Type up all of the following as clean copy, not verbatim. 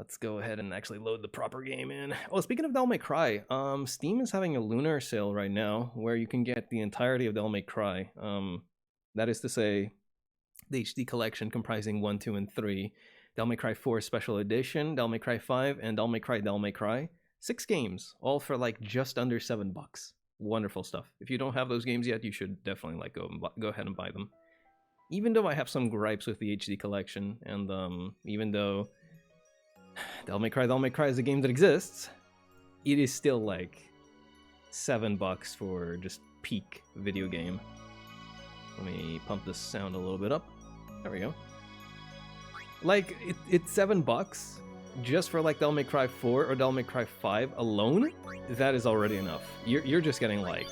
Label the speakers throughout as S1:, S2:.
S1: Let's go ahead and actually load the proper game in. Oh, speaking of Devil May Cry, Steam is having a lunar sale right now where you can get the entirety of Devil May Cry. That is to say, the HD collection comprising 1, 2, and 3, Devil May Cry 4 Special Edition, Devil May Cry 5, and Devil May Cry. 6 games, all for like just under $7. Wonderful stuff. If you don't have those games yet, you should definitely like go ahead and buy them. Even though I have some gripes with the HD collection, and even though Devil May Cry is a game that exists, it is still like $7 for just peak video game. Let me pump this sound a little bit up. There we go. Like, it's $7 just for like Devil May Cry 4 or Devil May Cry 5 alone. That is already enough. You're just getting like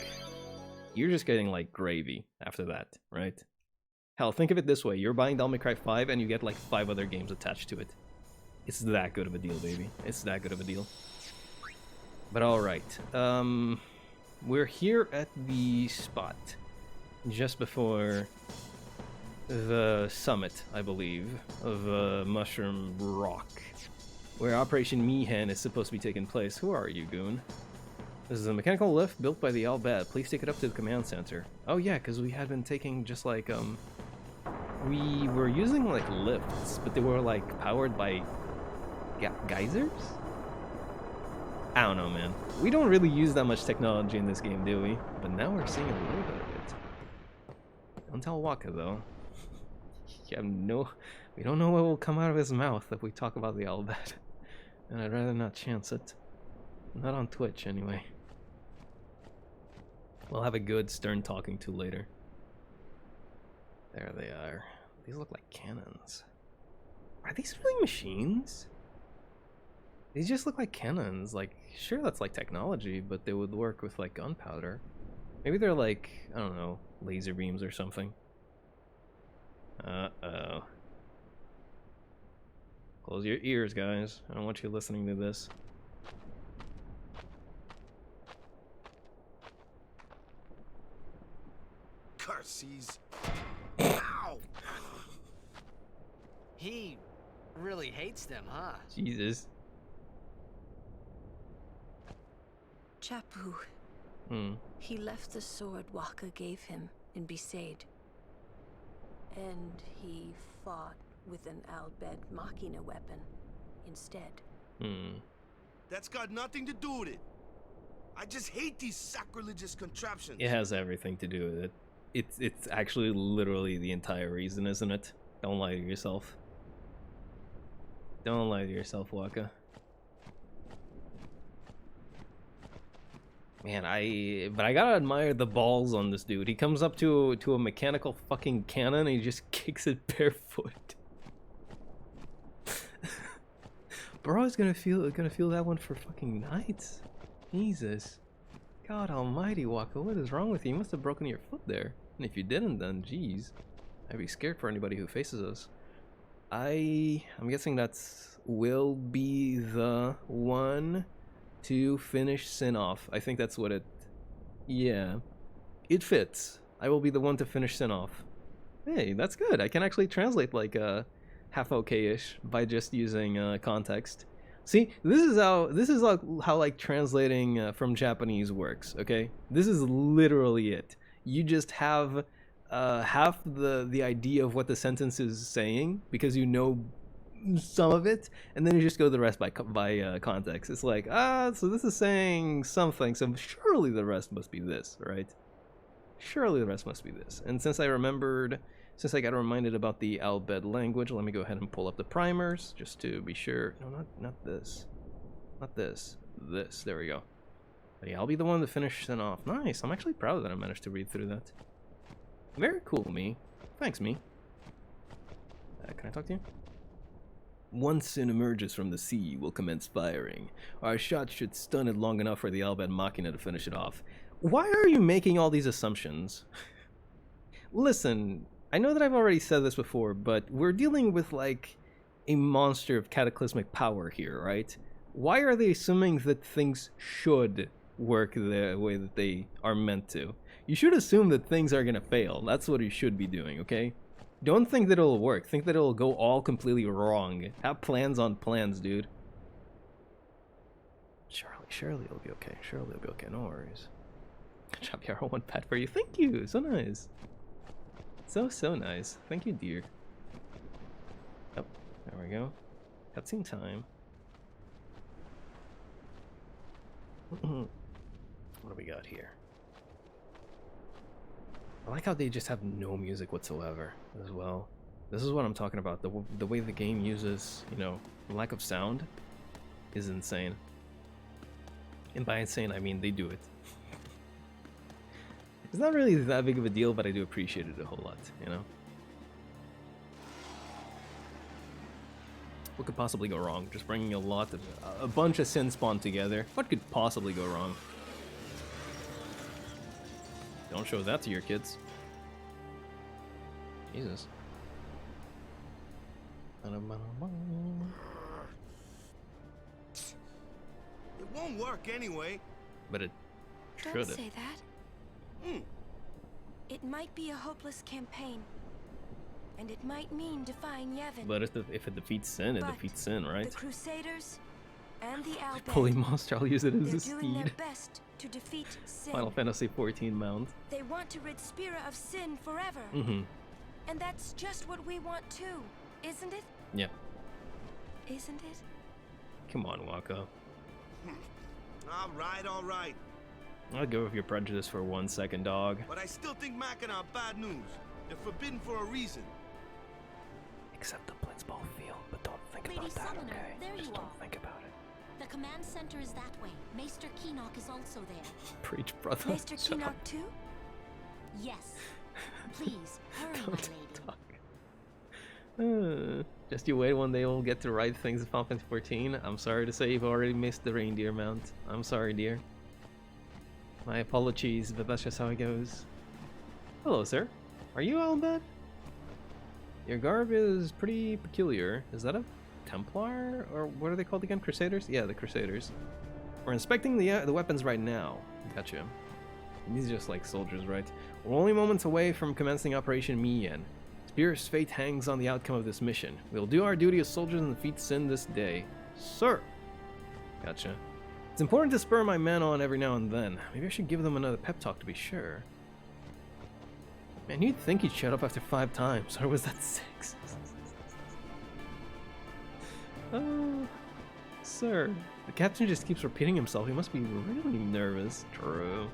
S1: gravy after that, right? Hell, think of it this way: you're buying Devil May Cry 5 and you get like 5 other games attached to it. It's that good of a deal, baby. It's that good of a deal. But alright. We're here at the spot just before the summit, I believe, of Mushroom Rock, where Operation Mi'ihen is supposed to be taking place. Who are you, goon? This is a mechanical lift built by the Al Bhed. Please take it up to the command center. Oh yeah, because we had been taking just like, we were using like lifts, but they were like powered by geysers? I don't know, man. We don't really use that much technology in this game, do we? But now we're seeing a little bit of it. Don't tell Wakka, though. We don't know what will come out of his mouth if we talk about the Al Bhed. And I'd rather not chance it. Not on Twitch, anyway. We'll have a good stern talking to later. There they are. These look like cannons. Are these really machines? These just look like cannons. Like, sure, that's like technology, but they would work with like gunpowder. Maybe they're like, I don't know, laser beams or something. Uh-oh. Close your ears, guys. I don't want you listening to this.
S2: Curses. Ow!
S3: He really hates them, huh?
S1: Jesus.
S4: Chapu.
S1: Hmm.
S4: He left the sword Wakka gave him in Besaid. And he fought with an Al Bhed Machina weapon instead.
S1: Hmm.
S2: That's got nothing to do with it. I just hate these sacrilegious contraptions.
S1: It has everything to do with it. It's actually literally the entire reason, isn't it? Don't lie to yourself. Don't lie to yourself, Wakka. Man, I gotta admire the balls on this dude. He comes up to a mechanical fucking cannon and he just kicks it barefoot. Bro is gonna feel that one for fucking nights. Jesus. God almighty, Wakka, what is wrong with you? You must have broken your foot there. And if you didn't, then jeez. I'd be scared for anybody who faces us. I'm guessing that's will be the one to finish Sin off. I think that's what it... Yeah. It fits. I will be the one to finish Sin off. Hey, that's good. I can actually translate like half okay-ish by just using context. See, this is how like translating from Japanese works, okay? This is literally it. You just have half the idea of what the sentence is saying because you know some of it, and then you just go the rest by context. It's like, so this is saying something, so surely the rest must be this, right? Surely the rest must be this. And since I got reminded about the Al Bhed language, let me go ahead and pull up the primers just to be sure. No, not this. Not this. This. There we go. But yeah, I'll be the one to finish Sin off. Nice. I'm actually proud that I managed to read through that. Very cool, me. Thanks, me. Can I talk to you? Once Sin emerges from the sea, we'll commence firing. Our shot should stun it long enough for the Al Bhed Machina to finish it off. Why are you making all these assumptions? Listen, I know that I've already said this before, but we're dealing with, like, a monster of cataclysmic power here, right? Why are they assuming that things should work the way that they are meant to? You should assume that things are gonna fail. That's what you should be doing, okay? Don't think that it'll work. Think that it'll go all completely wrong. Have plans on plans, dude. Surely it'll be okay. Surely it'll be okay. No worries. Good job, Yara. One pet for you. Thank you. So nice. So nice. Thank you, dear. Yep. There we go. Cutscene time. What do we got here? I like how they just have no music whatsoever as well. This is what I'm talking about. The way the game uses, you know, lack of sound is insane. And by insane, I mean they do it. It's not really that big of a deal, but I do appreciate it a whole lot, you know? What could possibly go wrong? Just bringing a bunch of sin spawn together. What could possibly go wrong? Don't show that to your kids. Jesus.
S2: It won't work anyway.
S1: But it
S4: Don't
S1: should.
S4: say that. It might be a hopeless campaign. And it might mean defying Yevon.
S1: But if it defeats sin, it
S4: But
S1: defeats sin, right?
S4: The Crusaders and the Al Bhed,
S1: Polymonster, I'll use it as
S4: they're
S1: a
S4: doing their
S1: steed.
S4: best to defeat sin.
S1: Final Fantasy 14 mount.
S4: They want to rid Spira of sin forever.
S1: Mm-hmm.
S4: And that's just what we want too, isn't it?
S1: Yeah.
S4: Isn't it?
S1: Come on, Waka.
S2: All right.
S1: I'll go with your prejudice for 1 second, dog.
S2: But I still think Mackinac are bad news. They're forbidden for a reason.
S1: Accept the Blitzball field, but don't think
S5: Lady
S1: about that,
S5: Summoner,
S1: okay?
S5: there
S1: Just
S5: you
S1: don't
S5: are.
S1: think about it.
S5: The command center is that way. Maester Keenock is also there.
S1: Preach, brother.
S4: Maester
S1: Shut up.
S4: Keenock too?
S5: Yes. Please, hurry, my
S1: Don't
S5: lady.
S1: talk. Just you wait one day we'll get to write things in Final Fantasy 14. I'm sorry to say you've already missed the reindeer mount. I'm sorry, dear. My apologies, but that's just how it goes. Hello, sir. Are you Al Bhed? Your garb is pretty peculiar. Is that a Templar? Or what are they called again? Crusaders? Yeah, the Crusaders. We're inspecting the weapons right now. Gotcha. These are just like soldiers, right? We're only moments away from commencing Operation Miyan. Spear's fate hangs on the outcome of this mission. We'll do our duty as soldiers and defeat sin this day. Sir! Gotcha. It's important to spur my men on every now and then. Maybe I should give them another pep talk to be sure. Man, you'd think he'd shut up after 5 times, or was that 6? Oh, sir. The captain just keeps repeating himself. He must be really nervous. True.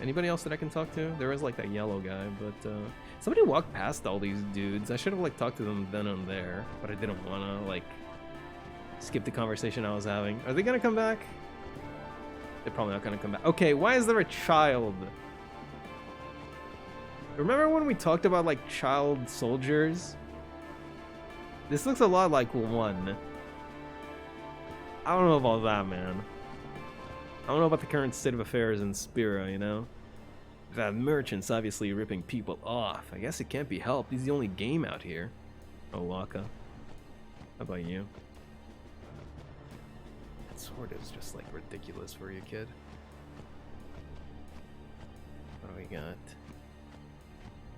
S1: Anybody else that I can talk to? There is like that yellow guy, but somebody walked past all these dudes. I should have like talked to them then and there, but I didn't want to like skip the conversation I was having. Are they gonna come back? They're probably not gonna come back. Okay, why is there a child? Remember when we talked about like child soldiers? This looks a lot like one. I don't know about that, man. I don't know about the current state of affairs in Spira, you know? That merchant's obviously ripping people off. I guess it can't be helped. He's the only game out here. Oh, Waka. How about you? That sword is just like ridiculous for you, kid. What do we got?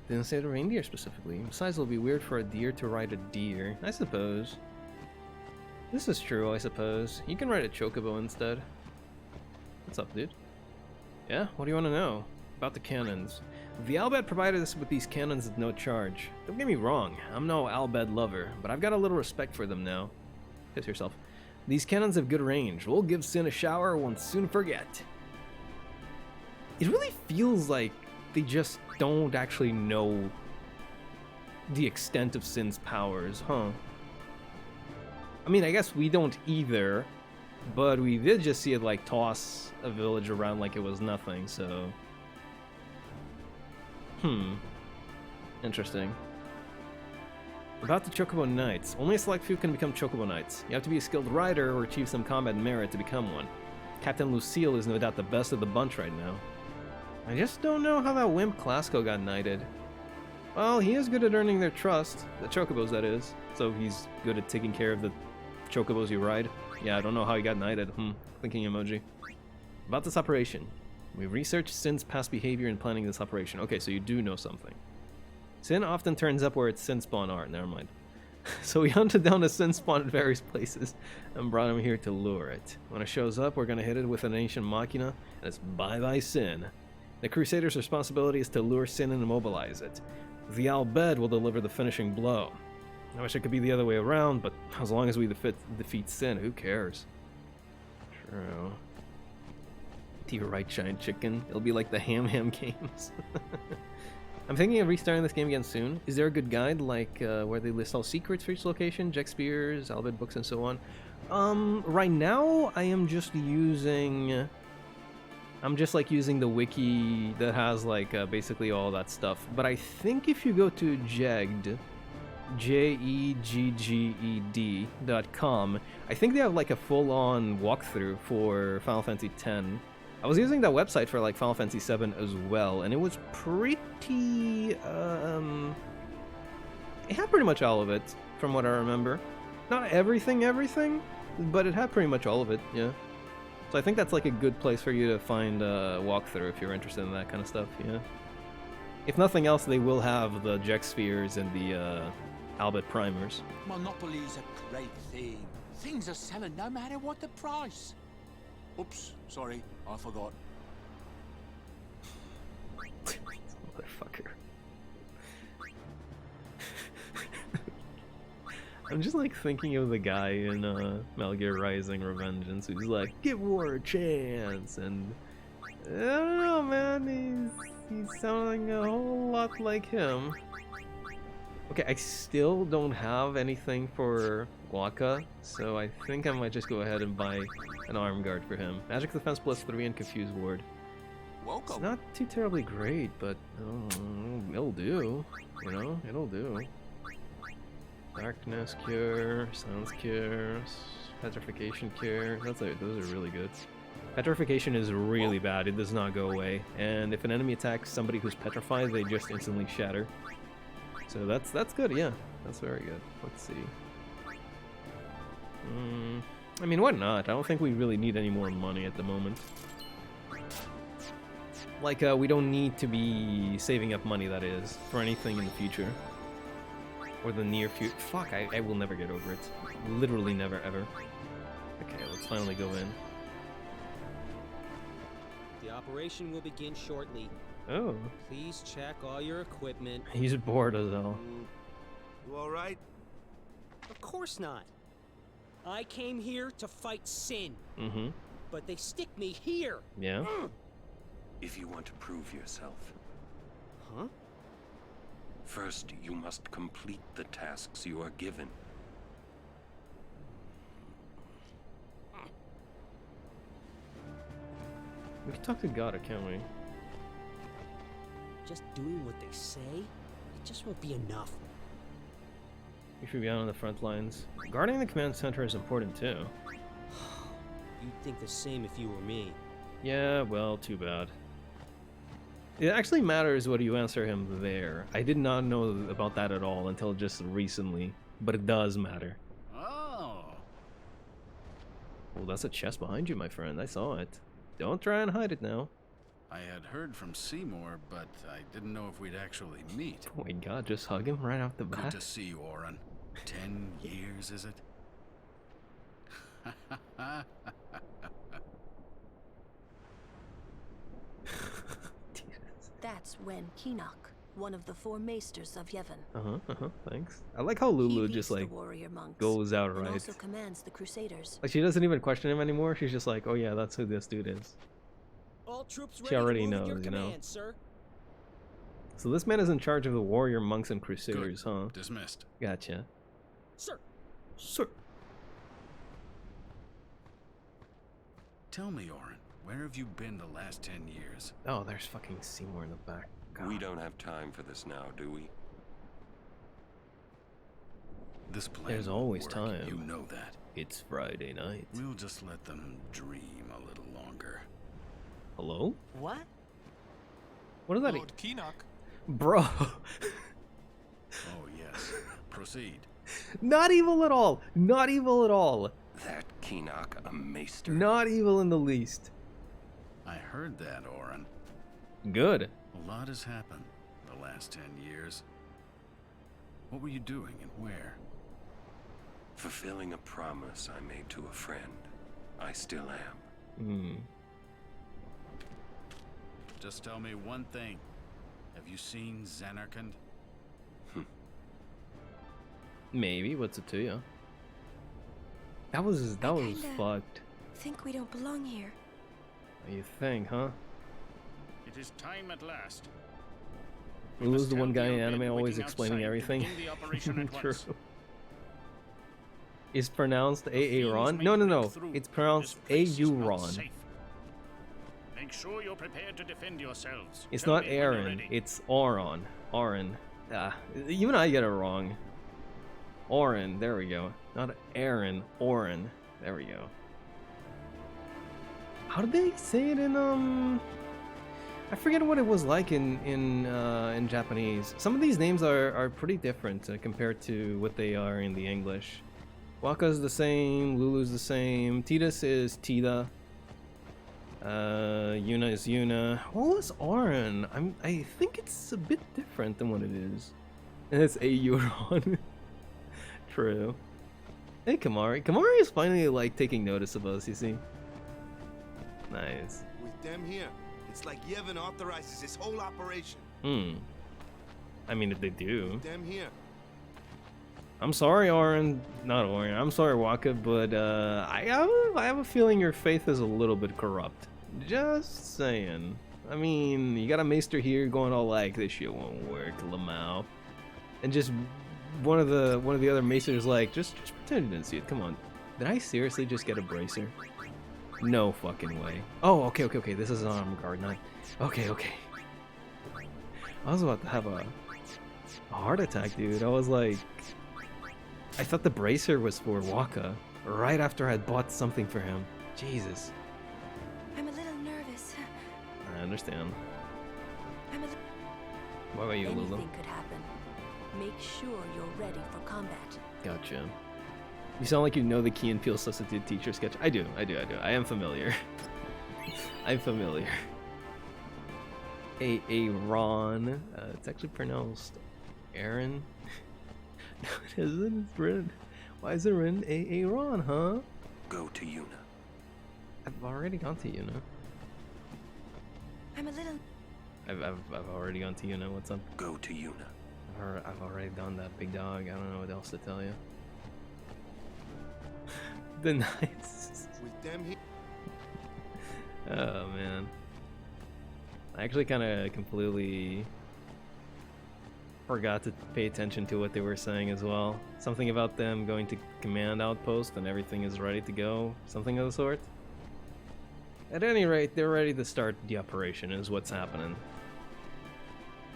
S1: Didn't say the reindeer specifically. Besides, it'll be weird for a deer to ride a deer. I suppose. This is true, I suppose. You can ride a chocobo instead. What's up, dude? Yeah? What do you want to know? About the cannons. The Al Bhed provided us with these cannons at no charge. Don't get me wrong, I'm no Al Bhed lover, but I've got a little respect for them now. Kiss yourself. These cannons have good range. We'll give Sin a shower and won't soon forget. It really feels like they just don't actually know the extent of Sin's powers, huh? I mean, I guess we don't either, but we did just see it like toss a village around like it was nothing, so... Interesting. About the Chocobo Knights. Only a select few can become Chocobo Knights. You have to be a skilled rider or achieve some combat merit to become one. Captain Lucille is no doubt the best of the bunch right now. I just don't know how that wimp Clasco got knighted. Well, he is good at earning their trust. The Chocobos, that is. So he's good at taking care of the Chocobos you ride. Yeah, I don't know how he got knighted. Thinking emoji. About this operation. We researched Sin's past behavior in planning this operation. Okay, so you do know something. Sin often turns up where its sin spawn are. Never mind. So we hunted down a sin spawn at various places and brought him here to lure it. When it shows up, we're gonna hit it with an ancient machina, and it's bye bye sin. The Crusaders' responsibility is to lure sin and immobilize it. The Al Bhed will deliver the finishing blow. I wish it could be the other way around, but as long as we defeat sin, who cares? True. You're right, giant chicken. It'll be like the Ham games. I'm thinking of restarting this game again soon. Is there a good guide, like where they list all secrets for each location, Jack Spears, Al Bhed books, and so on? Right now, I am just using... I'm just like using the wiki that has like basically all that stuff. But I think if you go to Jegged, jegged.com, I think they have like a full-on walkthrough for Final Fantasy X. I was using that website for like Final Fantasy VII as well, and it was pretty, it had pretty much all of it, from what I remember. Not everything, but it had pretty much all of it, yeah. So I think that's like a good place for you to find a walkthrough if you're interested in that kind of stuff, yeah. If nothing else, they will have the Jack Spheres and the Al Bhed primers.
S6: Monopoly's a great thing. Things are selling no matter what the price. Oops, sorry, I forgot.
S1: Motherfucker. I'm just like thinking of the guy in Metal Gear Rising: Revengeance who's like, give war a chance, and I don't know, man, he's sounding a whole lot like him. Okay, I still don't have anything for Wakka, so I think I might just go ahead and buy an arm guard for him. Magic Defense +3 and Confuse Ward.
S6: Welcome.
S1: It's not too terribly great, but it'll do. You know, it'll do. Darkness Cure, Silence Cure, Petrification Cure. Those are really good. Petrification is really bad. It does not go away. And if an enemy attacks somebody who's petrified, they just instantly shatter. So that's good, yeah. That's very good. Let's see. I mean, why not? I don't think we really need any more money at the moment. Like, we don't need to be saving up money, that is, for anything in the future. Or the near future. Fuck, I will never get over it. Literally never, ever. Okay, let's finally go in.
S7: The operation will begin shortly.
S1: Oh.
S7: Please check all your equipment.
S1: He's bored as hell.
S2: You alright?
S7: Of course not. I came here to fight sin.
S1: Mm-hmm.
S7: But they stick me here.
S1: Yeah.
S8: If you want to prove yourself,
S7: Huh?
S8: first you must complete the tasks you are given.
S1: We can talk to God, can't we?
S7: Just doing what they say, it just won't be enough.
S1: We should be out on the front lines. Guarding the command center is important too.
S7: You'd think the same if you were me.
S1: Yeah, well, too bad. It actually matters what you answer him there. I did not know about that at all until just recently, but it does matter.
S6: Oh.
S1: Well, that's a chest behind you, my friend. I saw it. Don't try and hide it now.
S9: I had heard from Seymour, but I didn't know if we'd actually meet.
S1: Oh my god, just hug him right off the
S9: Good
S1: bat.
S9: to see you, Oren. 10 years, is it?
S4: That's when Keenock, one of the 4 maesters of Yevon.
S1: Thanks. I like how Lulu just like
S4: warrior monks,
S1: goes out
S4: and
S1: right.
S4: also commands the Crusaders.
S1: Like she doesn't even question him anymore. She's just like, oh yeah, that's who this dude is.
S7: All troops
S1: She
S7: ready
S1: already
S7: to move at
S1: knows,
S7: your
S1: you know.
S7: command, sir.
S1: So this man is in charge of the warrior monks and crusaders, huh?
S9: Dismissed.
S1: Gotcha.
S7: Sir.
S1: Sir.
S9: Tell me, Oren, where have you been the last 10 years?
S1: Oh, there's fucking Seymour in the back. God.
S8: We don't have time for this now, do we?
S9: This plan
S1: There's
S9: won't
S1: always
S9: work,
S1: time.
S9: You know that.
S1: It's Friday night.
S9: We'll just let them dream a little longer.
S1: Hello?
S3: What?
S1: What is that?
S10: Lord Keenock.
S1: Bro.
S9: Oh, yes. Proceed.
S1: Not evil at all. Not evil at all.
S8: That Keenock a maester.
S1: Not evil in the least.
S9: I heard that, Oren.
S1: Good.
S9: A lot has happened the last 10 years. What were you doing and where?
S8: Fulfilling a promise I made to a friend. I still am.
S1: Hmm.
S9: Just tell me one thing. Have you seen Zanarkand?
S1: Maybe. What's it to you? That was fucked.
S10: Think we don't belong here.
S1: You think, huh?
S9: It is time at last.
S1: Lulu's the one guy in anime always explaining everything. True. It's pronounced Aaron. No. It's pronounced Auron.
S9: Make sure you're prepared to defend yourselves.
S1: It's not Aaron. It's Auron. Auron. You and I get it wrong. Auron. There we go. Not Aaron. Auron. There we go. How did they say it in I forget what it was like in Japanese. Some of these names are pretty different compared to what they are in the English. Waka's the same, Lulu's the same, Tidus is Tida, Yuna is Yuna. What was Auron? I think it's a bit different than what it is. And it's Auron. True. Hey Kamari. Kamari is finally like taking notice of us, you see. Nice.
S2: With them here, it's like Yevon authorizes this whole operation.
S1: I mean, if they do.
S2: With them here.
S1: I'm sorry, Auron. Not Auron. I'm sorry, Waka, but I have a feeling your faith is a little bit corrupt. Just saying. I mean, you got a maester here going all like, this shit won't work, Lamau. And just one of the other maesters like, just pretend you didn't see it. Come on. Did I seriously just get a bracer? No fucking way. Oh, okay. This is an arm guard, not. Okay. I was about to have a heart attack, dude. I was like, I thought the bracer was for Waka right after I had bought something for him. Jesus.
S10: I'm a little nervous.
S1: I understand.
S10: I'm a
S1: What about you, Lulu?
S4: Anything could happen. Make sure you're ready for combat.
S1: Gotcha. You sound like you know the Key and Peele substitute teacher sketch. I do. I am familiar. I'm familiar. Aaron. It's actually pronounced Aaron. No, it isn't. It's written. Why is it written Aaron, huh?
S8: Go to Yuna.
S1: I've already gone to Yuna.
S10: I'm a little.
S1: I've already gone to Yuna. What's up?
S8: Go to Yuna.
S1: I've already done that, big dog. I don't know what else to tell you. The Knights.
S2: With them here.
S1: Oh man. I actually kind of completely forgot to pay attention to what they were saying as well. Something about them going to command outpost and everything is ready to go. Something of the sort. At any rate, they're ready to start the operation is what's happening.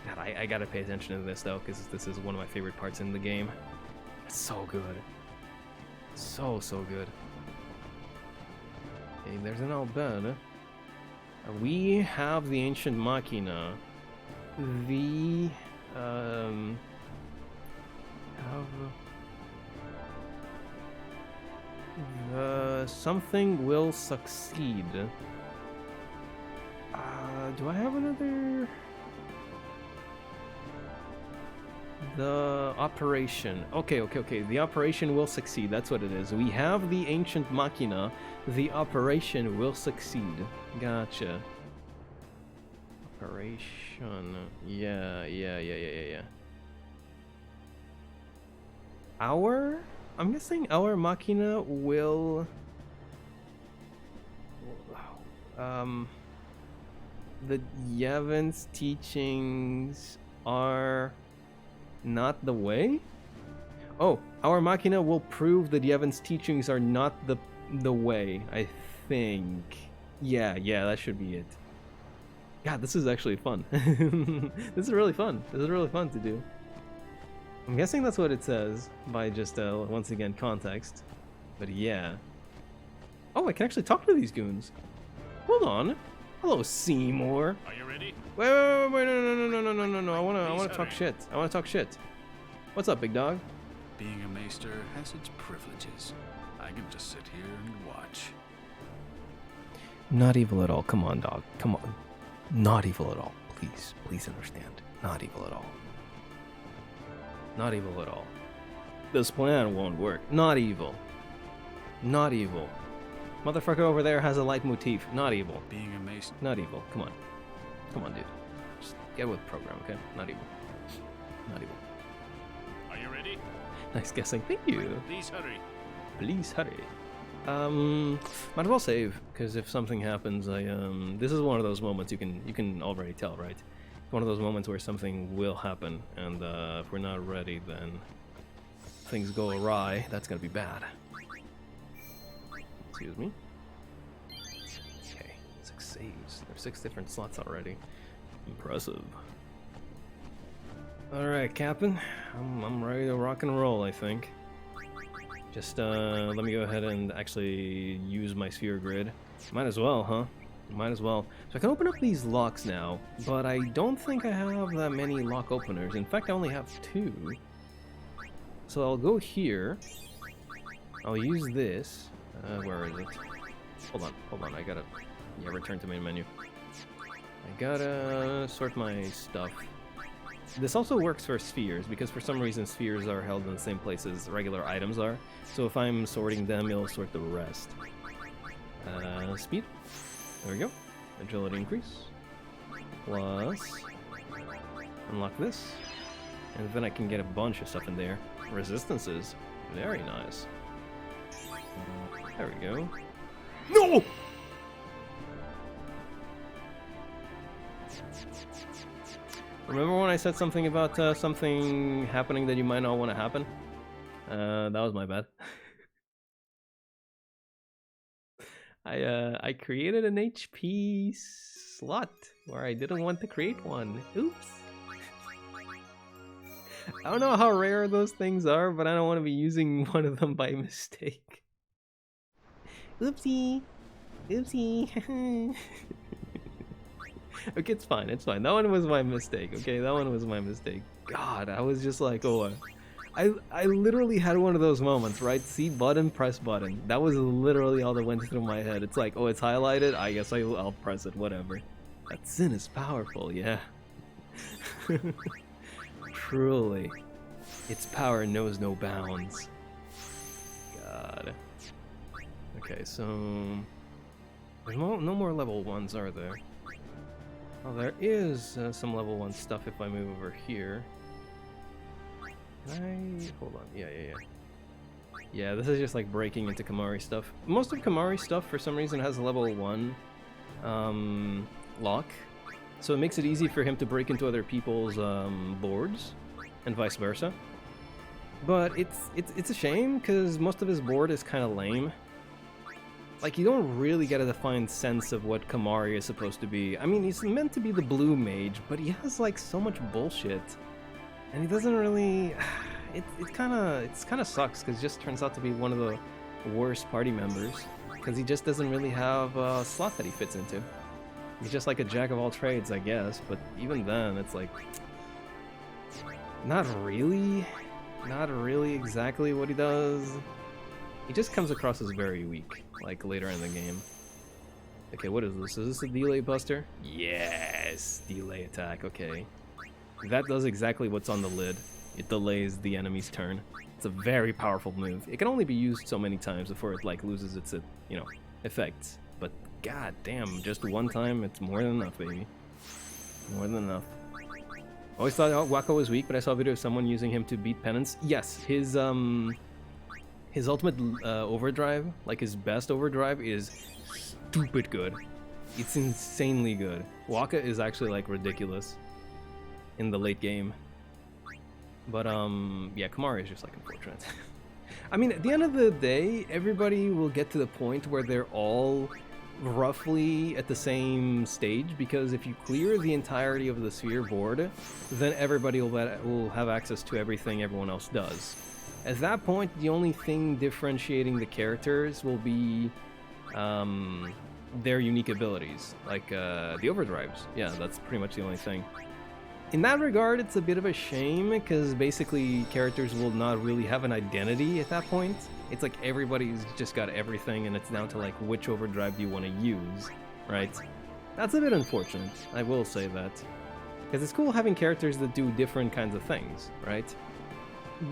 S1: God, I gotta pay attention to this though, because this is one of my favorite parts in the game. It's so good. So good. Okay, there's an Albed. We have the Ancient Machina. The something will succeed. Do I have another? The operation. Okay. The operation will succeed. That's what it is. We have the Ancient Machina. The operation will succeed. Gotcha. Operation. Yeah. I'm guessing our Machina will... The Yevon's teachings are not the way? Oh, our Machina will prove that Yevon's teachings are not the way, I think. Yeah, that should be it. God, this is actually fun. This is really fun. This is really fun to do. I'm guessing that's what it says by just, once again, context. But yeah. Oh, I can actually talk to these goons. Hold on. Hello, Seymour.
S9: Are you ready?
S1: Wait, no. I wanna talk shit. What's up, big dog?
S9: Being a maester has its privileges. I can just sit here and watch.
S1: Not evil at all. Come on, dog. Come on. Not evil at all. Please understand. Not evil at all. Not evil at all. This plan won't work. Not evil. Not evil. Motherfucker over there has a light motif. Not evil.
S9: Being a mason.
S1: Not evil. Come on. Come on, dude. Just get with the program, okay? Not evil. Not evil.
S9: Are you ready?
S1: Nice guessing. Thank you.
S9: Please hurry.
S1: Please hurry. Might as well save, because if something happens, this is one of those moments you can already tell, right? One of those moments where something will happen, and if we're not ready, then things go awry. That's gonna be bad. Excuse me. Okay, 6 saves. There's 6 different slots already. Impressive. All right, Captain. I'm ready to rock and roll, I think. Just let me go ahead and actually use my sphere grid. Might as well, huh? Might as well. So I can open up these locks now, but I don't think I have that many lock openers. In fact, I only have 2. So I'll go here. I'll use this. Where is it? Hold on. I gotta... Yeah, return to main menu. I gotta sort my stuff. This also works for spheres, because for some reason spheres are held in the same place as regular items are. So if I'm sorting them, it'll sort the rest. Speed. There we go. Agility increase. Plus... Unlock this. And then I can get a bunch of stuff in there. Resistances. Very nice. There we go. No! Remember when I said something about something happening that you might not want to happen? That was my bad. I created an HP slot where I didn't want to create one. Oops. I don't know how rare those things are, but I don't want to be using one of them by mistake. Oopsie. Oopsie. Okay, it's fine, it's fine. That one was my mistake, okay? That one was my mistake. God, I was just like, oh, I literally had one of those moments, right? See button, press button. That was literally all that went through my head. It's like, oh, it's highlighted? I guess I'll press it, whatever. That sin is powerful, yeah. Truly. Its power knows no bounds. God. Okay, so... There's no more level 1s, are there? Oh, there is some level 1 stuff if I move over here. Hold on. Yeah. Yeah, this is just like breaking into Kimahri stuff. Most of Kimahri stuff, for some reason, has a level 1 lock. So it makes it easy for him to break into other people's boards, and vice versa. But it's a shame, because most of his board is kind of lame. Like, you don't really get a defined sense of what Kimahri is supposed to be. I mean, he's meant to be the blue mage, but he has, like, so much bullshit. And he doesn't really... It kind of sucks, because he just turns out to be one of the worst party members. Because he just doesn't really have a slot that he fits into. He's just like a jack of all trades, I guess, but even then, it's like... Not really exactly what he does. He just comes across as very weak, like later in the game. Okay, what is this? Is this a delay buster? Yes! Delay attack, okay. That does exactly what's on the lid. It delays the enemy's turn. It's a very powerful move. It can only be used so many times before it like loses its, effects. But god damn, just one time, it's more than enough, baby. More than enough. Always thought Wakka was weak, but I saw a video of someone using him to beat Penance. Yes, his ultimate overdrive, like his best overdrive, is stupid good. It's insanely good. Wakka is actually like ridiculous in the late game. But yeah, Kimahri is just like unfortunate. I mean, at the end of the day, everybody will get to the point where they're all roughly at the same stage, because if you clear the entirety of the sphere board, then everybody will have access to everything everyone else does. At that point, the only thing differentiating the characters will be their unique abilities, like the overdrives. Yeah, that's pretty much the only thing. In that regard, it's a bit of a shame, because basically characters will not really have an identity at that point. It's like everybody's just got everything, and it's down to like which overdrive do you want to use, right? That's a bit unfortunate, I will say that. Because it's cool having characters that do different kinds of things, right?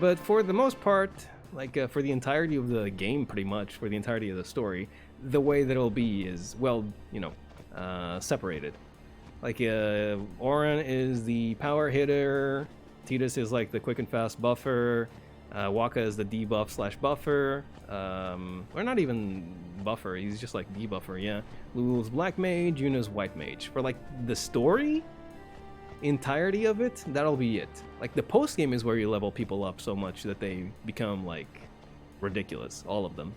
S1: But for the most part, like for the entirety of the game, pretty much, for the entirety of the story, the way that it'll be is, well, you know, separated. Like, Auron is the power hitter, Tidus is like the quick and fast buffer, Wakka is the debuff slash buffer, or not even buffer, he's just like debuffer, yeah. Lulu's black mage, Yuna's white mage. For like the story, entirety of it, that'll be it. Like the post game is where you level people up so much that they become like ridiculous, all of them.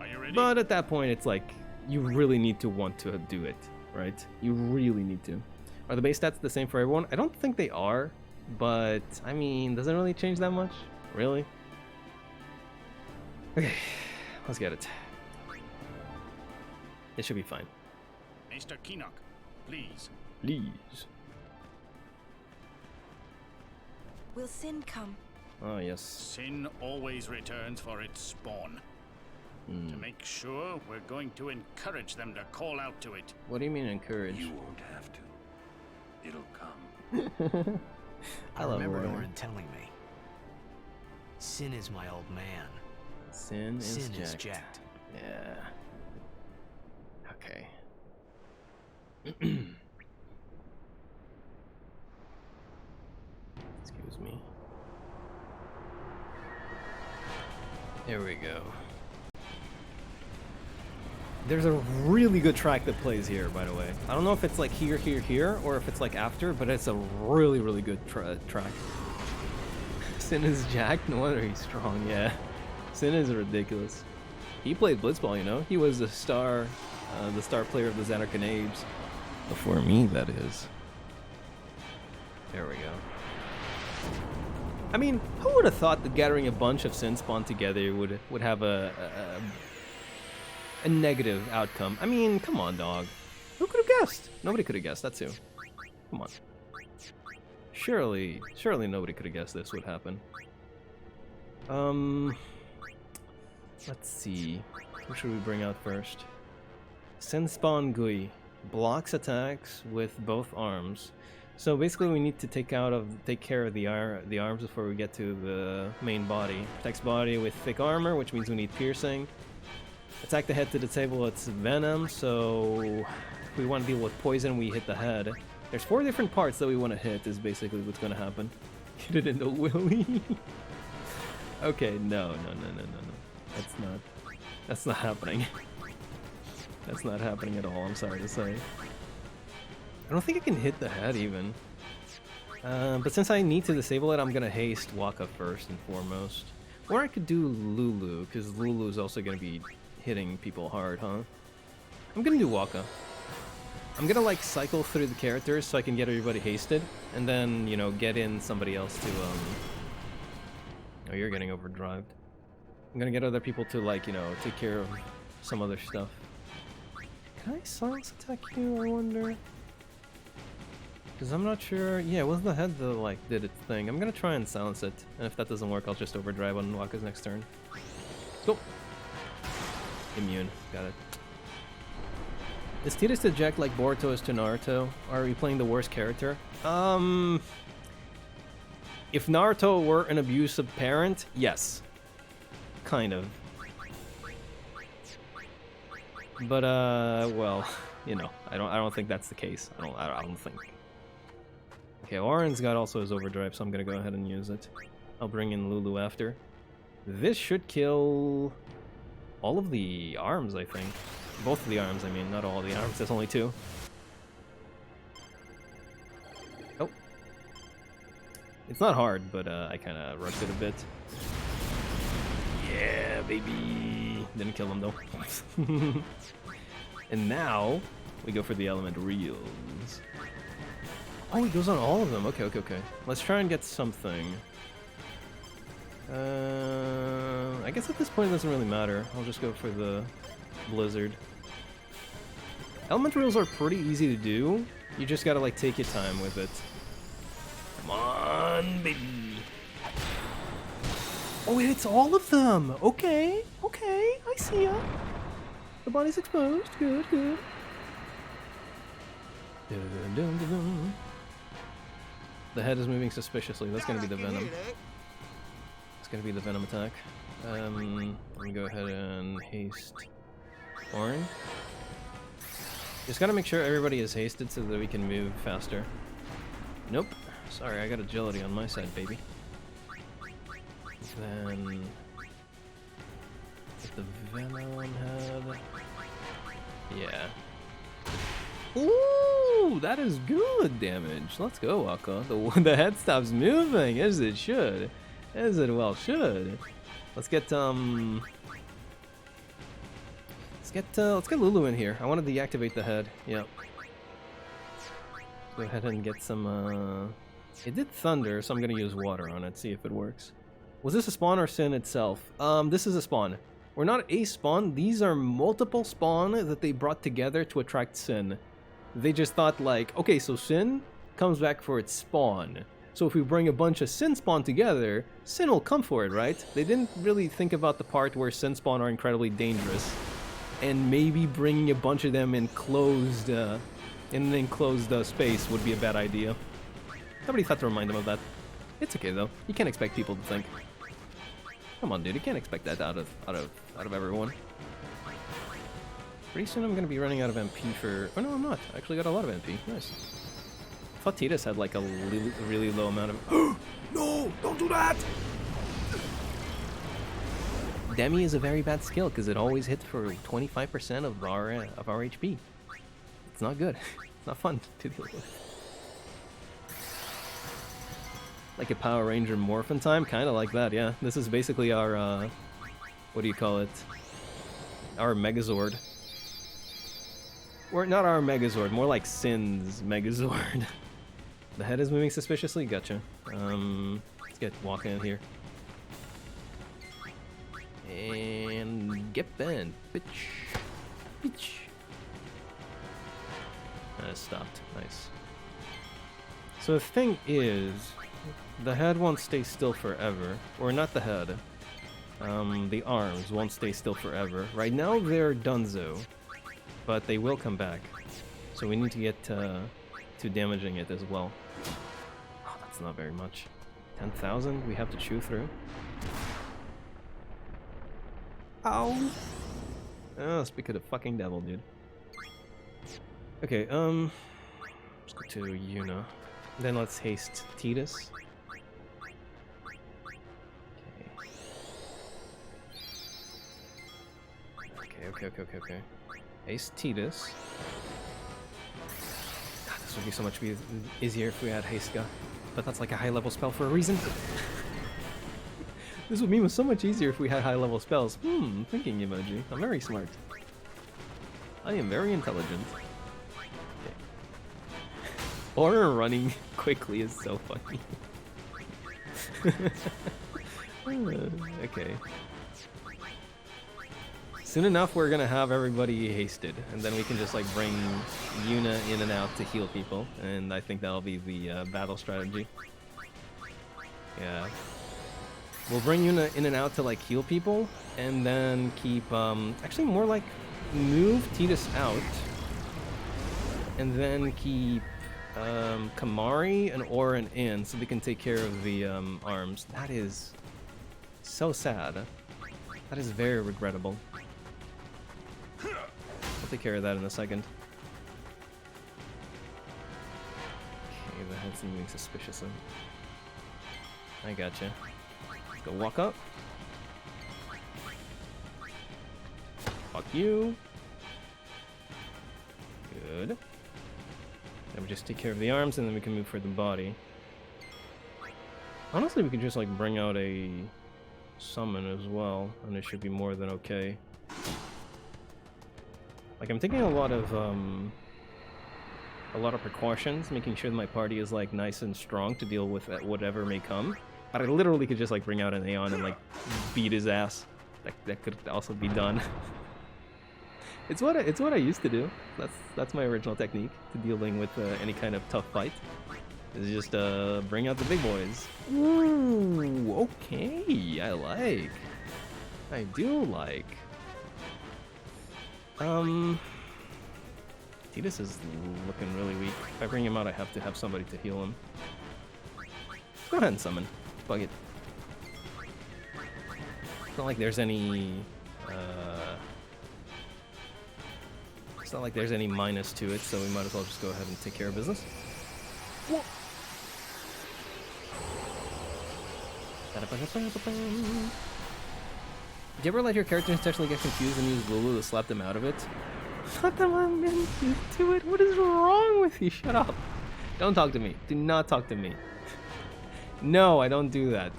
S9: Are you ready?
S1: But at that point, it's like you really need to want to do it, right? You really need to. Are the base stats the same for everyone? I don't think they are, but I mean, does it really change that much? Really? Okay, let's get it. It should be fine.
S9: Mr. Keenock, please.
S1: Please.
S10: Will Sin come?
S1: Oh, yes.
S9: Sin always returns for its spawn. To make sure, we're going to encourage them to call out to it.
S1: What do you mean encourage?
S8: You won't have to. It'll come.
S3: I
S1: love
S3: remember
S1: Auron.
S3: Auron telling me. Sin is my old man.
S1: Sin
S3: Sin
S1: is
S3: is
S1: jacked.
S3: jacked.
S1: Yeah. Okay. Excuse me. There we go. There's a really good track that plays here, by the way. I don't know if it's like here, or if it's like after, but it's a really, really good track. Sin is jacked? No wonder he's strong, yeah. Sin is ridiculous. He played Blitzball, you know? He was the star player of the Zanarkhan. Before me, that is. There we go. I mean, who would have thought that gathering a bunch of Sin spawn together would have a negative outcome? I mean, come on, dog. Who could have guessed? Nobody could have guessed that too. Come on. Surely nobody could have guessed this would happen. Let's see. Who should we bring out first? Sin Spawn Gui blocks attacks with both arms. So basically, we need to take care of the arms before we get to the main body. Protects body with thick armor, which means we need piercing. Attack the head to disable its venom. So if we want to deal with poison, we hit the head. There's 4 different parts that we want to hit. Is basically what's going to happen. Hit it in the willy. Okay, no. That's not happening. That's not happening at all. I'm sorry to say. I don't think I can hit the head even. But since I need to disable it, I'm gonna haste Wakka first and foremost. Or I could do Lulu, because Lulu is also gonna be hitting people hard, huh? I'm gonna do Wakka. I'm gonna like cycle through the characters so I can get everybody hasted, and then, you know, get in somebody else to, Oh, you're getting overdrived. I'm gonna get other people to, like, you know, take care of some other stuff. Can I silence attack you, I wonder? Because I'm not sure. Yeah, it was the head that, like, did its thing. I'm gonna try and silence it, and if that doesn't work, I'll just overdrive on Wakka's next turn. Go! Immune. Got it. Is Tidus to Jack like Boruto is to Naruto? Are we playing the worst character? If Naruto were an abusive parent, yes. Kind of. But well, you know, I don't think that's the case. I don't think. Okay, Auron's got also his overdrive, so I'm gonna go ahead and use it. I'll bring in Lulu after. This should kill all of the arms, I think. Both of the arms, I mean, not all the arms. There's only 2. Oh. It's not hard, but I kind of rushed it a bit. Yeah, baby. Didn't kill him, though. And now, we go for the element reels. Oh, he goes on all of them. Okay. Let's try and get something. I guess at this point it doesn't really matter. I'll just go for the blizzard. Element reels are pretty easy to do. You just gotta, like, take your time with it. Come on, baby. Oh, it hits all of them. Okay, I see ya. The body's exposed. Good. The head is moving suspiciously. That's gonna be the venom. It's gonna be the Venom attack. Let me go ahead and haste Orin. Just gotta make sure everybody is hasted so that we can move faster. Nope. Sorry, I got agility on my side, baby. Then get the Venom head. Yeah. Ooh, that is good damage. Let's go, Waka. The head stops moving, as it should. As it well should. Let's get let's get Lulu in here. I want to deactivate the head. Yep. Go ahead and get some it did thunder, so I'm gonna use water on it, see if it works. Was this a spawn or Sin itself? This is a spawn. We're not a spawn, these are multiple spawn that they brought together to attract Sin. They just thought like, okay, so Sin comes back for its spawn. So if we bring a bunch of Sin spawn together, Sin will come for it, right? They didn't really think about the part where Sin spawn are incredibly dangerous. And maybe bringing a bunch of them in an enclosed space would be a bad idea. Nobody thought to remind them of that. It's okay though. You can't expect people to think. Come on, dude. You can't expect that out of everyone. Pretty soon I'm gonna be running out of MP for. Oh no, I'm not. I actually got a lot of MP. Nice. I thought Tidus had like a really low amount of. No! Don't do that! Demi is a very bad skill because it always hits for 25% of our HP. It's not good. It's not fun to deal with. Like a Power Ranger Morphin time, kind of like that. Yeah, this is basically our what do you call it? Our Megazord. Or not our Megazord, more like Sin's Megazord. The head is moving suspiciously. Gotcha. Let's get walking in here. And get bent, bitch. Bitch. That stopped. Nice. So the thing is, the head won't stay still forever. Or not the head. The arms won't stay still forever. Right now they're donezo, but they will come back. So we need to get to damaging it as well. Oh, that's not very much. 10,000 we have to chew through. Ow! Oh, speak of the fucking devil, dude. Okay, let's go to Yuna. Then let's haste Tidus. Okay. Haste Tidus. God, this would be so much easier if we had Hasteska. But that's like a high level spell for a reason. This would be so much easier if we had high level spells. Thinking emoji. I'm very smart. I am very intelligent. Okay. Or running quickly is so funny. Okay. Soon enough we're gonna have everybody hasted, and then we can just like bring Yuna in and out to heal people, and I think that'll be the battle strategy. Yeah. We'll bring Yuna in and out to like heal people, and then keep, actually more like move Tidus out, and then keep Kamari and Orin in so they can take care of the arms. That is so sad. That is very regrettable. I'll take care of that in a second. Okay, the head's moving suspiciously. I gotcha. Let's go walk up. Fuck you. Good. Then we just take care of the arms, and then we can move for the body. Honestly, we could just like bring out a summon as well, and it should be more than okay. Like, I'm taking a lot of precautions, making sure that my party is like nice and strong to deal with whatever may come. But I literally could just like bring out an Aeon and like beat his ass. That could also be done. It's what I used to do. That's my original technique to dealing with any kind of tough fight. Is just bring out the big boys. Ooh, okay, I do like. Tidus is looking really weak. If I bring him out, I have to have somebody to heal him. Go ahead and summon. Fuck it. It's not like there's any... it's not like there's any minus to it, so we might as well just go ahead and take care of business. Whoa. Did you ever let your character intentionally get confused and use Lulu to slap them out of it? Let them do it. What is wrong with you? Shut up. Don't talk to me. Do not talk to me. No, I don't do that.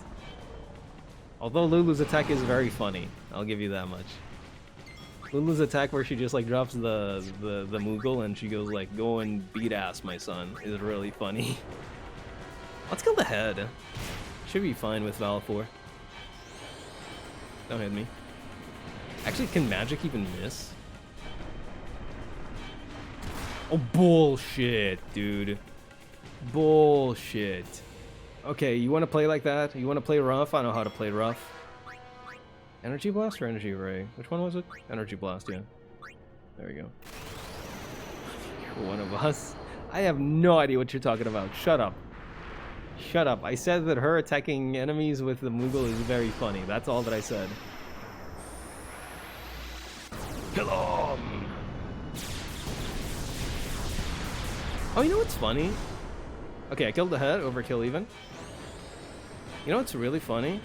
S1: Although Lulu's attack is very funny. I'll give you that much. Lulu's attack where she just like drops the Moogle and she goes like, go and beat ass, my son, is really funny. Let's kill the head. Should be fine with Valefor. Don't hit me. Actually, can magic even miss? Oh, bullshit, dude. Bullshit. Okay, you want to play like that? You want to play rough? I know how to play rough. Energy Blast or Energy Ray? Which one was it? Energy Blast, yeah. There we go. You're one of us. I have no idea what you're talking about. Shut up. Shut up. I said that her attacking enemies with the Moogle is very funny. That's all that I said. Kill him! Oh, you know what's funny? Okay, I killed the head, overkill even. You know what's really funny?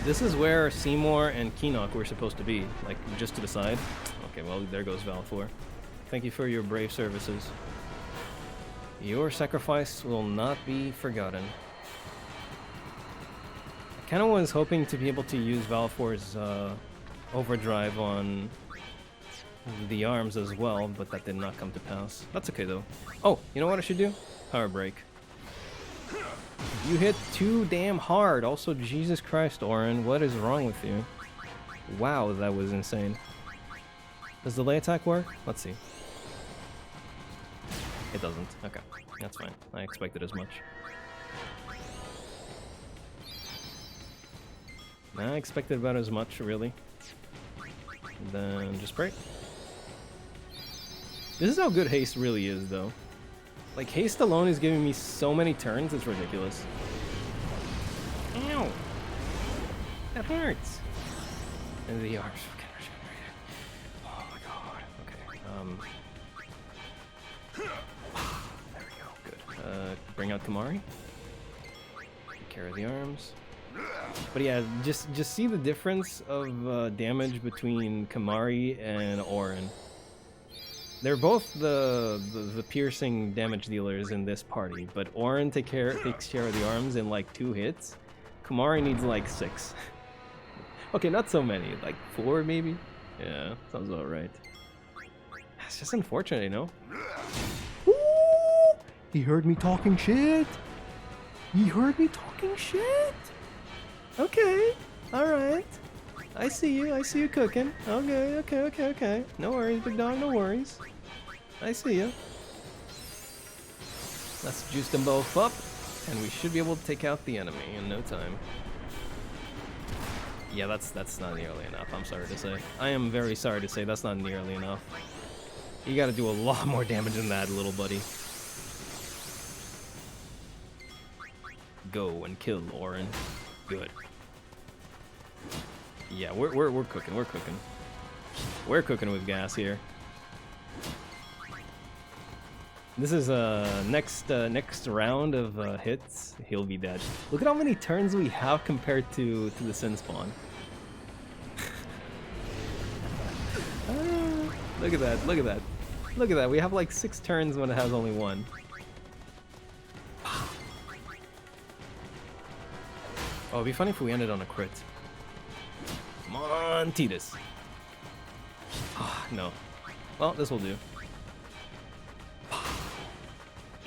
S1: This is where Seymour and Keenock were supposed to be, like just to the side. Okay, well, there goes Valefor. Thank you for your brave services. Your sacrifice will not be forgotten. I kind of was hoping to be able to use Valefor's overdrive on the arms as well, but that did not come to pass. That's okay though. Oh, you know what I should do? Power break. You hit too damn hard. Also, Jesus Christ, Orin, what is wrong with you? Wow, that was insane. Does the lay attack work? Let's see. It doesn't. Okay, that's fine. I expected as much. I expected about as much, really. Then just break. This is how good haste really is, though. Like, haste alone is giving me so many turns, it's ridiculous. Ow! That hurts! And the arms fucking regenerated. Oh my god. Okay, there we go, good. Bring out Kimahri. Take care of the arms. But yeah, just see the difference of damage between Kimahri and Orin. They're both the piercing damage dealers in this party, but Orin takes care of the arms in like 2 hits. Kimahri needs like 6. Okay, not so many, like 4 maybe? Yeah, sounds about right. It's just unfortunate, you know? Ooh, he heard me talking shit! He heard me talking shit! Okay, alright. I see you cooking. Okay. No worries, big dog, no worries. I see you. Let's juice them both up, and we should be able to take out the enemy in no time. Yeah, that's not nearly enough, I'm sorry to say. I am very sorry to say that's not nearly enough. You gotta do a lot more damage than that, little buddy. Go and kill Orin. Good. Yeah, we're cooking. We're cooking with gas here. This is next round of hits. He'll be dead. Look at how many turns we have compared to the Sin Spawn. Look at that. We have like 6 turns when it has only 1. Oh, it'd be funny if we ended on a crit. Come on, Tidus. Oh, no. Well, this will do.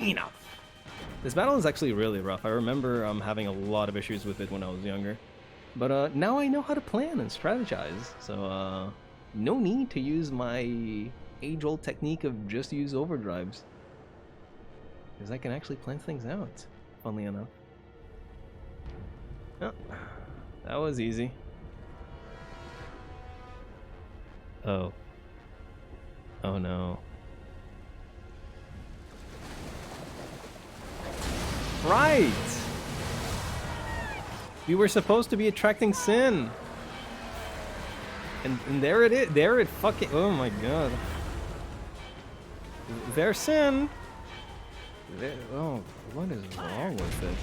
S1: Enough. This battle is actually really rough. I remember having a lot of issues with it when I was younger. But now I know how to plan and strategize. So no need to use my age-old technique of just use overdrives. Because I can actually plan things out, funnily enough. Oh, that was easy. Oh. Oh no. Right! We were supposed to be attracting Sin. And there it is. There it fucking... Oh my god. There's Sin. There, oh, what is wrong with it?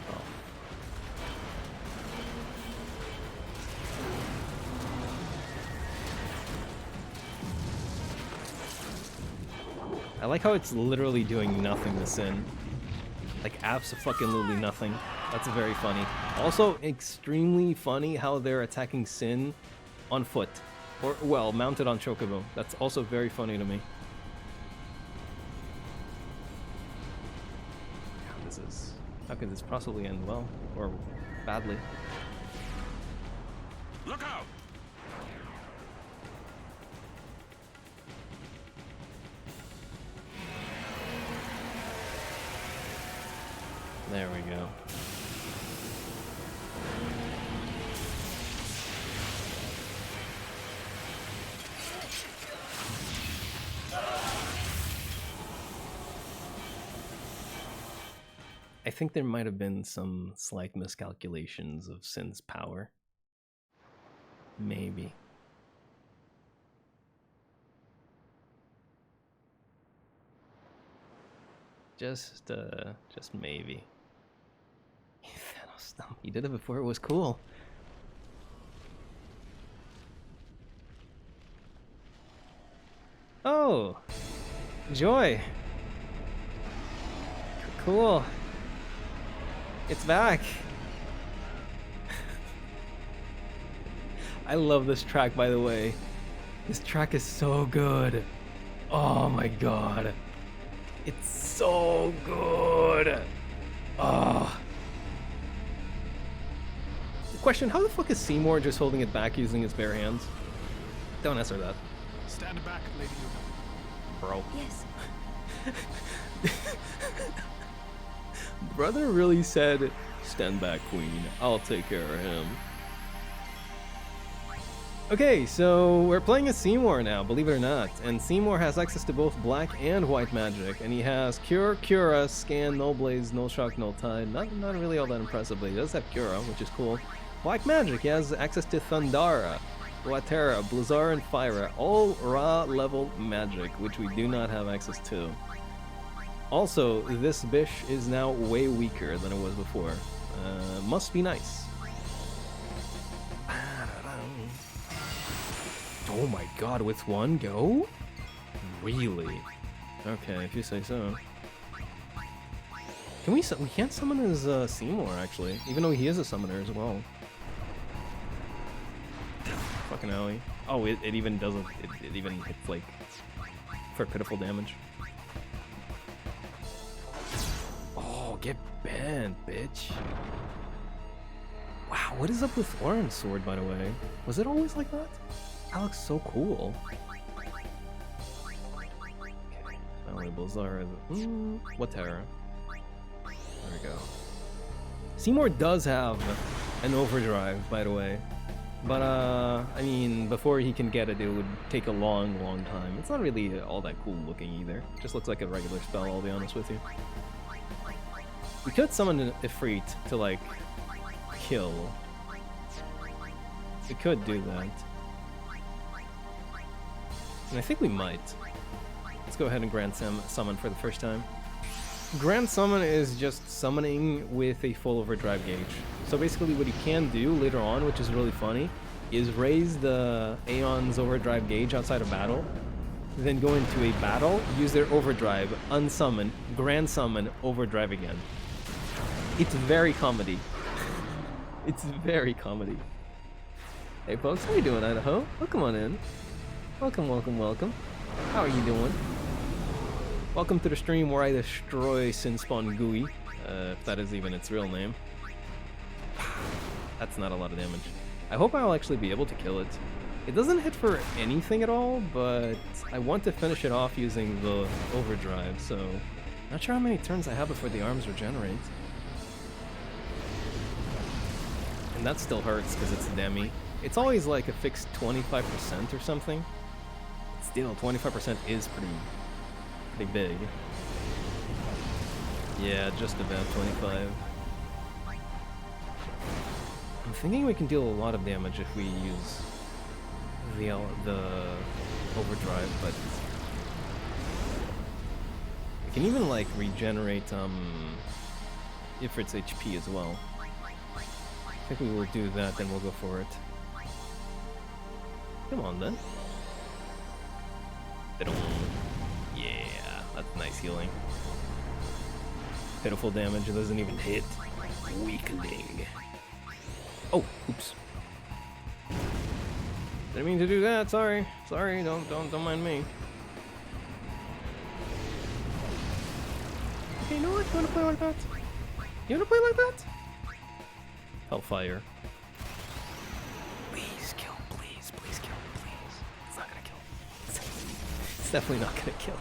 S1: Oh. I like how it's literally doing nothing to Sin. Like, abso-fucking-lutely nothing. That's very funny. Also, extremely funny how they're attacking Sin on foot. Or, well, mounted on Chocobo. That's also very funny to me. How could this possibly end well? Or badly?
S8: Look out!
S1: There we go. I think there might have been some slight miscalculations of Sin's power. Maybe. Just maybe. Thanos, no, he did it before it was cool. Oh! Joy! Cool. It's back. I love this track, by the way. This track is so good. Oh my god. It's so good. Oh. Question, how the fuck is Seymour just holding it back using his bare hands? Don't answer that.
S11: Stand back, Lady Yuga.
S1: Bro.
S10: Yes.
S1: Brother really said, stand back, queen. I'll take care of him. Okay, so we're playing as Seymour now, believe it or not. And Seymour has access to both black and white magic. And he has Cure, Cura, Scan, No Blaze, No Shock, No Tide. Not really all that impressive, but he does have Cura, which is cool. Black magic, he has access to Thundara, Guatera, Blizzard, and Fyra. All raw level magic, which we do not have access to. Also, this Bish is now way weaker than it was before. Must be nice. Oh my god, with one go? Really? Okay, if you say so. Can we can't summon as Seymour, actually, even though he is a summoner as well. Fucking Owie. Oh, it even doesn't, it even hits, like, for pitiful damage. Oh, get banned, bitch. Wow, what is up with Orange Sword, by the way? Was it always like that? That looks so cool. Okay, only Blizzard. What terror? There we go. Seymour does have an overdrive, by the way. But, I mean, before he can get it, it would take a long time. It's not really all that cool looking either. It just looks like a regular spell, I'll be honest with you. We could summon an Ifrit to, like, kill. We could do that. And I think we might. Let's go ahead and Grand Summon for the first time. Grand Summon is just summoning with a full overdrive gauge. So basically what you can do later on, which is really funny, is raise the Aeon's overdrive gauge outside of battle, then go into a battle, use their overdrive, unsummon, Grand Summon, overdrive again. It's very comedy. It's very comedy. Hey folks, how you doing, Idaho? Welcome on in. Welcome, welcome, welcome. How are you doing? Welcome to the stream where I destroy Sinspawn Gooey, if that is even its real name. That's not a lot of damage. I hope I'll actually be able to kill it. It doesn't hit for anything at all, but I want to finish it off using the overdrive, so not sure how many turns I have before the arms regenerate. And that still hurts because it's Demi. It's always like a fixed 25% or something. Still, 25% is pretty big. Yeah, just about 25. thinking we can deal a lot of damage if we use the overdrive, but we can even like regenerate Ifrit's HP as well. I think we will do that, then we'll go for it. Come on then. Yeah, that's nice healing. Pitiful damage, it doesn't even hit. Weakling. Oh, oops. Didn't mean to do that. Sorry, don't mind me. Okay, you know what? You wanna play like that? You wanna play like that? Hellfire. Please kill, please kill, please. It's not gonna kill. It's definitely not gonna kill.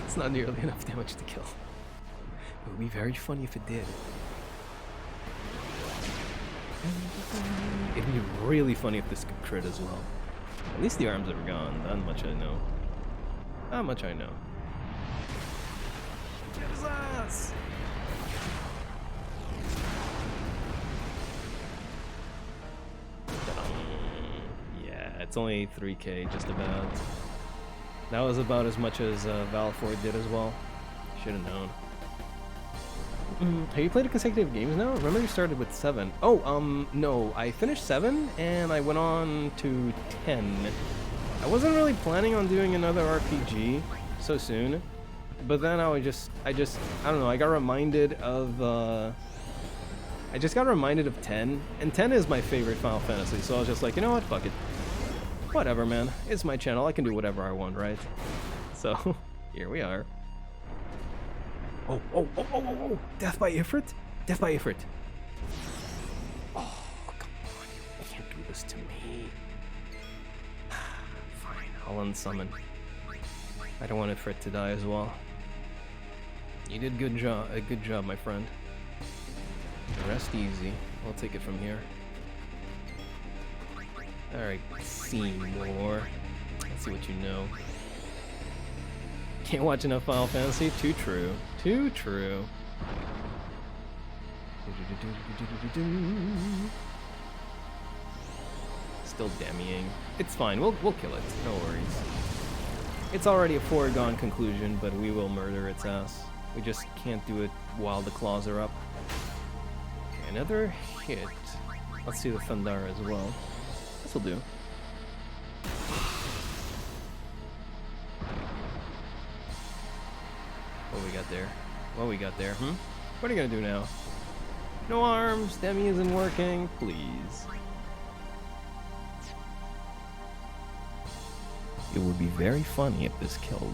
S1: It's not nearly enough damage to kill. It would be very funny if it did. It'd be really funny if this could crit as well. At least the arms are gone. That much I know. That much I know. Jesus! Yeah, it's only 3k, just about. That was about as much as Valford did as well. Should have known. Have you played consecutive games now? Remember you started with 7. Oh, no. I finished 7 and I went on to 10. I wasn't really planning on doing another RPG so soon, but then I don't know, I got reminded of, I just got reminded of 10, and 10 is my favorite Final Fantasy, so I was just like, you know what, fuck it. Whatever, man. It's my channel, I can do whatever I want, right? So, here we are. Oh. Death by Ifrit? Death by Ifrit. Oh, come on. You can't do this to me. Fine, I'll unsummon. I don't want Ifrit to die as well. You did a good job, my friend. Rest easy. I'll take it from here. Alright, Seymour. Let's see what you know. Can't watch enough Final Fantasy? Too true. Too true. Still demmying. It's fine. We'll kill it. No worries. It's already a foregone conclusion, but we will murder its ass. We just can't do it while the claws are up. Okay, another hit. Let's see the Thundara as well. This'll do. What we got there, What are you gonna do now? No arms, Demi isn't working, please. It would be very funny if this killed.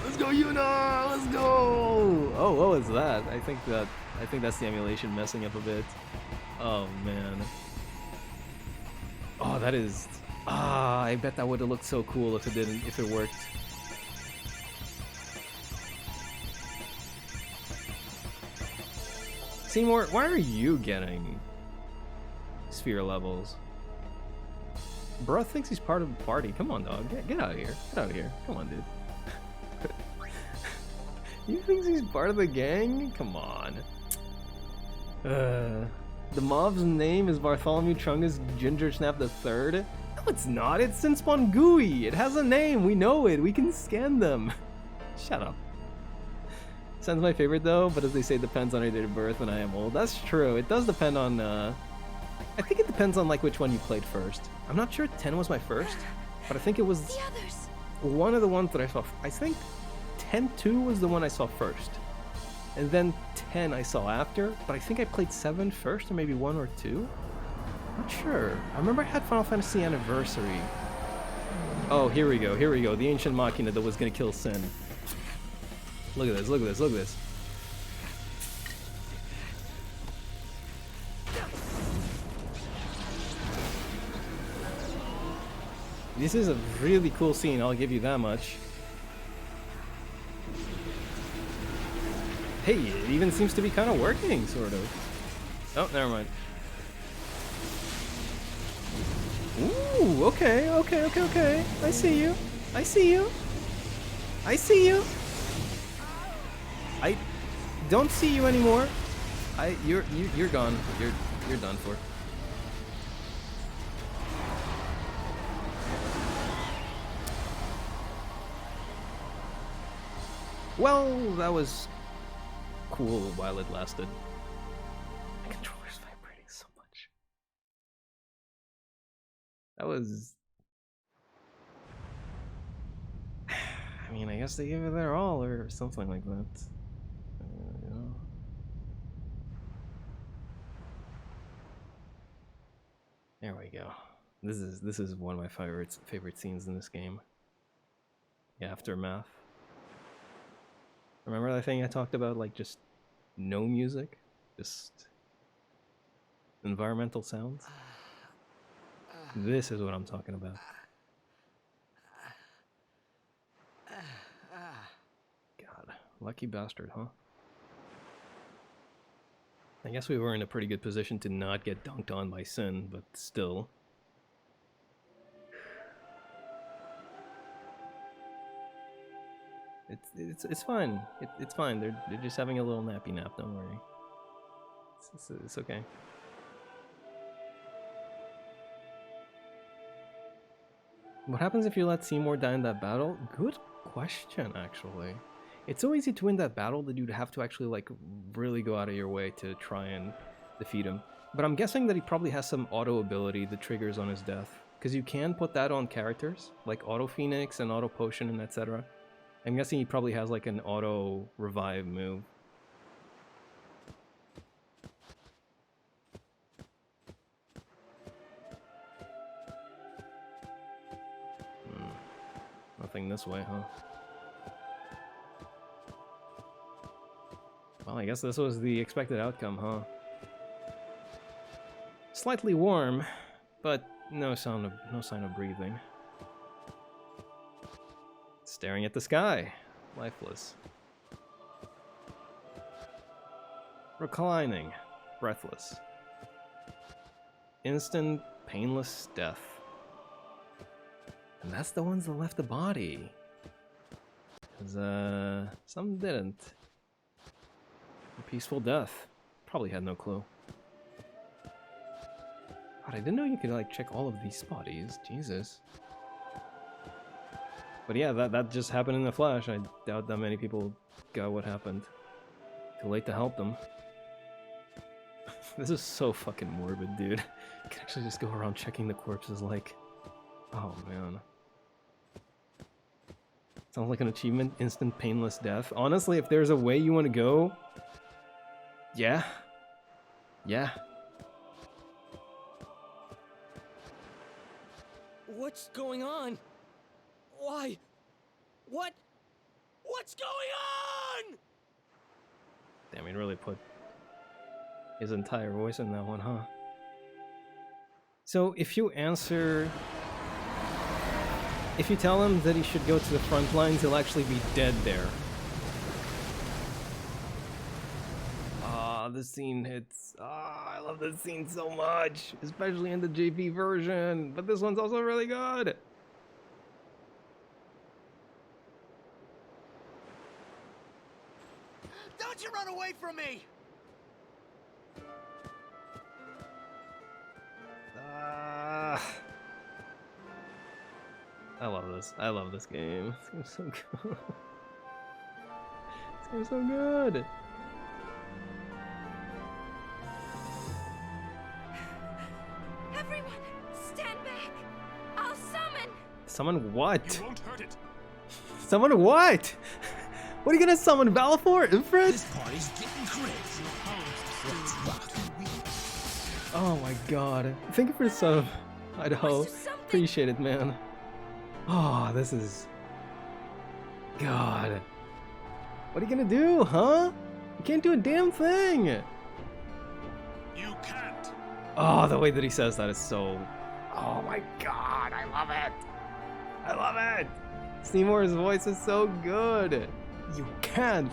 S1: Let's go, Yuna! Let's go! Oh, what was that? I think that's the emulation messing up a bit. Oh man. Oh, that is. I bet that would have looked so cool if it worked. Seymour, why are you getting sphere levels? Bro thinks he's part of the party. Come on, dog. Get out of here. Get out of here. Come on, dude. You think he's part of the gang? Come on. The mob's name is Bartholomew Chungus Ginger Snap the Third. No, it's not. It's Sinspawn Gooey. It has a name. We know it. We can scan them. Shut up. Sounds my favorite though, but as they say, depends on your date of birth and I am old. That's true. It does depend on, I think it depends on like which one you played first. I'm not sure 10 was my first, but I think it was
S5: the others.
S1: One of the ones that I saw. I think 10-2 was the one I saw first. And then 10 I saw after, but I think I played 7 first, or maybe 1 or 2? Not sure. I remember I had Final Fantasy Anniversary. Oh, here we go, the Ancient Machina that was gonna kill Sin. Look at this, look at this, look at this. This is a really cool scene, I'll give you that much. Hey, it even seems to be kind of working, sort of. Oh, never mind. Ooh, okay. I see you. I see you. don't see you anymore. You're gone. You're done for. Well, that was cool while it lasted. My controller's vibrating so much. That was... I mean, I guess they gave it their all or something like that. You know? There we go. This is one of my favorite scenes in this game. The aftermath. Remember that thing I talked about, like just no music, just environmental sounds? This is what I'm talking about. God, lucky bastard, huh? I guess we were in a pretty good position to not get dunked on by Sin, but still. It's fine. It's fine. They're just having a little nappy nap. Don't worry. It's okay. What happens if you let Seymour die in that battle? Good question, actually. It's so easy to win that battle that you'd have to actually like really go out of your way to try and defeat him. But I'm guessing that he probably has some auto ability that triggers on his death, because you can put that on characters like Auto Phoenix and Auto Potion and etc. I'm guessing he probably has like an auto revive move. Nothing this way, huh? Well, I guess this was the expected outcome, huh? Slightly warm, but no sign of breathing. Staring at the sky, lifeless. Reclining, breathless. Instant, painless death. And that's the ones that left the body. Because, some didn't. A peaceful death. Probably had no clue. God, I didn't know you could, like, check all of these bodies. Jesus. But yeah, that just happened in the flash. I doubt that many people got what happened. Too late to help them. This is so fucking morbid, dude. You can actually just go around checking the corpses like... Oh, man. Sounds like an achievement. Instant painless death. Honestly, if there's a way you want to go... Yeah. Yeah.
S7: What's going on? Why? What's going on?
S1: Damn, he really put his entire voice in that one, huh? So if you tell him that he should go to the front lines, he'll actually be dead there. Ah, this scene hits. Ah, I love this scene so much, especially in the JP version. But this one's also really good.
S6: Don't you run away from me!
S1: I love this. I love this game. This game's so good. This game's so good.
S4: Everyone, stand back. I'll summon.
S1: Summon what?
S11: You won't hurt it.
S1: Summon what? What are you gonna summon? Valifor? Ifrit?
S6: This party's getting crazy. Let's rock.
S1: Oh my god. Thank you for the sub, Idaho. Appreciate it, man. Oh, this is... God. What are you gonna do, huh? You can't do a damn thing!
S11: You can't.
S1: Oh, the way that he says that is so... Oh my god, I love it! I love it! Seymour's voice is so good! You can't!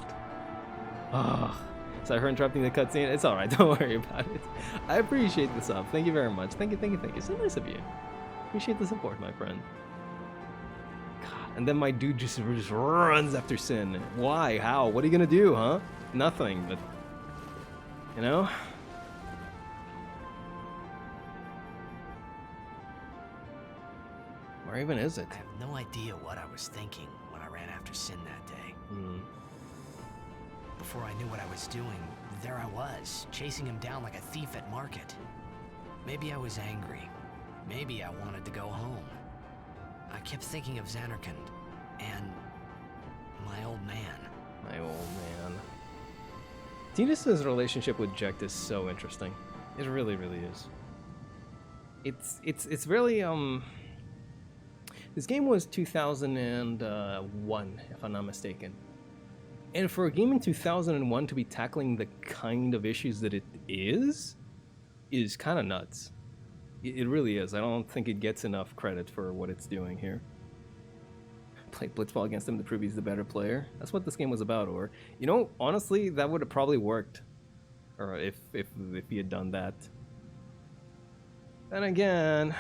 S1: Oh, sorry for interrupting the cutscene. It's alright, don't worry about it. I appreciate the sub. Thank you very much. Thank you, thank you, thank you. So nice of you. Appreciate the support, my friend. God. And then my dude just runs after Sin. Why? How? What are you gonna do, huh? Nothing, but... You know? Where even is it?
S3: I have no idea what I was thinking when I ran after Sin that day. Before I knew what I was doing, there I was, chasing him down like a thief at market. Maybe I was angry. Maybe I wanted to go home. I kept thinking of Zanarkand and my old man.
S1: My old man. Tidus's relationship with Jecht is so interesting. It really, really is. It's really This game was 2001, if I'm not mistaken. And for a game in 2001 to be tackling the kind of issues that it is kind of nuts. It really is. I don't think it gets enough credit for what it's doing here. Played Blitzball against him to prove he's the better player. That's what this game was about. Or, you know, honestly, that would have probably worked. Or if he had done that. Then again,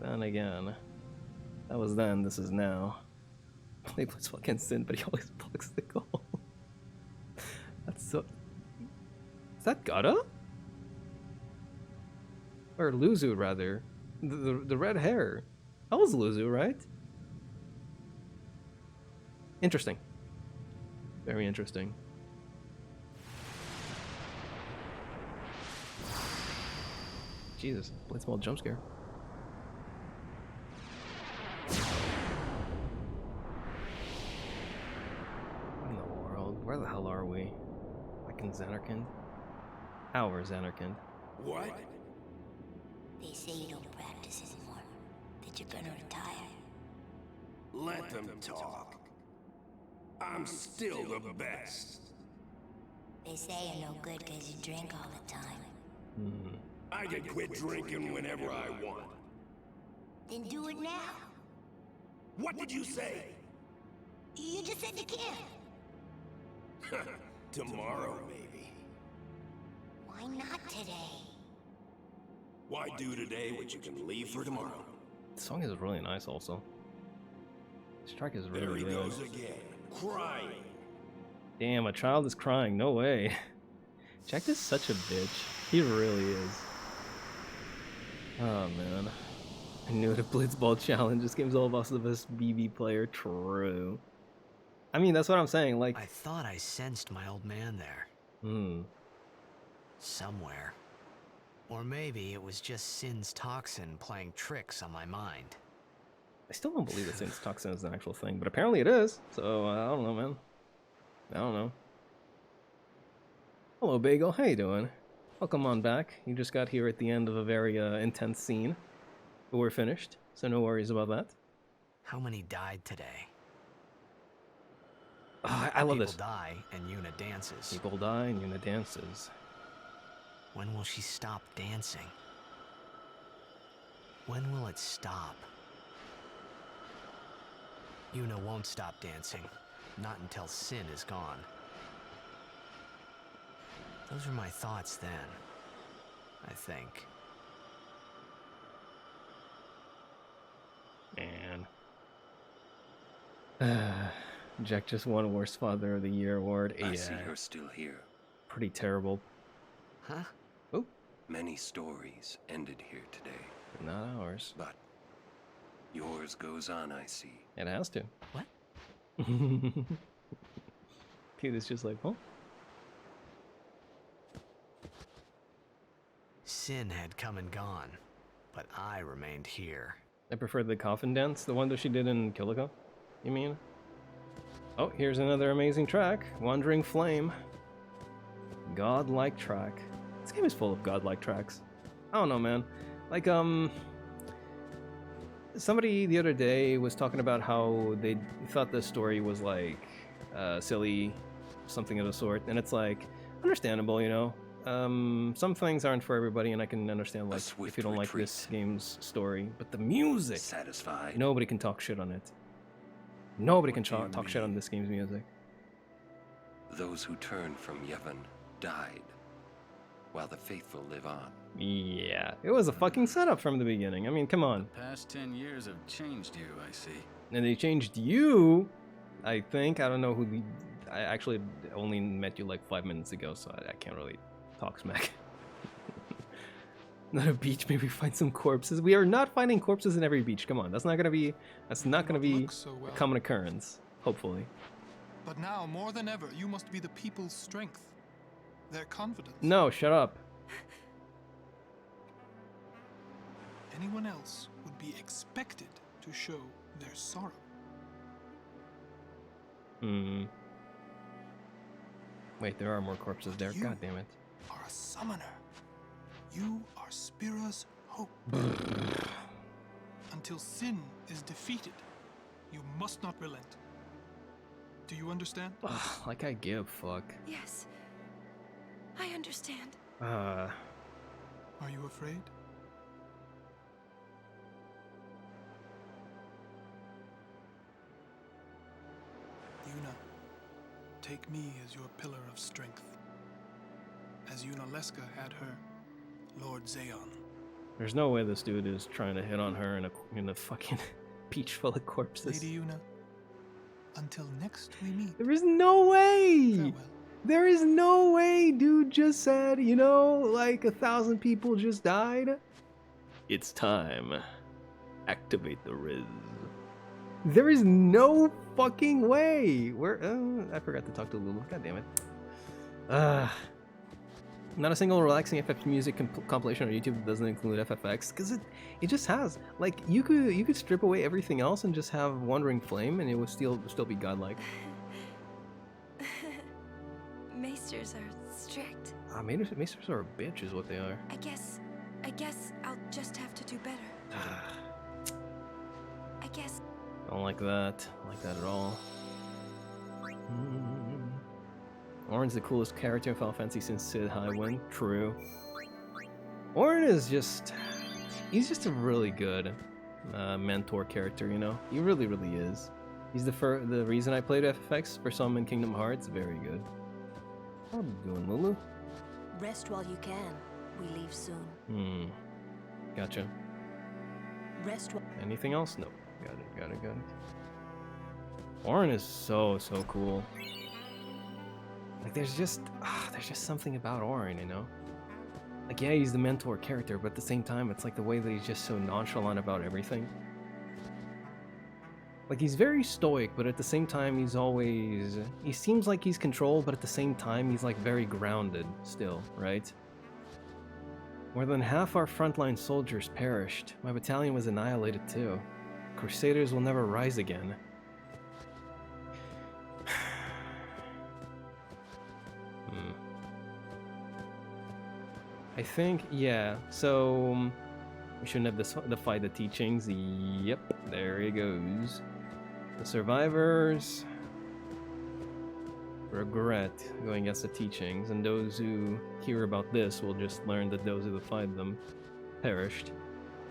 S1: that was then. This is now. Played Blitzball against Sin, but he always blocks the goal. That's so. Is that Gutta? Or Luzu, rather. The red hair. That was Luzu, right? Interesting. Very interesting. Jesus, Blitzball jump scare. What in the world? Where the hell are we? Like in Zanarkand? How are Zanarkand?
S12: What?
S5: They say you don't practice anymore. That you're gonna retire.
S12: Let them talk. I'm still the best.
S5: They say you're no good because you drink all the time.
S12: I can quit drinking whenever I want.
S5: Then do it now.
S12: What did you say?
S5: You just said you can't.
S12: Tomorrow, maybe.
S5: Why not today?
S12: Why do today what you can leave for tomorrow?
S1: The song is really nice also. This track is really,
S12: There he
S1: really
S12: goes
S1: good.
S12: again, crying.
S1: Damn, a child is crying. No way. Jecht is such a bitch. He really is. Oh, man. I knew the Blitzball challenge. This game's all about the best BB player. True. I mean, that's what I'm saying. Like,
S3: I thought I sensed my old man there. Somewhere. Or maybe it was just Sin's toxin playing tricks on my mind.
S1: I still don't believe that Sin's toxin is an actual thing, but apparently it is. So, I don't know, man. I don't know. Hello, Bagel. How you doing? Welcome on back. You just got here at the end of a very intense scene. But we're finished, so no worries about that.
S3: How many died today?
S1: Oh, I love
S3: People
S1: this.
S3: die and Yuna dances.
S1: People die and Yuna dances.
S3: When will she stop dancing? When will it stop? Yuna won't stop dancing. Not until Sin is gone. Those were my thoughts then, I think.
S1: Man. Jecht just won Worst Father of the Year award.
S8: I see her still here.
S1: Pretty terrible.
S3: Huh?
S1: Oh.
S8: Many stories ended here today.
S1: Not ours.
S8: But yours goes on, I see.
S1: It has to.
S3: What?
S1: Dude, it's just like, huh?
S3: Sin had come and gone, but I remained here.
S1: I prefer the coffin dance, the one that she did in Killico, you mean? Oh, here's another amazing track, Wandering Flame. Godlike track. This game is full of godlike tracks. I don't know, man. Like, somebody the other day was talking about how they thought the story was, like, silly, something of the sort, and it's like, understandable, you know? Some things aren't for everybody, and I can understand, like, if you don't like this game's story, but the music,
S8: satisfied.
S1: Nobody can talk shit on it. Nobody can talk shit on this game's music.
S8: Those who turned from Yevon died. while the faithful live on.
S1: Yeah, it was a fucking setup from the beginning. I mean, come on.
S13: The past 10 years have changed you, I see.
S1: And they changed you, I think. I don't know who the... I actually only met you like 5 minutes ago, so I can't really talk smack. Not a beach, maybe find some corpses. We are not finding corpses in every beach. Come on, that's not gonna be
S11: So
S1: a
S11: well.
S1: common occurrence. Hopefully.
S11: But now, more than ever, you must be the people's strength. Their confidence.
S1: No, shut up.
S11: Anyone else would be expected to show their sorrow.
S1: Hmm. Wait, there are more corpses there. God damn it.
S11: Are a summoner. You are Spira's hope. Until sin is defeated, you must not relent. Do you understand?
S1: Ugh, like I give a fuck.
S10: Yes. I understand.
S11: Are you afraid? Yuna, take me as your pillar of strength. As Yuna Leska had her, Lord Zayon.
S1: There's no way this dude is trying to hit on her in a fucking beach full of corpses.
S11: Lady Yuna, until next we meet.
S1: There is no way!
S11: Farewell.
S1: There is no way, dude just said, you know, like 1,000 people just died. It's time. Activate the Riz. There is no fucking way. Where? I forgot to talk to Lulu. God damn it. Not a single relaxing FF music compilation on YouTube that doesn't include FFX, because it just has. Like, you could strip away everything else and just have Wandering Flame, and it would still be godlike.
S10: Maesters are strict.
S1: Maesters are a bitch, is what they are.
S10: I guess I'll just have to do better. I guess.
S1: Don't like that. Don't like that at all. Auron's the coolest character in Final Fantasy since Sid Highwind. True. Auron is just... He's just a really good mentor character, you know? He really, really is. He's the reason I played FFX for some in Kingdom Hearts. Very good. How are you doing, Lulu?
S4: Rest while you can. We leave soon.
S1: Gotcha.
S4: Rest while...
S1: Anything else? Nope. Got it. Auron is so cool. Like, there's just something about Auron, you know? Like, yeah, he's the mentor character, but at the same time, it's like the way that he's just so nonchalant about everything. Like, he's very stoic, but at the same time, he seems like he's controlled, but at the same time, he's like very grounded still, right? More than half our frontline soldiers perished. My battalion was annihilated too. Crusaders will never rise again. I think, yeah, so we shouldn't have defied the teachings. Yep, there he goes. The survivors regret going against the teachings, and those who hear about this will just learn that those who defied them perished,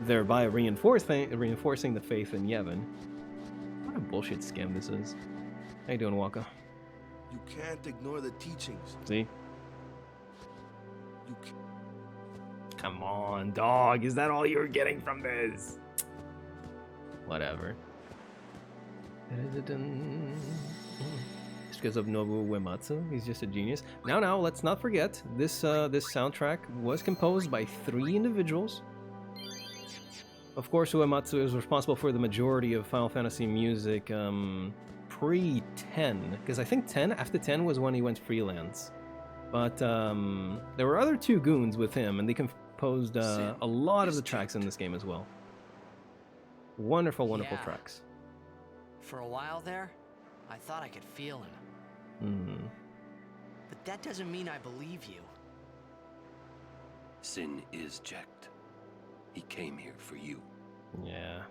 S1: thereby reinforcing the faith in Yevon. What a bullshit scam this is. How you doing, Waka?
S2: You can't ignore the teachings.
S1: See?
S2: You can't.
S1: Come on, dog. Is that all you're getting from this? Whatever. Just because of Nobuo Uematsu, he's just a genius. Now, let's not forget, this soundtrack was composed by 3 individuals. Of course, Uematsu is responsible for the majority of Final Fantasy music pre-10, because I think after 10 was when he went freelance. But there were other 2 goons with him, and they composed a lot of the tracks in this game as well. Wonderful tracks.
S3: For a while there, I thought I could feel him. But that doesn't mean I believe you.
S8: Sin is Jecht. He came here for you.
S1: Yeah.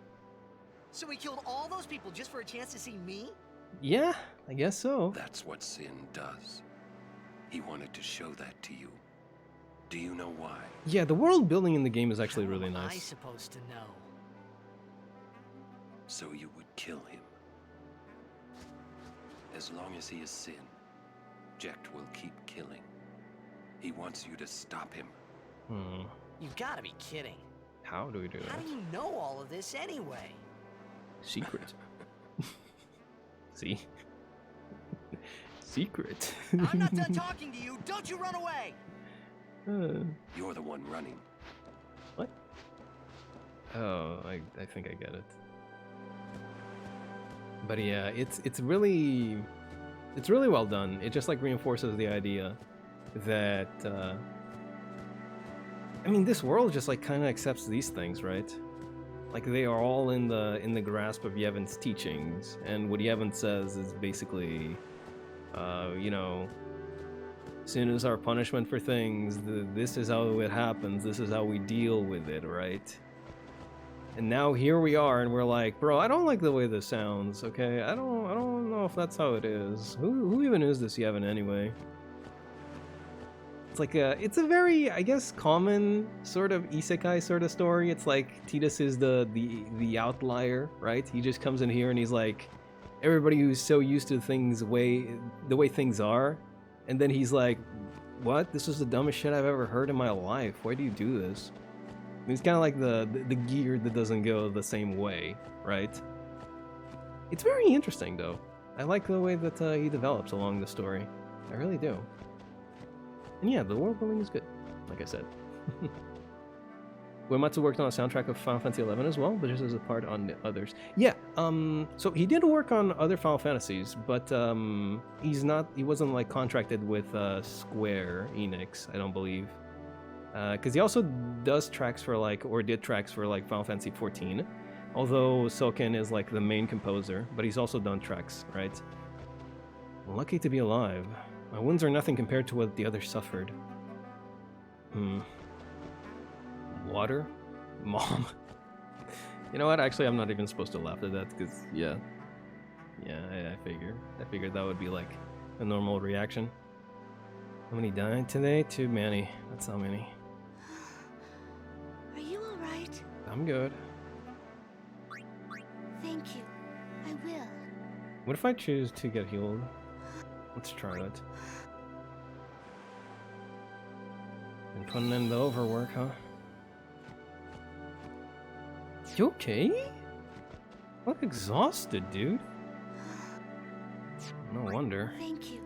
S14: So he killed all those people just for a chance to see me?
S1: Yeah, I guess so.
S8: That's what Sin does. He wanted to show that to you. Do you know why?
S1: Yeah, the world building in the game is actually really
S3: How am I
S1: nice.
S3: supposed to know?
S8: So you would kill him. As long as he is Sin, Jecht will keep killing. He wants you to stop him.
S14: You gotta be kidding.
S1: How do we do
S14: How
S1: that?
S14: do you know all of this anyway?
S1: Secret. See? Secret.
S14: I'm not done talking to you. Don't you run away.
S8: You're the one running.
S1: What? Oh, I think I get it. But yeah, it's really well done. It just like reinforces the idea that I mean, this world just like kind of accepts these things, right? Like they are all in the grasp of Yevon's teachings, and what Yevon says is basically, you know, sin is our punishment for things. This is how it happens. This is how we deal with it, right? And now here we are, and we're like, bro, I don't like the way this sounds. Okay, I don't know if that's how it is. Who even is this Yevon anyway? It's like it's a very, I guess, common sort of isekai sort of story. It's like Tidus is the outlier, right? He just comes in here and he's like, everybody who's so used to things the way things are, and then he's like, what? This is the dumbest shit I've ever heard in my life. Why do you do this? And he's kind of like the gear that doesn't go the same way, right? It's very interesting though. I like the way that he develops along the story. I really do. And yeah, the world building is good, like I said. Uematsu worked on a soundtrack of Final Fantasy XI as well, but just as a part on the others. Yeah, so he did work on other Final Fantasies, but he wasn't like contracted with Square Enix, I don't believe. Because he also does tracks for like, or did tracks for like Final Fantasy XIV, although Soken is like the main composer, but he's also done tracks, right? Lucky to be alive. My wounds are nothing compared to what the others suffered. Water? Mom. You know what? Actually, I'm not even supposed to laugh at that, because, yeah. Yeah, I figured that would be, like, a normal reaction. How many died today? Too many. That's how many.
S10: Are you alright?
S1: I'm good.
S10: Thank you. I will.
S1: What if I choose to get healed? Let's try it. And putting in the overwork, huh? You okay? Look exhausted, dude. No wonder.
S10: Thank you.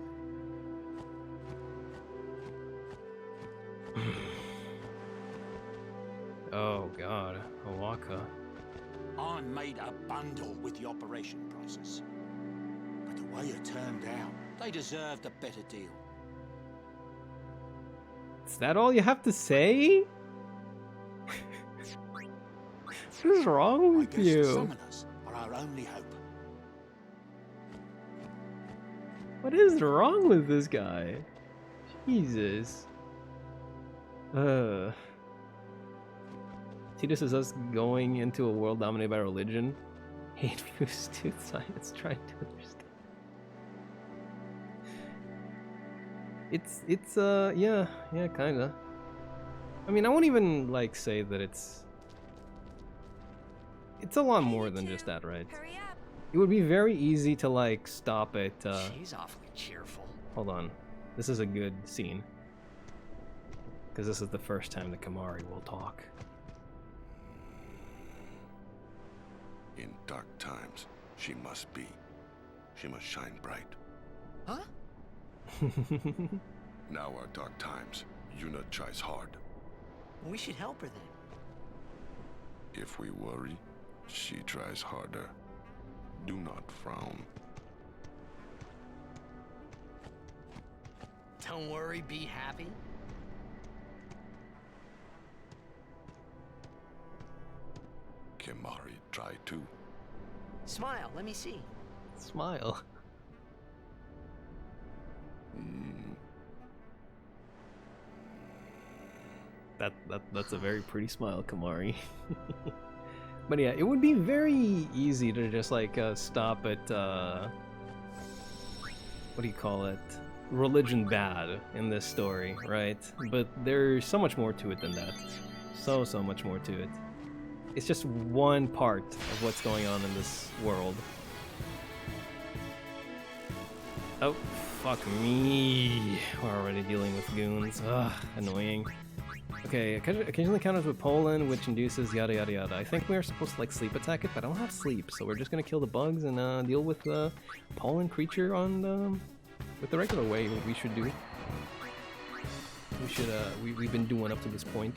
S1: Oh god, O'aka.
S6: I made a bundle with the operation prices. But the way it turned out, they deserved a better deal.
S1: Is that all you have to say? What is wrong with you?
S6: The summoners are our only hope.
S1: What is wrong with this guy? Jesus. Tidus is us going into a world dominated by religion. Hate fused to science, trying to understand. It's yeah, kinda. I mean, I won't even like say that it's a lot more than just that, right? It would be very easy to like stop it.
S3: She's awfully cheerful.
S1: Hold on, this is a good scene because this is the first time that Kimahri will talk.
S12: In dark times, she must shine bright.
S14: Huh?
S12: Now are dark times. Yuna tries hard.
S14: We should help her then.
S12: If we worry, she tries harder. Do not frown.
S14: Don't worry, be happy.
S12: Kimahri try too.
S14: Smile, let me see.
S1: Smile. That's a very pretty smile, Kimahri. But yeah, it would be very easy to just like stop at what do you call it? Religion bad in this story, right? But there's so much more to it than that. So much more to it. It's just one part of what's going on in this world. Oh, fuck me. We're already dealing with goons. Ugh, annoying. Okay, occasionally counters with Poland, which induces yada yada yada. I think we're supposed to like sleep attack it, but I don't have sleep, so we're just gonna kill the bugs and deal with the Poland creature on with the regular way we should do. We should we've been doing up to this point.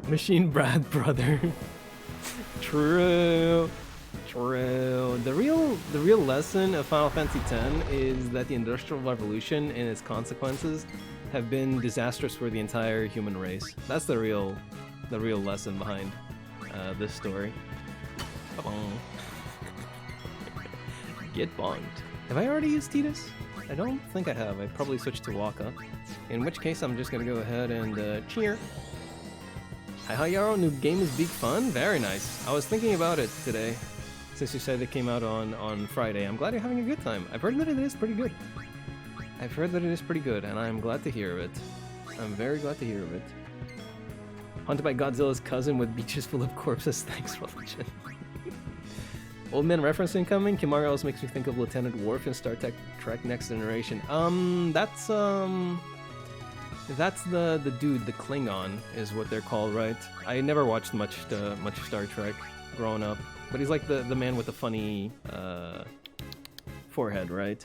S1: Machine Brad brother. True. True. The real lesson of Final Fantasy X is that the Industrial Revolution and its consequences have been disastrous for the entire human race. That's the real lesson behind this story. Get bonked. Have I already used Tidus? I don't think I have. I probably switched to Waka. In which case, I'm just gonna go ahead and cheer. Hi Yaro, new game is big fun? Very nice. I was thinking about it today, since you said it came out on Friday. I'm glad you're having a good time. I've heard that it is pretty good. I've heard that it is pretty good, and I'm glad to hear of it. I'm very glad to hear of it. Hunted by Godzilla's cousin with beaches full of corpses. Thanks, Religion. Old man reference incoming. Kimari also makes me think of Lieutenant Worf in Star Trek Next Generation. That's the dude, the Klingon, is what they're called, right? I never watched much Star Trek growing up, but he's like the man with the funny forehead, right?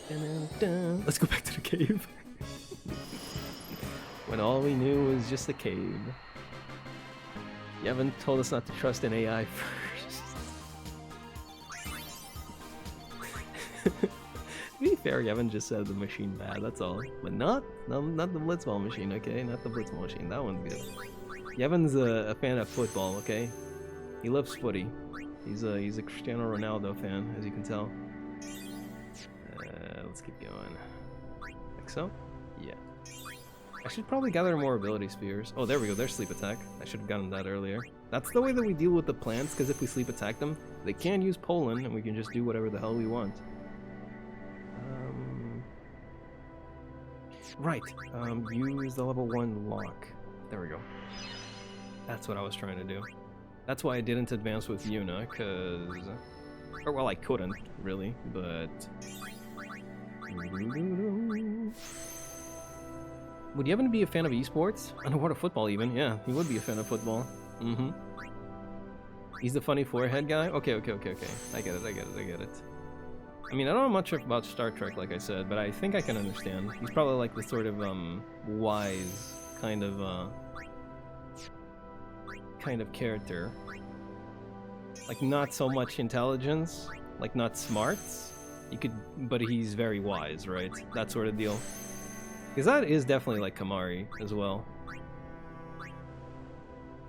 S1: Let's go back to the cave. When all we knew was just the cave. You haven't told us not to trust an AI first. To be fair, Yevon just said the machine bad, that's all. But not the Blitzball machine, okay? Not the Blitzball machine, that one's good. Yevon's a fan of football, okay? He loves footy. He's a Cristiano Ronaldo fan, as you can tell. Let's keep going. Like so? Yeah. I should probably gather more ability spheres. Oh, there we go, there's sleep attack. I should have gotten that earlier. That's the way that we deal with the plants, because if we sleep attack them, they can use Poland, and we can just do whatever the hell we want. Right, use the level 1 lock. There we go. That's what I was trying to do. That's why I didn't advance with Yuna, because... Or, well, I couldn't, really, but... Would Yevon be a fan of esports? Underwater football, even. Yeah, he would be a fan of football. Mm-hmm. He's the funny forehead guy? Okay. I get it. I mean, I don't know much about Star Trek, like I said, but I think I can understand. He's probably like the sort of, wise kind of character. Like, not so much intelligence, like, not smarts. But he's very wise, right? That sort of deal. Because that is definitely like Kimahri as well.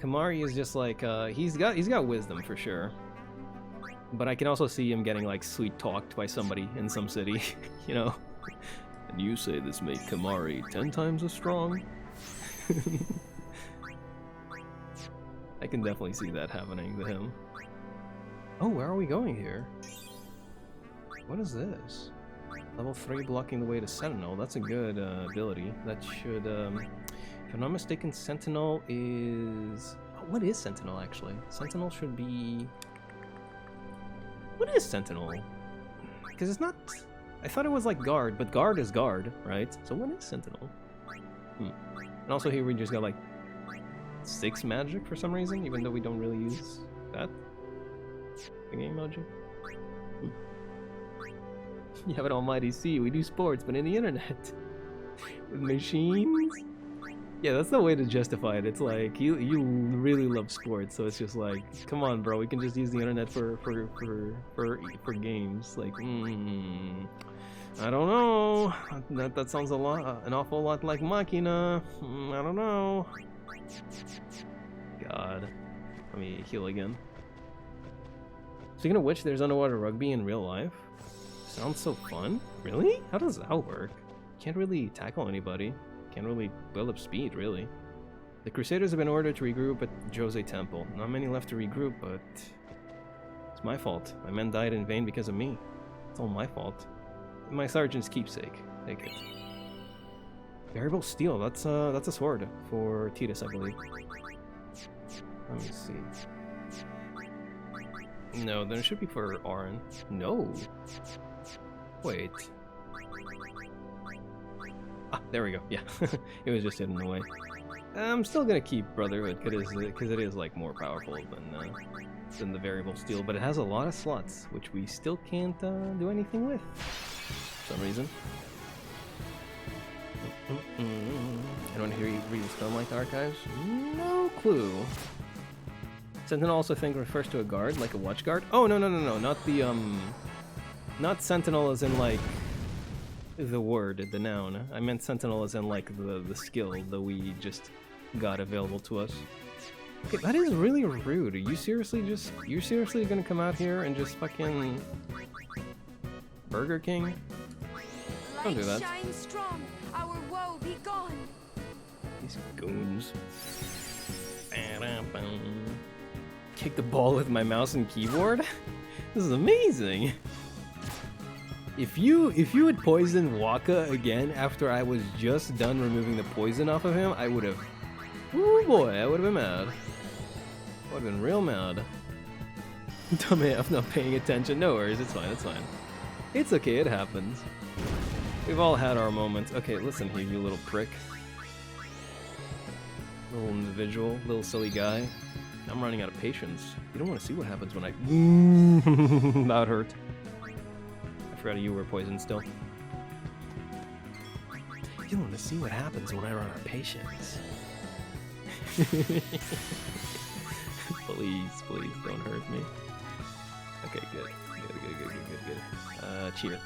S1: Kimahri is just like, he's got wisdom for sure. But I can also see him getting like sweet talked by somebody in some city, you know? And you say this made Kimahri 10 times as strong? I can definitely see that happening to him. Oh, where are we going here? What is this? Level 3 blocking the way to Sentinel. That's a good ability. That should, if I'm not mistaken, Sentinel is... Oh, what is Sentinel, actually? Sentinel should be... What is Sentinel? Because it's not... I thought it was like Guard, but Guard is Guard, right? So what is Sentinel? And also here we just got like 6 magic for some reason, even though we don't really use that. The game emoji. You have an almighty sea, we do sports, but in the internet. With machines? Yeah, that's the way to justify it. It's like, you really love sports, so it's just like, come on bro, we can just use the internet for games. Like, I don't know. That sounds an awful lot like Machina. I don't know. God. Let me heal again. Speaking of which, there's underwater rugby in real life. Sounds so fun. Really? How does that work? Can't really tackle anybody. Can't really build up speed, really. The Crusaders have been ordered to regroup at Jose Temple. Not many left to regroup, but... It's my fault. My men died in vain because of me. It's all my fault. My sergeant's keepsake. Take it. Variable steel. That's a sword for Tidus, I believe. Let me see. No, then it should be for Auron. No. Wait. Ah, there we go. Yeah, it was just hidden away. I'm still gonna keep Brotherhood because it is like more powerful than the variable steel, but it has a lot of slots which we still can't do anything with for some reason. I don't hear you read the Stormlight Archives. No clue. Sentinel also think refers to a guard, like a watch guard. Oh no, not the not Sentinel as in like the word, the noun. I meant Sentinel as in like the skill that we just got available to us. Okay, that is really rude. Are you seriously gonna come out here and just fucking Burger King? Don't do that.
S10: Shine strong, our woe be gone.
S1: These goons. Kick the ball with my mouse and keyboard? This is amazing. If you had poisoned Waka again after I was just done removing the poison off of him, I would have... Ooh boy, I would have been mad. I would have been real mad. Dumb AF not paying attention. No worries, it's fine, it's fine. It's okay, it happens. We've all had our moments. Okay, listen here, you little prick. Little individual, little silly guy. I'm running out of patience. You don't want to see what happens when I... That hurt. I forgot you were poisoned still. You don't want to see what happens when I run out of patience. Please, please, don't hurt me. Okay, good. Good. Cheer. Yeah.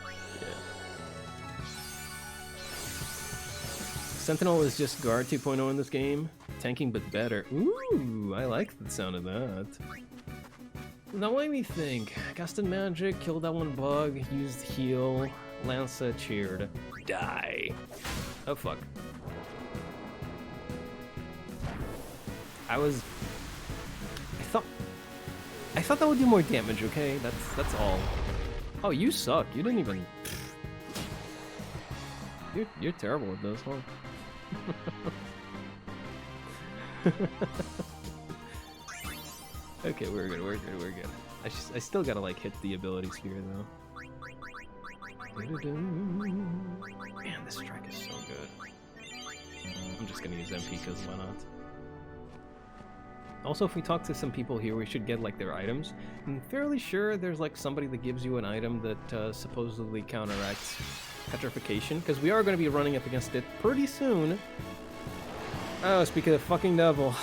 S1: Sentinel is just guard 2.0 in this game. Tanking but better. Ooh, I like the sound of that. Now let me think. Casted magic, killed that one bug, used heal, Lanza cheered. Die. Oh fuck. I thought that would do more damage, okay? That's all. Oh, you suck. You didn't even... You're terrible with this, huh? Okay, we're good. I still gotta like hit the ability sphere though. Man, this track is so good. I'm just gonna use MP because why not? Also, if we talk to some people here, we should get like their items. I'm fairly sure there's like somebody that gives you an item that supposedly counteracts petrification, because we are going to be running up against it pretty soon. Oh, speak of the fucking devil.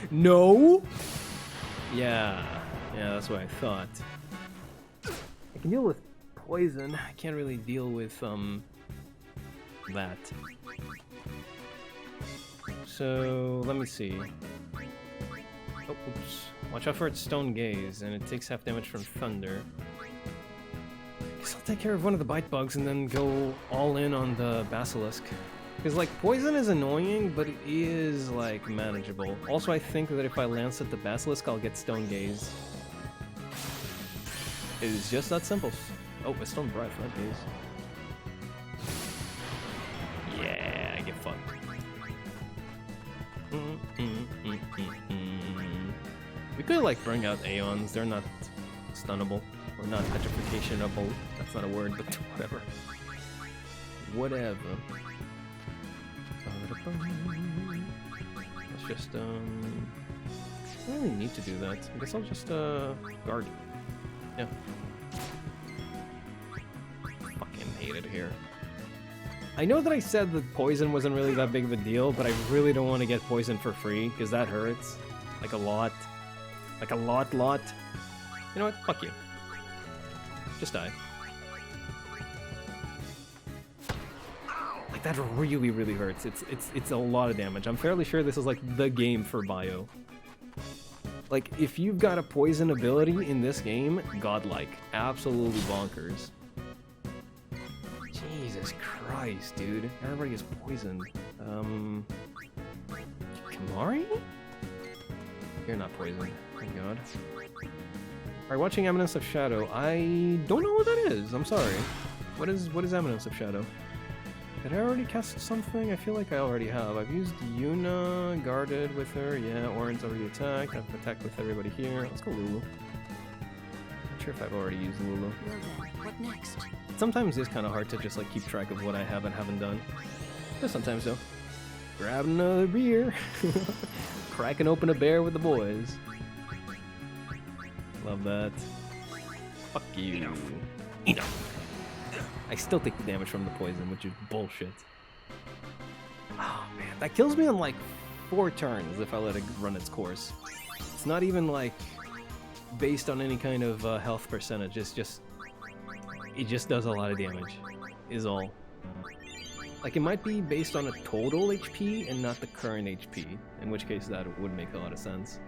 S1: No? Yeah, that's what I thought. I can deal with poison. I can't really deal with that. So let me see. Oh, oops. Watch out for its stone gaze, and it takes half damage from thunder. Guess I'll take care of one of the bite bugs and then go all in on the basilisk. Because like poison is annoying, but it is like manageable. Also, I think that if I lance at the basilisk, I'll get stone gaze. It is just that simple. Oh, a stone bright front gaze. Yeah, I get fucked. We could like bring out Aeons. They're not stunnable or not petrificationable. That's not a word, but whatever. Whatever. Let's just I don't really need to do that. I guess I'll just guard. Yeah. Fucking hate it here. I know that I said that poison wasn't really that big of a deal, but I really don't want to get poison for free, because that hurts. Like a lot. Like a lot. You know what? Fuck you. Just die. Like that really hurts. It's a lot of damage. I'm fairly sure this is like the game for bio. Like, if you've got a poison ability in this game, godlike. Absolutely bonkers. Jesus Christ, dude. Everybody is poisoned. Kimahri? You're not poisoned. Thank God. Alright, watching Eminence of Shadow. I don't know what that is. I'm sorry. What is Eminence of Shadow? Did I already cast something? I feel like I already have. I've used Yuna, guarded with her. Yeah, Orin's already attacked. I've attacked with everybody here. Let's go Lulu. Not sure if I've already used Lulu.
S4: Well then, what next?
S1: Sometimes it's kind of hard to just like keep track of what I have and haven't done. But sometimes though. Grab another beer. Cracking open a bear with the boys. Love that. Fuck you. Enough. I still take the damage from the poison, which is bullshit. Oh man, that kills me in like 4 turns if I let it run its course. It's not even like based on any kind of health percentage. It's just, it just does a lot of damage, is all. Like it might be based on a total HP and not the current HP, in which case that would make a lot of sense.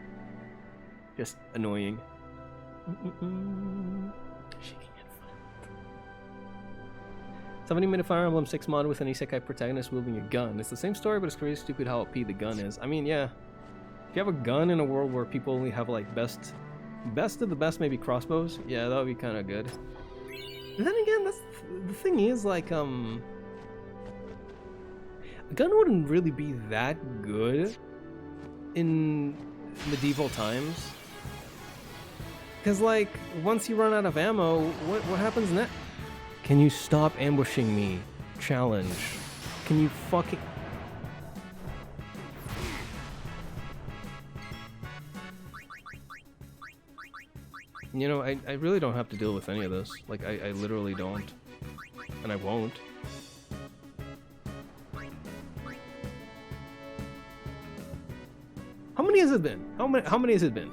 S1: Just annoying. Somebody made a Fire Emblem 6 mod with an isekai protagonist wielding a gun. It's the same story, but it's crazy stupid how OP the gun is. I mean, yeah. If you have a gun in a world where people only have like best of the best, maybe crossbows, yeah, that would be kind of good. But then again, that's the thing is like a gun wouldn't really be that good in medieval times. Because like once you run out of ammo, what happens next? Can you stop ambushing me? Challenge. Can you fucking... You know, I really don't have to deal with any of this. Like, I literally don't. And I won't. How many has it been? How many has it been?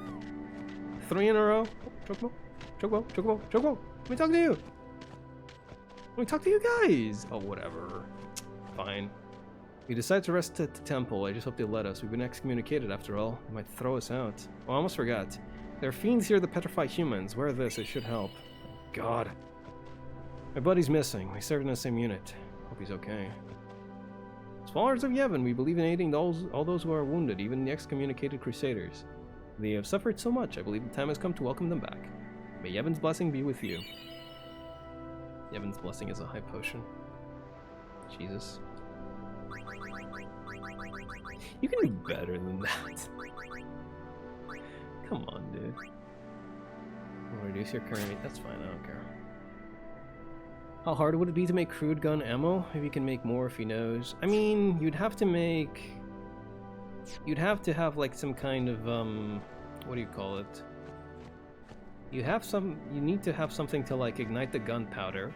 S1: 3 in a row? Chocobo? Chocobo? Chocobo? Chocobo? Let me talk to you! Let me talk to you guys! Oh, whatever. Fine. We decide to rest at the temple. I just hope they let us. We've been excommunicated after all. They might throw us out. Oh, I almost forgot. There are fiends here that petrify humans. Wear this, it should help. God. My buddy's missing. We served in the same unit. Hope he's okay. As followers of Yevon, we believe in aiding all those who are wounded, even the excommunicated crusaders. They have suffered so much, I believe the time has come to welcome them back. May Yevon's blessing be with you. Yevon's blessing is a high potion. Jesus. You can do better than that. Come on, dude. We'll reduce your current... That's fine, I don't care. How hard would it be to make crude gun ammo? Maybe you can make more if he knows. I mean, you'd have to make... You'd have to have, like, some kind of, what do you call it? You need to have something to, like, ignite the gunpowder.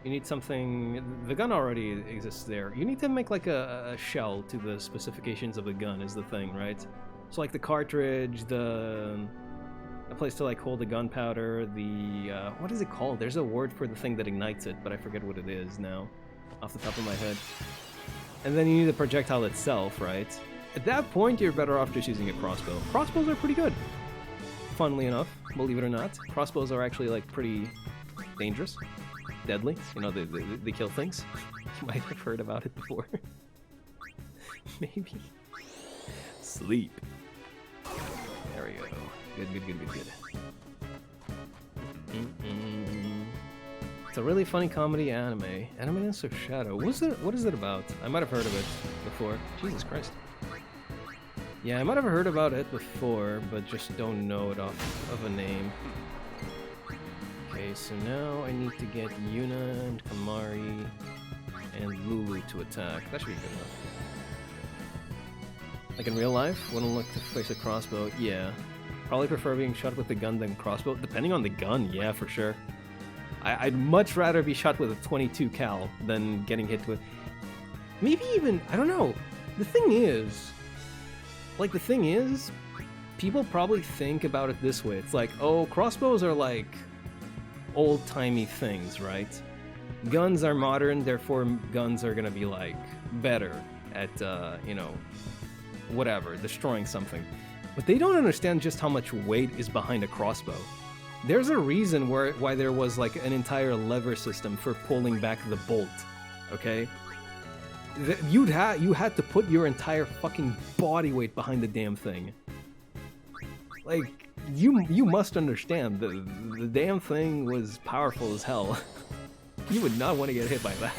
S1: You need something... The gun already exists there. You need to make, like, a shell to the specifications of the gun is the thing, right? So, like, the cartridge, a place to, like, hold the gunpowder, the... what is it called? There's a word for the thing that ignites it, but I forget what it is now, off the top of my head. And then you need the projectile itself, right? At that point, you're better off just using a crossbow. Crossbows are pretty good. Funnily enough, believe it or not, crossbows are actually, like, pretty dangerous. Deadly. You know, they kill things. You might have heard about it before. Maybe. Sleep. There we go. Good. It's a really funny comedy anime. Animus of Shadow. What is it about? I might have heard of it before. Jesus Christ. Yeah, I might have heard about it before, but just don't know it off of a name. Okay, so now I need to get Yuna and Kamari and Lulu to attack. That should be good enough. Like in real life, wouldn't look to face a crossbow. Yeah. Probably prefer being shot with a gun than crossbow. Depending on the gun, yeah, for sure. I'd much rather be shot with a 22 cal than getting hit with... Maybe even... I don't know. The thing is... people probably think about it this way. It's like, oh, crossbows are like old-timey things, right? Guns are modern, therefore guns are gonna be like better at, you know, whatever, destroying something. But they don't understand just how much weight is behind a crossbow. There's a reason why there was like an entire lever system for pulling back the bolt, okay? You had to put your entire fucking body weight behind the damn thing. Like, you must understand, the damn thing was powerful as hell. You would not want to get hit by that.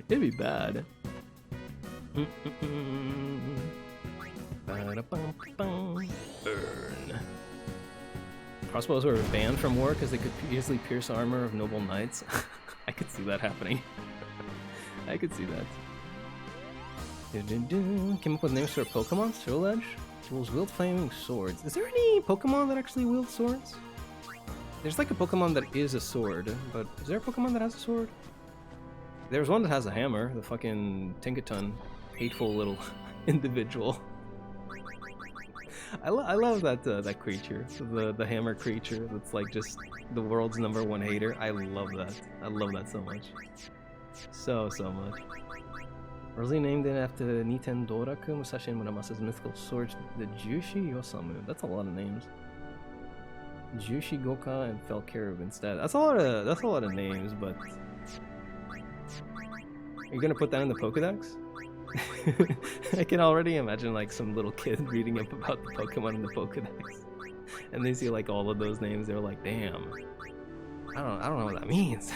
S1: It'd be bad. Burn. Crossbows were banned from war because they could easily pierce armor of noble knights. I could see that happening. I could see that. Came up with names for Pokemon? Ceruledge? Rules wield flaming swords. Is there any Pokemon that actually wield swords? There's like a Pokemon that is a sword, but is there a Pokemon that has a sword? There's one that has a hammer, the fucking Tinkaton. Hateful little individual. I love that that creature, the hammer creature that's like just the world's #1 hater. I love that. I love that so much. So much. Originally named it after Nitendoraku Musashi Muramasa's mythical swords, the Jushi Yosamu. That's a lot of names. Jushi Goka and Felcarib instead. That's a lot of names, but are you gonna put that in the Pokedex? I can already imagine like some little kid reading up about the Pokemon in the Pokedex, and they see like all of those names. They're like, "Damn, I don't know what that means."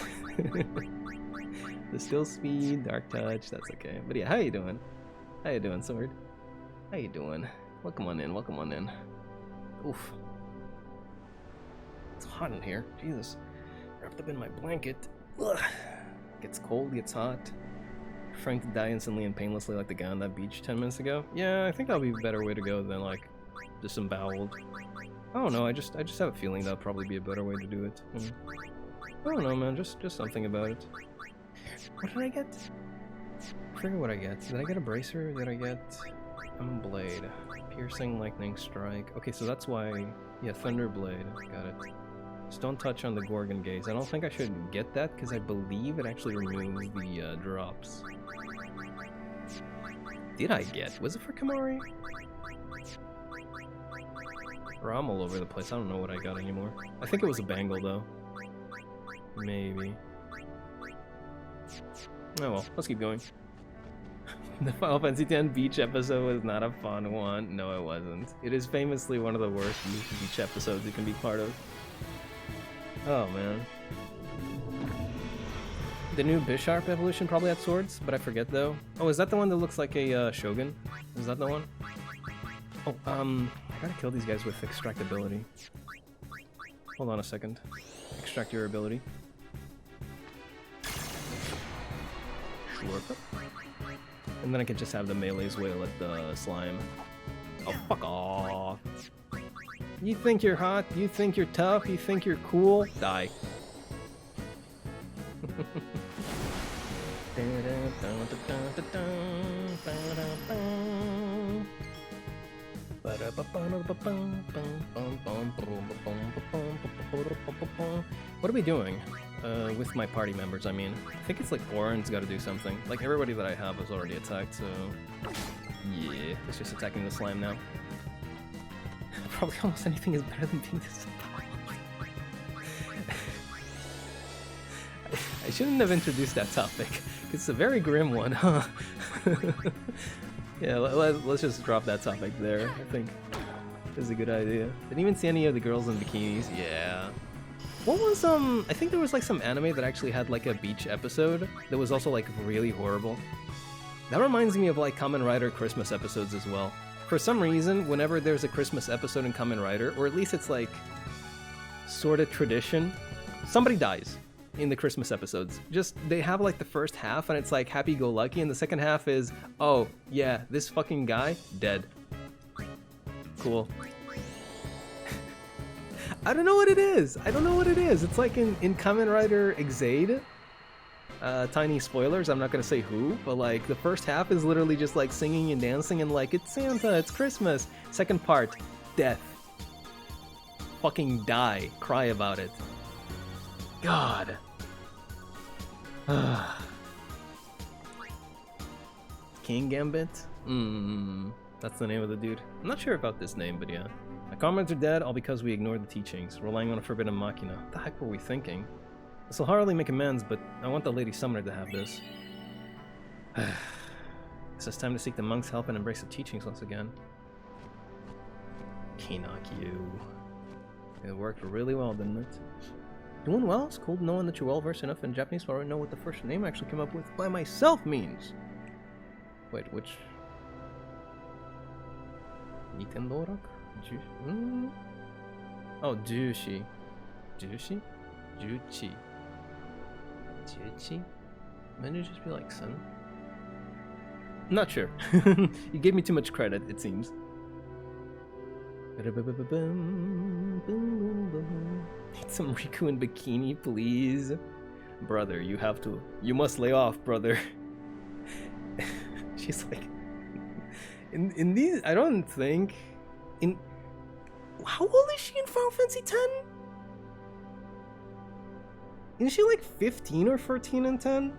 S1: The Still Speed, Dark Touch, that's okay. But yeah, how you doing? How you doing, Sword? How you doing? Welcome on in. Welcome on in. Oof, it's hot in here. Jesus, wrapped up in my blanket. Ugh. Gets cold, gets hot. Frank to die instantly and painlessly like the guy on that beach 10 minutes ago. Yeah, I think that'll be a better way to go than like disemboweled. I don't know, I just have a feeling that'll probably be a better way to do it. I don't know, man, just something about it. What did I get? I forget what I get. Did I get a bracer? Did I get Blade? Piercing Lightning Strike. Okay, so that's why, yeah, Thunder Blade. Got it. Stone Touch on the Gorgon Gaze. I don't think I should get that because I believe it actually removes the drops. Did I get? Was it for Kamari? Or I'm all over the place. I don't know what I got anymore. I think it was a bangle though. Maybe. Oh well, let's keep going. The Final Fantasy X beach episode was not a fun one. No, it wasn't. It is famously one of the worst beach episodes you can be part of. Oh man. The new Bisharp evolution probably had swords, but I forget though. Oh, is that the one that looks like a Shogun? Is that the one? Oh, I gotta kill these guys with extract ability. Hold on a second. Extract your ability. Slurp. And then I can just have the melee's wail at the slime. Oh, fuck off. You think you're hot? You think you're tough? You think you're cool? Die. What are we doing with my party members? I mean, I think it's like Orin's got to do something. Like everybody that I have is already attacked, so yeah, it's just attacking the slime now. Probably almost anything is better than being disemboweled. I shouldn't have introduced that topic. It's a very grim one, huh? Yeah, let's just drop that topic there. I think is a good idea. Didn't even see any of the girls in bikinis. Yeah. What was I think there was like some anime that actually had like a beach episode that was also like really horrible. That reminds me of like Kamen Rider Christmas episodes as well. For some reason, whenever there's a Christmas episode in Kamen Rider, or at least it's like sort of tradition, somebody dies in the Christmas episodes. Just, they have like the first half and it's like happy-go-lucky, and the second half is, oh, yeah, this fucking guy, dead. Cool. I don't know what it is. I don't know what it is. It's like in Kamen Rider Exade. Tiny spoilers, I'm not gonna say who, but like the first half is literally just like singing and dancing and like, it's Santa, it's Christmas. Second part, death. Fucking die. Cry about it. God. King Gambit? That's the name of the dude. I'm not sure about this name, but yeah. My comrades are dead, all because we ignored the teachings, relying on a forbidden machina. What the heck were we thinking? This will hardly make amends, but I want the Lady Summoner to have this. Guess it's time to seek the monk's help and embrace the teachings once again. Kinokyu. It worked really well, didn't it? Doing well. It's cool knowing that you're well versed enough in Japanese so I know what the first name I actually came up with by myself means. Wait, which? Nitendorak? Oh, Jushi. Jushi? Juchi. Juchi? Might it just be like sun? Not sure. You gave me too much credit, it seems. Need some Riku in bikini, please. Brother, you must lay off, brother. She's like, in these, I don't think, how old is she in Final Fantasy X? Isn't she like 15 or 14 in 10?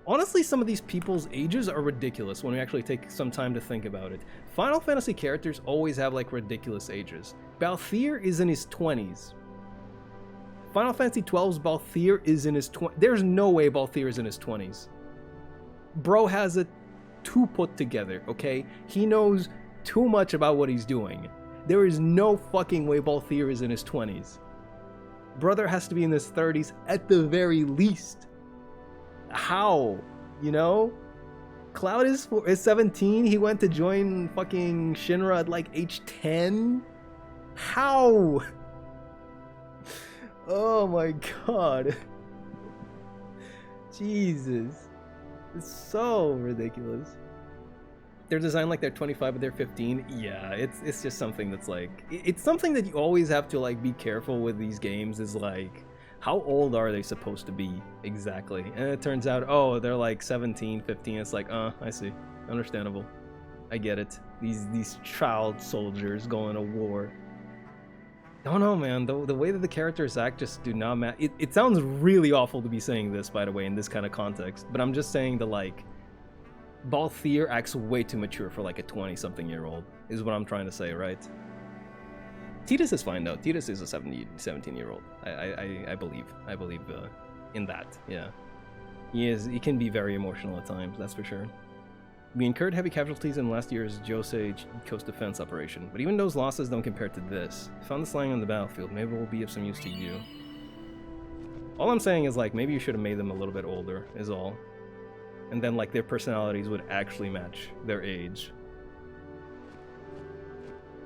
S1: Honestly, some of these people's ages are ridiculous when we actually take some time to think about it. Final Fantasy characters always have like ridiculous ages. Balthier is in his 20s. Final Fantasy XII's Balthier is in his 20s. There's no way Balthier is in his 20s. Bro has it too put together, okay? He knows too much about what he's doing. There is no fucking way Balthier is in his 20s. Brother has to be in his 30s at the very least. How? You know? Cloud is 17. He went to join fucking Shinra at like age 10. How? Oh my god. Jesus. It's so ridiculous. They're designed like they're 25 but they're 15. Yeah, it's just something that's like, it's something that you always have to like be careful with these games, is like, how old are they supposed to be exactly? And it turns out, oh, they're like 17, 15. It's like, I see. Understandable. I get it. These child soldiers going to war. I don't know, man. The way that the characters act just do not match. It sounds really awful to be saying this, by the way, in this kind of context. But I'm just saying that, like, Balthier acts way too mature for like a 20-something-year-old, is what I'm trying to say, right? Tidus is fine though. Tidus is a 17-year-old. I believe in that. Yeah, he can be very emotional at times. That's for sure. We incurred heavy casualties in last year's Josei Coast Defense operation, but even those losses don't compare to this. I found this lying on the battlefield. Maybe it will be of some use to you. All I'm saying is, like, maybe you should have made them a little bit older, is all. And then, like, their personalities would actually match their age.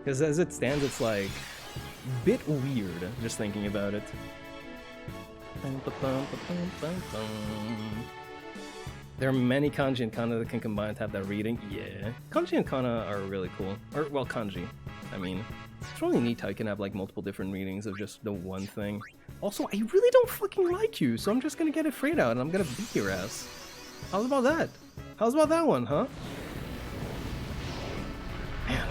S1: Because as it stands, it's like a bit weird just thinking about it. There are many kanji and kana that can combine to have that reading. Yeah, kanji and kana are really cool. Or, well, kanji. I mean, it's really neat how you can have like multiple different readings of just the one thing. Also, I really don't fucking like you, so I'm just gonna get it freed out and I'm gonna beat your ass. How's about that? How's about that one, huh? Man.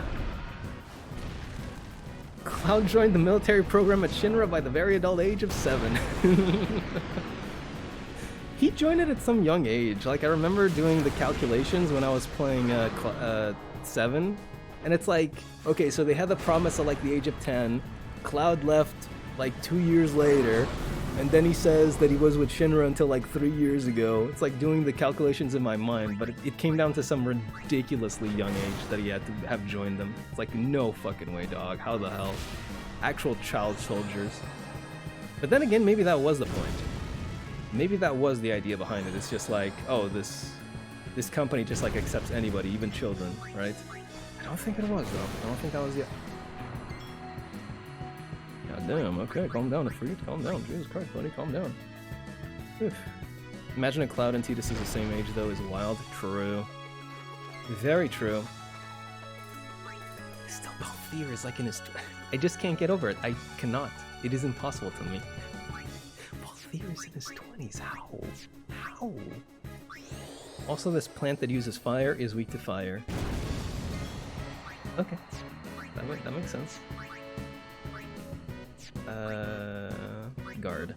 S1: Cloud joined the military program at Shinra by the very adult age of 7. He joined it at some young age. Like, I remember doing the calculations when I was playing 7, and it's like, okay, so they had the promise at like the age of 10. Cloud left like 2 years later, and then he says that he was with Shinra until like 3 years ago. It's like doing the calculations in my mind, but it came down to some ridiculously young age that he had to have joined them. It's like, no fucking way, dog. How the hell? Actual child soldiers. But then again, maybe that was the point. Maybe that was the idea behind it. It's just like, oh, this company just like accepts anybody, even children, right? I don't think it was, though. I don't think that was the... God damn, okay, calm down, Ifrit. Calm down. Jesus Christ, buddy, calm down. Oof. Imagine a Cloud and Tidus is the same age, though, is wild. True. Very true. Still, Balthier is like in his... I just can't get over it. I cannot. It is impossible to me. Balthier is in his 20s. How? How? Also, this plant that uses fire is weak to fire. Okay. That makes sense. Guard.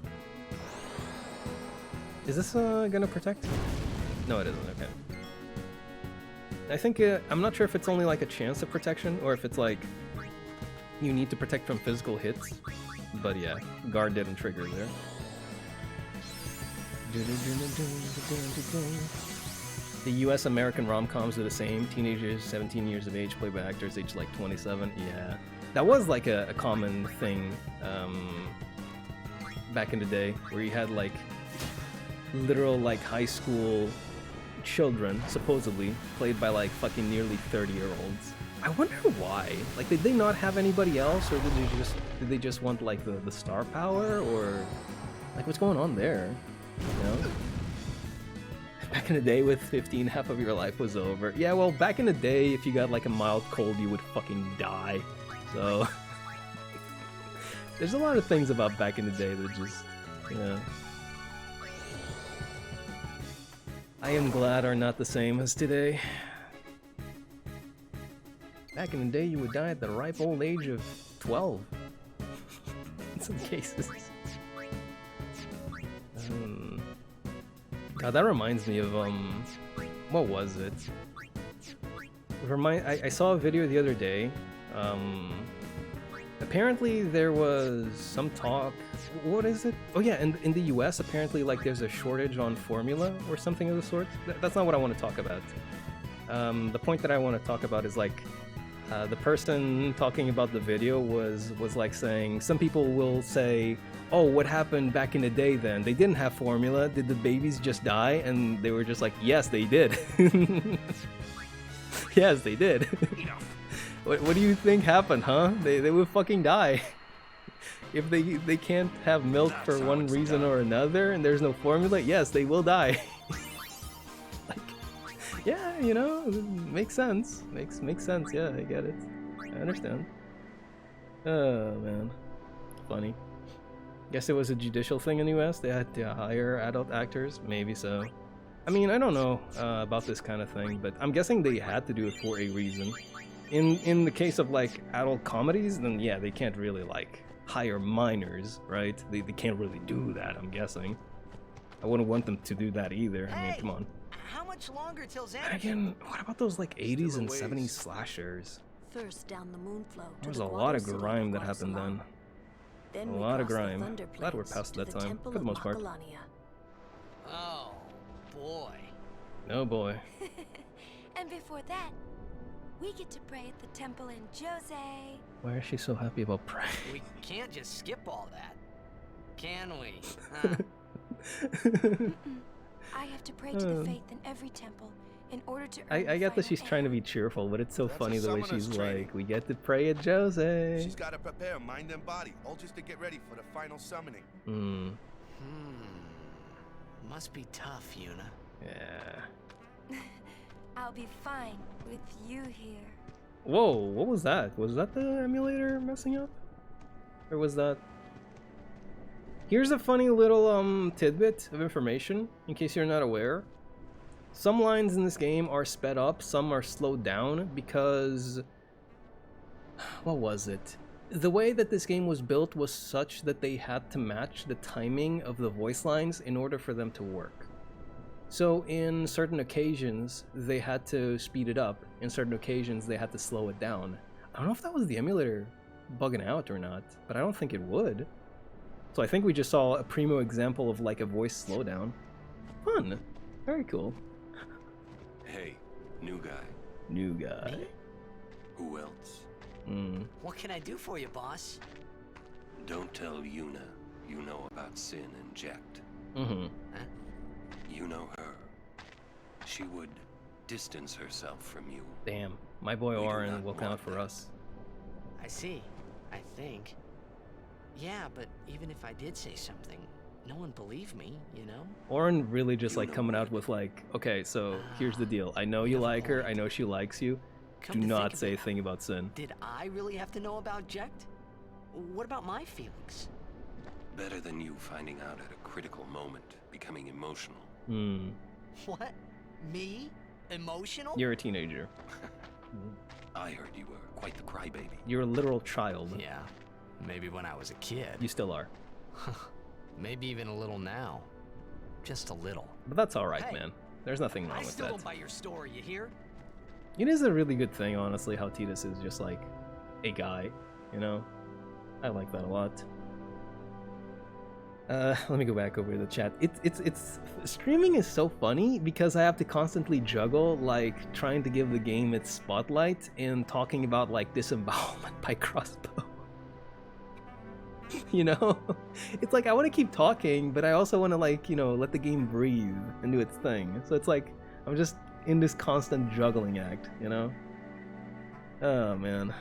S1: Is this gonna protect? No, it isn't. Okay. I think I'm not sure if it's only like a chance of protection or if it's like you need to protect from physical hits. But yeah, guard didn't trigger there. The US-American rom-coms are the same. Teenagers, 17 years of age, played by actors aged like 27. Yeah. That was like a common thing back in the day, where you had like literal like high school children, supposedly, played by like fucking nearly 30-year-olds. I wonder why. Like, did they not have anybody else, or did they just want like the star power, or like what's going on there? You know? Back in the day with 15, half of your life was over. Yeah, well, back in the day, if you got like a mild cold, you would fucking die. So there's a lot of things about back in the day that just, yeah. I am glad are not the same as today. Back in the day, you would die at the ripe old age of 12. In some cases. God, that reminds me of, what was it? I saw a video the other day. Apparently there was some talk. What is it? Oh yeah, in the US, apparently like there's a shortage on formula or something of the sort. That's not what I want to talk about. The point that I want to talk about is like, the person talking about the video was like saying, some people will say, oh, what happened back in the day then? They didn't have formula. Did the babies just die? And they were just like, yes, they did. Yes, they did. What do you think happened, huh? They would fucking die. If they can't have milk for one reason or another and there's no formula, yes, they will die. Like, yeah, you know, makes sense. Makes sense, yeah, I get it. I understand. Oh, man. Funny. Guess it was a judicial thing in the US? They had to hire adult actors? Maybe so. I mean, I don't know about this kind of thing, but I'm guessing they had to do it for a reason. In the case of like adult comedies, then yeah, they can't really like hire minors, right? They can't really do that, I'm guessing. I wouldn't want them to do that either. I mean, come on.
S14: How much longer till Xanarkand?
S1: Again, what about those like 80s and 70s slashers?
S4: First down the Moonflow.
S1: There was a lot of grime that happened then.
S4: Then
S1: a lot of grime. Glad we're past that time, for the most part.
S14: Oh, boy.
S1: Oh boy.
S10: And before that, we get to pray at the temple in Jose.
S1: Why is she so happy about praying?
S14: We can't just skip all that, can we?
S10: I have to pray to the faith in every temple in order to earn
S1: I get that she's trying to be cheerful, but it's so funny the way she's like, we get to pray at Jose.
S2: She's got to prepare mind and body, all just to get ready for the final summoning.
S3: Must be tough, Yuna.
S1: Yeah.
S10: I'll be fine with you here.
S1: Whoa, what was that? Was that the emulator messing up? Or was that... Here's a funny little tidbit of information, in case you're not aware. Some lines in this game are sped up, some are slowed down, because... What was it? The way that this game was built was such that they had to match the timing of the voice lines in order for them to work. So in certain occasions, they had to speed it up. In certain occasions, they had to slow it down. I don't know if that was the emulator bugging out or not, but I don't think it would. So I think we just saw a primo example of like a voice slowdown. Fun. Very cool.
S8: Hey, new guy.
S1: New guy.
S14: Me?
S8: Who else?
S14: What can I do for you, boss?
S8: Don't tell Yuna you know about Sin and Jecht.
S1: Huh?
S8: You know her. She would distance herself from you.
S1: Damn, my boy Orin will count for us.
S3: I see. I think. Yeah, but even if I did say something, no one believed me, you know?
S1: Orin really just like coming out with like, okay, so here's the deal. I know you like her. I know she likes you. Do not say a thing about Sin.
S3: Did I really have to know about Jecht? What about my feelings?
S8: Better than you finding out at a critical moment, becoming emotional.
S14: What? Me? Emotional?
S1: You're a teenager.
S8: I heard you were quite the crybaby.
S1: You're a literal child.
S3: Yeah, maybe when I was a kid.
S1: You still are.
S3: Maybe even a little now. Just a little.
S1: But that's alright, man. There's nothing wrong with
S14: I still
S1: that.
S14: don't buy your story, you hear?
S1: It is a really good thing, honestly, how Tidus is just like a guy, you know? I like that a lot. Let me go back over to the chat. It's streaming is so funny because I have to constantly juggle like trying to give the game its spotlight and talking about like disembowelment by Crossbow. You know? It's like I want to keep talking, but I also want to, like, you know, let the game breathe and do its thing. So it's like I'm just in this constant juggling act, you know? Oh, man.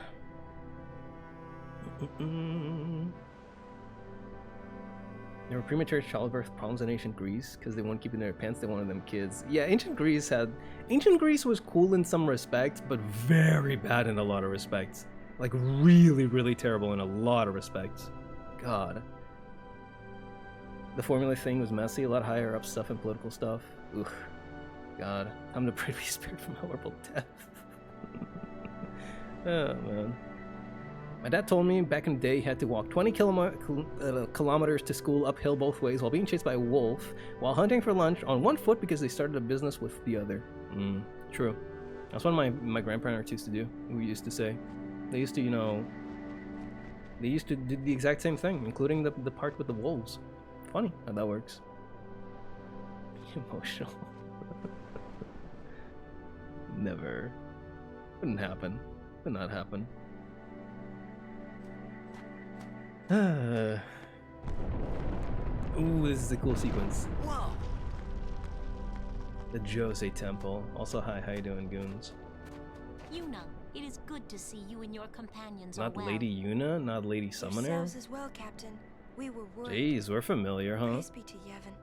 S1: There were premature childbirth problems in ancient Greece because they weren't keeping their pants. They wanted them kids. Yeah, ancient Greece was cool in some respects, but very bad in a lot of respects. Like really, really terrible in a lot of respects. God. The formula thing was messy, a lot higher up stuff and political stuff. Ugh. God. I'm the pray to be spared from horrible death. Oh, man. My dad told me back in the day he had to walk 20 kilometers to school uphill both ways while being chased by a wolf while hunting for lunch on one foot because they started a business with the other. True. That's what my grandparents used to do. We used to say. They used to, you know, they used to do the exact same thing, including the part with the wolves. Funny how that works. Emotional. Never. Wouldn't happen. Would not happen. Ooh, this is a cool sequence.
S14: Whoa.
S1: The Jose Temple. Also, hi, how you doing, goons?
S5: Yuna, it is good to see you and your companions
S1: Not
S5: are well.
S1: Lady Yuna, not Lady Summoner.
S10: Yourselves as well, Captain. We were worried.
S1: Jeez, we're familiar, huh?
S10: Praise be to Yevon.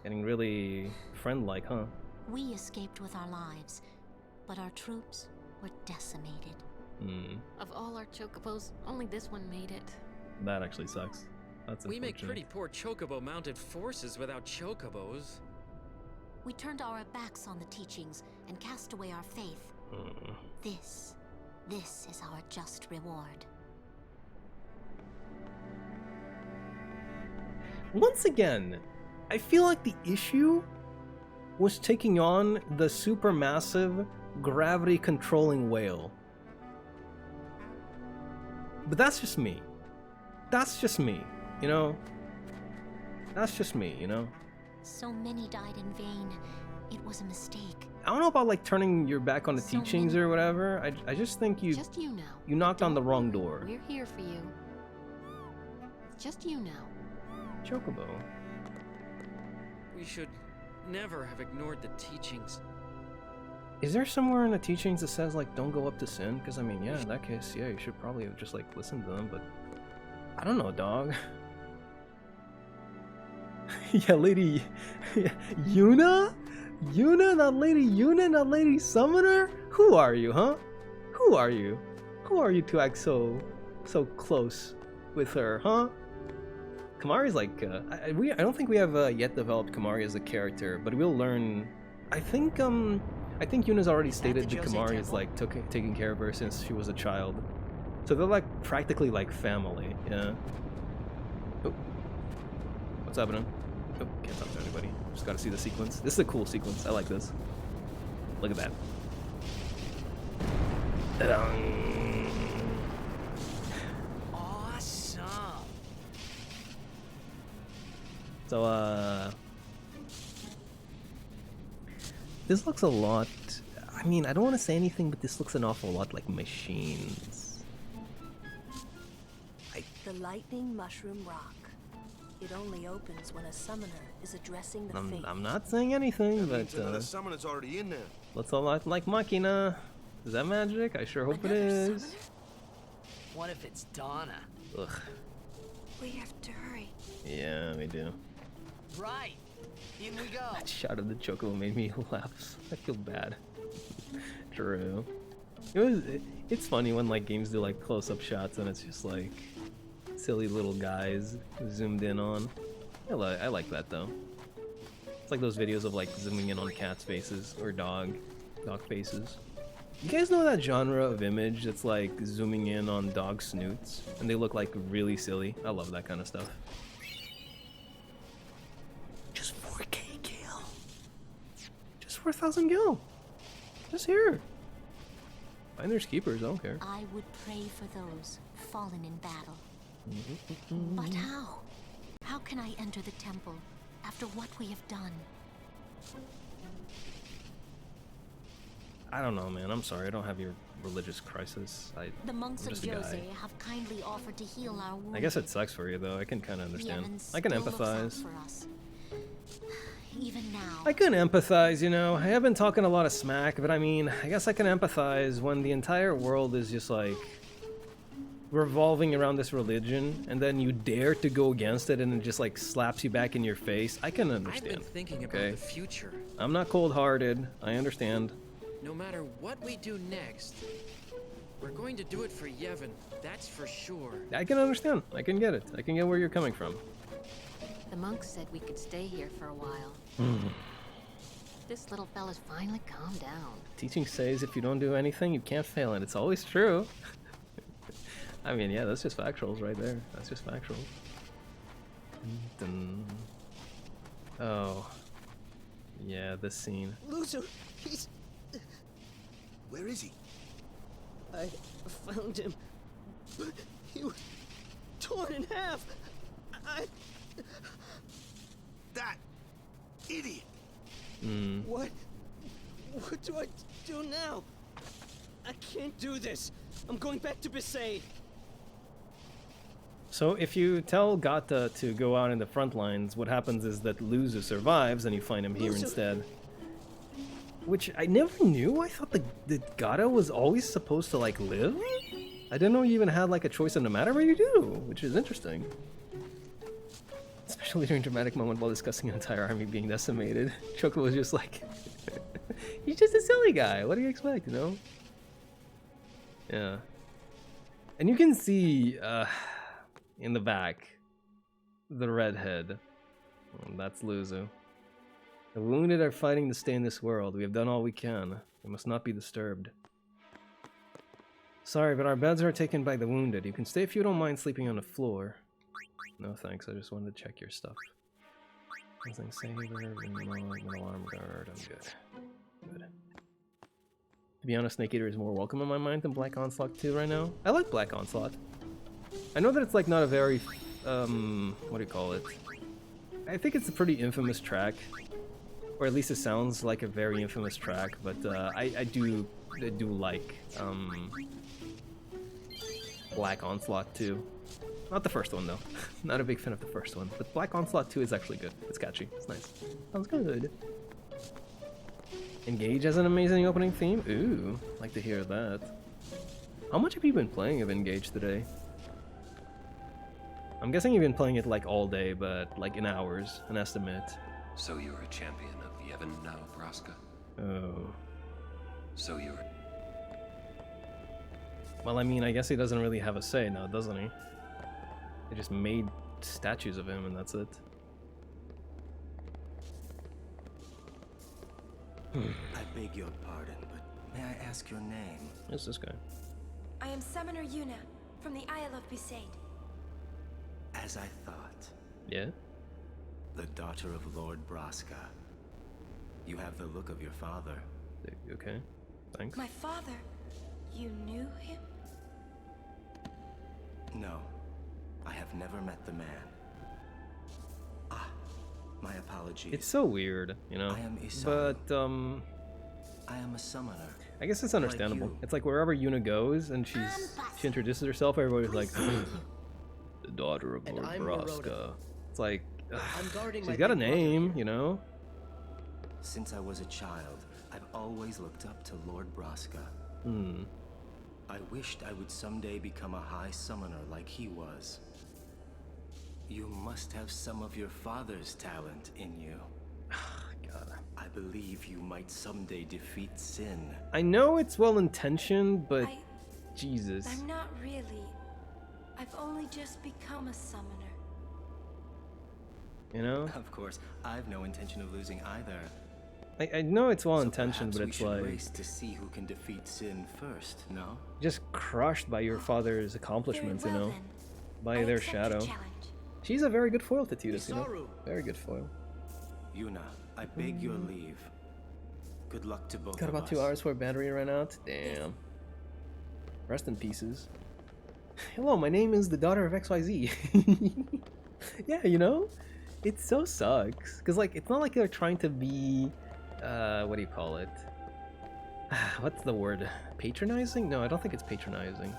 S1: Getting really friend-like, huh?
S5: We escaped with our lives, but our troops were decimated.
S15: Of all our chocobos, only this one made it.
S1: That actually sucks. That's
S16: We make
S1: unfortunate.
S16: pretty poor chocobo-mounted forces without chocobos.
S5: We turned our backs on the teachings and cast away our faith. This is our just reward.
S1: Once again, I feel like the issue was taking on the supermassive gravity-controlling whale. But that's just me. That's just me, you know? That's just me, you know?
S5: So many died in vain. It was a mistake.
S1: I don't know about like turning your back on the
S5: So
S1: teachings or whatever. I just think you
S15: Just you now.
S1: you knocked on the wrong door.
S15: We're here for you. It's just you now.
S1: Chocobo.
S16: We should never have ignored the teachings.
S1: Is there somewhere in the teachings that says like don't go up to sin? Because I mean, yeah, in that case, yeah, you should probably have just like listened to them. But I don't know, dog. Yeah, Lady Yuna? Yuna, not Lady Yuna, not Lady Summoner? Who are you, huh? Who are you? Who are you to act so close with her, huh? Kamari's like, I don't think we have yet developed Kamari as a character, but we'll learn. I think Yuna's already stated that Kamari is like taking care of her since she was a child, so they're like practically like family, yeah. Oh. What's happening? Oh, can't talk to anybody. Just gotta see the sequence. This is a cool sequence. I like this. Look at that.
S14: Awesome.
S1: So, this looks a lot. I mean, I don't want to say anything, but this looks an awful lot like machines.
S4: The lightning mushroom rock. It only opens when a summoner is addressing the fate.
S1: I'm not saying anything,
S2: That means
S1: but
S2: another summoner's already in there.
S1: looks a lot like Machina. Is that magic? I sure hope it is.
S14: What if it's Donna?
S1: Ugh.
S10: We have to hurry.
S1: Yeah, we do.
S14: Right. In we go.
S1: That shot of the Chocobo made me laugh. I feel bad. True. It's funny when like games do like close-up shots and it's just like silly little guys zoomed in on. I like that though. It's like those videos of like zooming in on cats' faces or dog faces. You guys know that genre of image that's like zooming in on dog snoots and they look like really silly? I love that kind of stuff. Just 4K Gil. Just 4,000 Gil. Just here. Finders keepers, I don't care.
S5: I would pray for those fallen in battle. But how? How can I enter the temple after what we have done?
S1: I don't know, man. I'm sorry. I don't have your religious crisis.
S5: The monks
S1: I'm
S5: of
S1: just a guy.
S5: Jose have kindly offered to heal our wounds.
S1: I guess it sucks for you though. I can kind of understand.
S5: Yevon
S1: I can
S5: still looks out
S1: empathize.
S5: for us. Even now.
S1: I can empathize, you know. I have been talking a lot of smack, but I mean, I guess I can empathize when the entire world is just like revolving around this religion, and then you dare to go against it, and it just like slaps you back in your face. I can understand.
S16: I've been thinking
S1: okay?
S16: about the future.
S1: I'm not cold-hearted. I understand.
S16: No matter what we do next, we're going to do it for Yevon. That's for sure.
S1: I can understand. I can get it. I can get where you're coming from.
S15: The monks said we could stay here for a while. This little fella's finally calmed down.
S1: Teaching says if you don't do anything, you can't fail, and it's always true. I mean, yeah, that's just factuals right there. That's just factual. Oh. Yeah, this scene.
S7: Loser, he's...
S2: Where is he?
S7: I found him. He was torn in half.
S2: That idiot.
S7: What do I do now? I can't do this. I'm going back to Besaid.
S1: So if you tell Gata to go out in the front lines, what happens is that Luzu survives and you find him here instead. Which I never knew. I thought that Gata was always supposed to like live. I didn't know you even had like a choice in no matter what you do, which is interesting. Especially during a dramatic moment while discussing an entire army being decimated. Choco was just like, he's just a silly guy. What do you expect, you know? Yeah. And you can see in the back the redhead. That's Luzu. The wounded are fighting to stay in this world. We have done all we can. We must not be disturbed. Sorry, but our beds are taken by the wounded. You can stay if you don't mind sleeping on the floor. No thanks, I just wanted to check your stuff. Nothing saver, no alarm guard, I'm good. Good. To be honest, Snake Eater is more welcome in my mind than Black Onslaught 2 right now. I like Black Onslaught. I know that it's like not a very, what do you call it? I think it's a pretty infamous track. Or at least it sounds like a very infamous track, but I do like Black Onslaught 2. Not the first one though. Not a big fan of the first one, but Black Onslaught 2 is actually good. It's catchy. It's nice. Sounds good. Engage has an amazing opening theme. Ooh, like to hear that. How much have you been playing of Engage today? I'm guessing you've been playing it like all day, but like in hours, an estimate.
S8: So you're a champion of Yevon now, Braska?
S1: Oh.
S8: So you're...
S1: Well, I mean, I guess he doesn't really have a say now, doesn't he? They just made statues of him and that's it.
S17: I beg your pardon, but may I ask your name?
S1: Who's this guy?
S10: I am Summoner Yuna, from the Isle of Besaid.
S17: As I thought.
S1: Yeah?
S17: The daughter of Lord Braska. You have the look of your father.
S1: Okay, thanks.
S10: My father? You knew him?
S17: No, I have never met the man. Ah, my apologies.
S1: It's so weird, you know?
S17: I am Isaru.
S1: But,
S17: I am a summoner.
S1: I guess it's understandable.
S17: Like
S1: it's like wherever Yuna goes and she introduces herself, everybody's like, the daughter of Lord Braska. It's like, she's got a name, you know?
S17: Since I was a child, I've always looked up to Lord Braska. I wished I would someday become a high summoner like he was. You must have some of your father's talent in you.
S1: God.
S17: I believe you might someday defeat Sin.
S1: I know it's well-intentioned, but Jesus.
S10: I'm not really. I've only just become a summoner.
S1: You know?
S17: Of course, I've no intention of losing either.
S1: I know it's well-intentioned, but
S17: we
S1: it's
S17: should
S1: like...
S17: race to see who can defeat Sin first, no?
S1: Just crushed by your father's accomplishments,
S10: Very well,
S1: you know?
S10: then.
S1: By
S10: I
S1: their
S10: accept your
S1: shadow.
S10: challenge.
S1: She's a very good foil to Tidus, you know?
S7: Isaru.
S1: Very good foil.
S17: Yuna, I beg your leave. Good luck to both
S1: Got
S17: of
S1: about
S17: us.
S1: 2 hours before battery ran out? Damn. Rest in pieces. Hello, my name is the daughter of XYZ. Yeah, you know? It so sucks. Because, like, it's not like they're trying to be... what do you call it? what's the word? Patronizing? No, I don't think it's patronizing.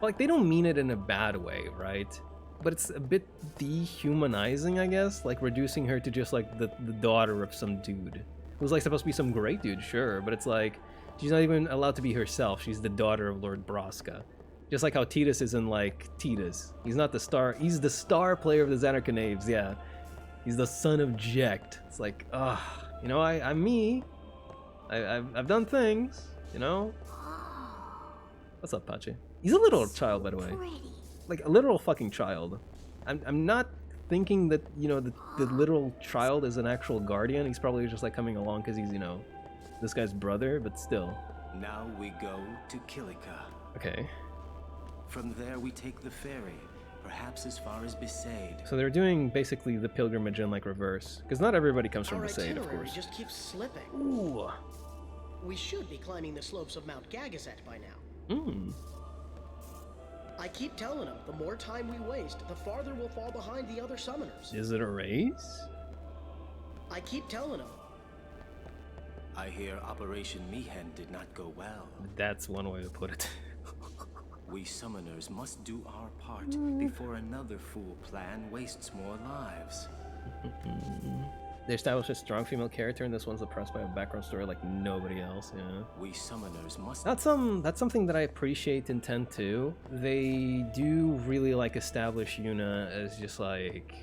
S1: Like, they don't mean it in a bad way, right? But it's a bit dehumanizing, I guess. Like, reducing her to just, like, the daughter of some dude. Who's, like, supposed to be some great dude, sure. But it's like, she's not even allowed to be herself. She's the daughter of Lord Braska. Just like how Tidus isn't, like, Tidus. He's not the star. He's the star player of the Zanarkanaves, yeah. He's the son of Jecht. It's like, you know, I'm me. I've done things, you know? What's up, Pachi? He's a little child, by the way. Like, a literal fucking child. I'm not thinking that, you know, the literal child is an actual guardian. He's probably just, like, coming along because he's, you know, this guy's brother, but still.
S17: Now we go to Kilika.
S1: Okay.
S17: From there we take the ferry, perhaps as far as Besaid.
S1: So they're doing basically the pilgrimage in, like, reverse. Because not everybody comes from Besaid, of course.
S14: Just keeps slipping.
S1: Ooh.
S14: We should be climbing the slopes of Mount Gagazet by now. I keep telling him, the more time we waste, the farther we'll fall behind the other summoners.
S1: Is it a race?
S14: I keep telling him.
S17: I hear Operation Mi'ihen did not go well.
S1: That's one way to put it.
S17: We summoners must do our part before another fool plan wastes more lives.
S1: They established a strong female character, and this one's oppressed by a background story like nobody else. Yeah.
S17: We summoners must.
S1: That's something that I appreciate in 10-2. They do really like establish Yuna as just like,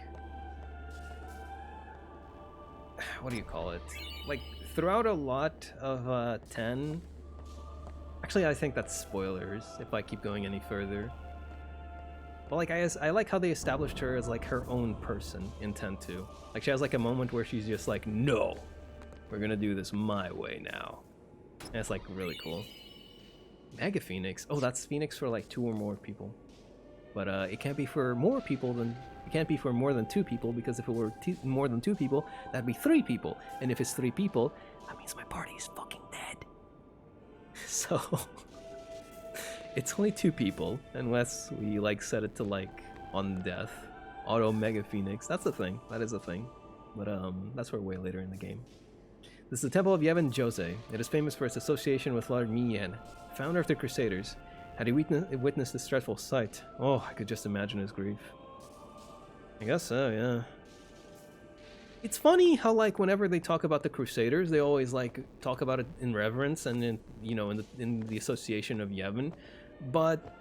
S1: what do you call it? Like throughout a lot of 10. Actually, I think that's spoilers if I keep going any further. But like I like how they established her as like her own person in 10-2. Like she has like a moment where she's just like, no, we're gonna do this my way now. And it's like really cool. Mega Phoenix. Oh, that's Phoenix for like 2 or more people. But it can't be for more people than it can't be for more than 2 people, because if it were more than 2 people, that'd be 3 people. And if it's 3 people, that means my party is fucking dead. So it's only 2 people, unless we like set it to like on death. Auto Mega Phoenix. That's a thing. That is a thing. But that's for way later in the game. This is the Temple of Yevon Jose. It is famous for its association with Lord Mi'ihen, founder of the Crusaders. Had he witnessed this dreadful sight? Oh, I could just imagine his grief. I guess so, yeah. It's funny how like whenever they talk about the Crusaders, they always like talk about it in reverence and in, you know, in the association of Yevon, but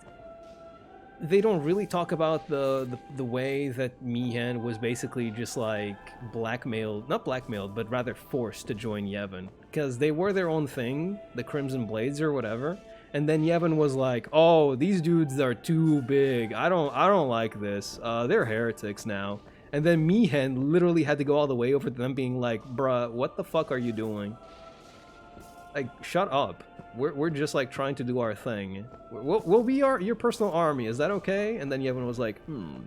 S1: they don't really talk about the way that Mi'ihen was basically just like not blackmailed, but rather forced to join Yevon, because they were their own thing, the Crimson Blades or whatever, and then Yevon was like, oh, these dudes are too big, I don't like this, they're heretics now. And then Mi'ihen literally had to go all the way over to them being like, bruh, what the fuck are you doing? Like, shut up. We're just like trying to do our thing. We'll be your personal army, is that okay? And then Yevon was like,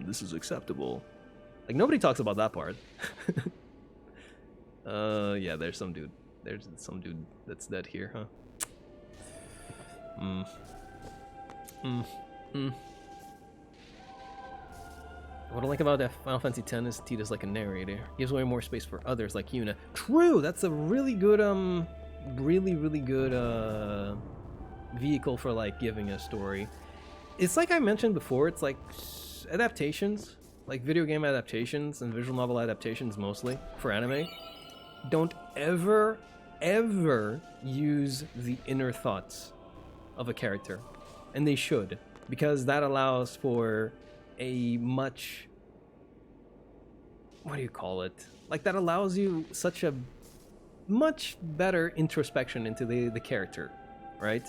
S1: this is acceptable. Like, nobody talks about that part. Yeah, there's some dude. There's some dude that's dead here, huh? What I like about Final Fantasy X is Tidus like a narrator. Gives away more space for others like Yuna. True, that's a really good, really good vehicle for like giving a story. It's like I mentioned before, it's like adaptations, like video game adaptations and visual novel adaptations mostly for anime. Don't ever use the inner thoughts of a character. And they should, because that allows for a much, what do you call it? Like that allows you such a much better introspection into the character, right?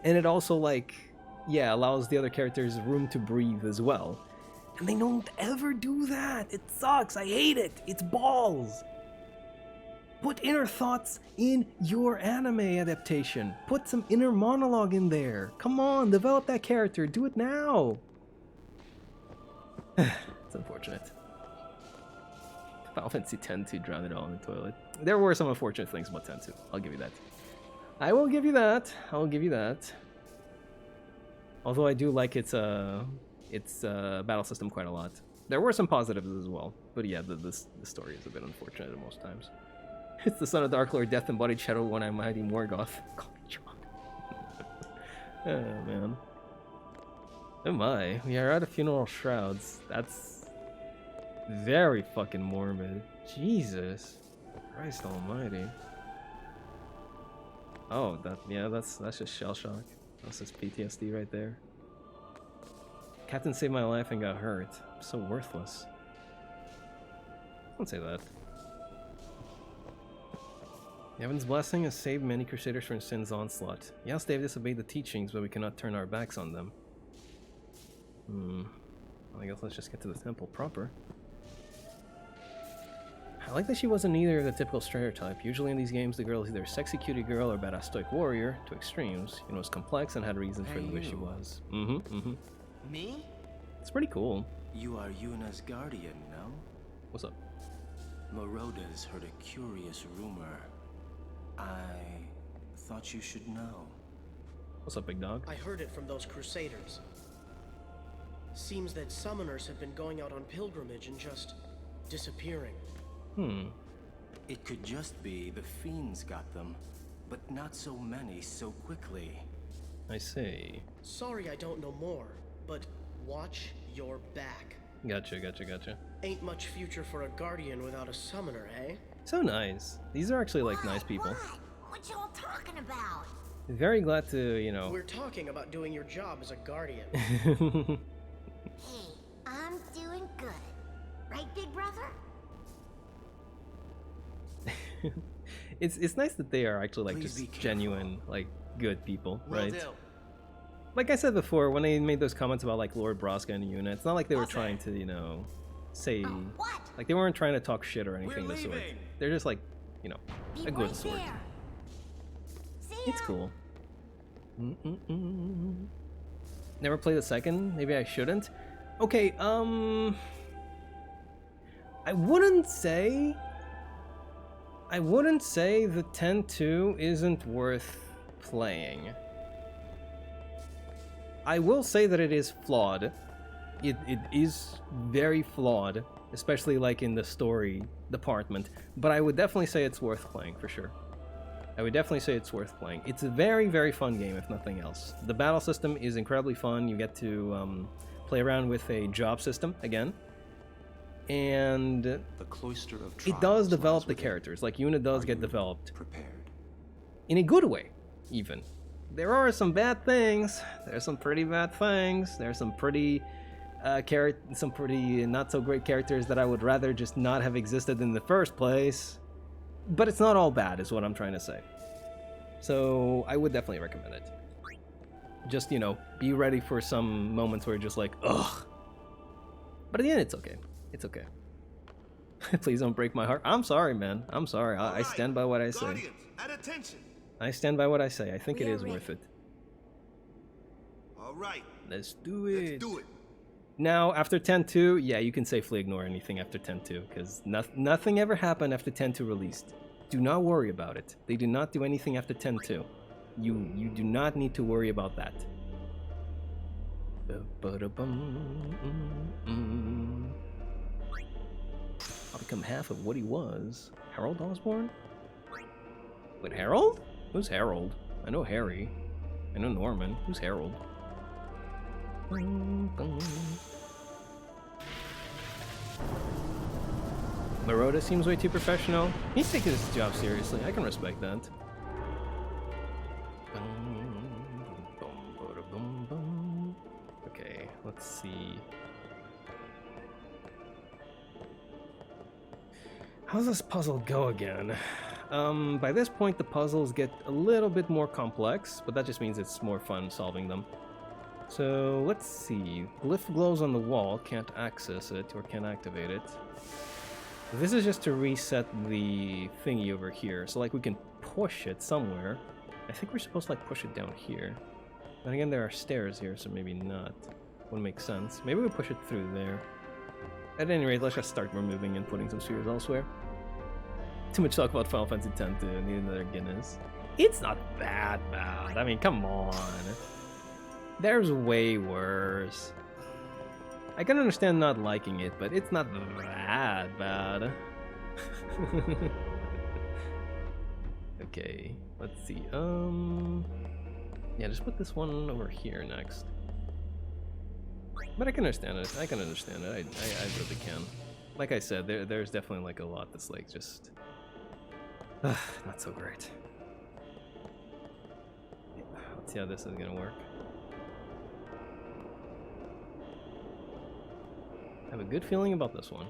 S1: And it also like, yeah, allows the other characters room to breathe as well. And they don't ever do that. It sucks. I hate it. It's balls. Put inner thoughts in your anime adaptation. Put some inner monologue in there. Come on, develop that character. Do it now. It's unfortunate. Final Fantasy X-2 drowned it all in the toilet. There were some unfortunate things about X-2. I'll give you that. I will give you that. I'll give you that. Although I do like its battle system quite a lot. There were some positives as well. But yeah, the story is a bit unfortunate at most times. It's the son of Dark Lord Death embodied Shadow One-Eye Mighty Morgoth. Call me John. Oh, man. Oh my, we are at a funeral shrouds. That's very fucking morbid. Jesus Christ almighty. Oh, that's just shell shock. That's just PTSD right there. Captain saved my life and got hurt. I'm so worthless. Don't say that. Yevon's blessing has saved many crusaders from Sin's onslaught. Yes, they've disobeyed the teachings, but we cannot turn our backs on them. Well, I guess let's just get to the temple proper. I like that she wasn't either of the typical stereotype. Usually in these games, the girl is either a sexy cutie girl or badass stoic warrior, to extremes. You know, was complex and had reasons for the way she was.
S17: Me?
S1: It's pretty cool.
S17: You are Yuna's guardian, no?
S1: What's up?
S17: Meroda's heard a curious rumor. I thought you should know.
S1: What's up, big dog?
S14: I heard it from those crusaders. Seems that summoners have been going out on pilgrimage and just disappearing.
S17: It could just be the fiends got them, but not so many so quickly.
S1: I see.
S14: Sorry I don't know more, but watch your back.
S1: Gotcha.
S14: Ain't much future for a guardian without a summoner, eh?
S1: So nice. These are actually like nice people.
S5: What y'all talking about?
S1: Very glad to, you know.
S14: We're talking about doing your job as a guardian.
S5: Hey, I'm doing good. Right, big brother?
S1: It's nice that they are actually like just genuine, like good people, right? Like I said before, when they made those comments about like Lord Braska and Yuna, it's not like they were trying to, you know, say like they weren't trying to talk shit or anything of the sort. They're just like, you know, a good sort. It's cool. Never played the second. Maybe I shouldn't. Okay, I wouldn't say the 10-2 isn't worth playing. I will say that it is flawed. It is very flawed, especially like in the story department, but I would definitely say it's worth playing for sure. I would definitely say it's worth playing. It's a very, very fun game, if nothing else. The battle system is incredibly fun. You get to play around with a job system again. And
S8: the cloister of
S1: it does develop the characters. Like Yuna does get developed. In a good way, even. There are some bad things. There's some pretty bad things. There's some pretty not so great characters that I would rather just not have existed in the first place. But it's not all bad, is what I'm trying to say. So I would definitely recommend it. Just, you know, be ready for some moments where you're just like, ugh. But at the end, it's okay. It's okay. Please don't break my heart. I'm sorry, man. I'm sorry. I stand by what I say.
S2: Guardians, at attention.
S1: I stand by what I say. I think it is worth it.
S2: All right.
S1: Let's do it.
S2: Let's do it.
S1: Now, after 10-2, yeah, you can safely ignore anything after 10-2, because nothing ever happened after 10-2 released. Do not worry about it. They do not do anything after 10-2. You do not need to worry about that. I'll become half of what he was. Harold Osborn? Wait, Harold? Who's Harold? I know Harry. I know Norman. Who's Harold? Meroda seems way too professional. He's taking his job seriously. I can respect that. Okay, let's see. How does this puzzle go again? By this point, the puzzles get a little bit more complex, but that just means it's more fun solving them. So, let's see. Glyph glows on the wall, can't access it or can't activate it. This is just to reset the thingy over here, so like we can push it somewhere. I think we're supposed to like push it down here. Then again, there are stairs here, so maybe not. Wouldn't make sense. Maybe we push it through there. At any rate, let's just start removing and putting some spheres elsewhere. Too much talk about Final Fantasy X to need another Guinness. It's not that bad. I mean, come on. There's way worse. I can understand not liking it, but it's not that bad. Okay, let's see. Yeah, Yeah, just put this one over here next. But I can understand it. I can understand it. I really can. Like I said, there's definitely like a lot that's like just not so great. Let's see how this is gonna work. I have a good feeling about this one.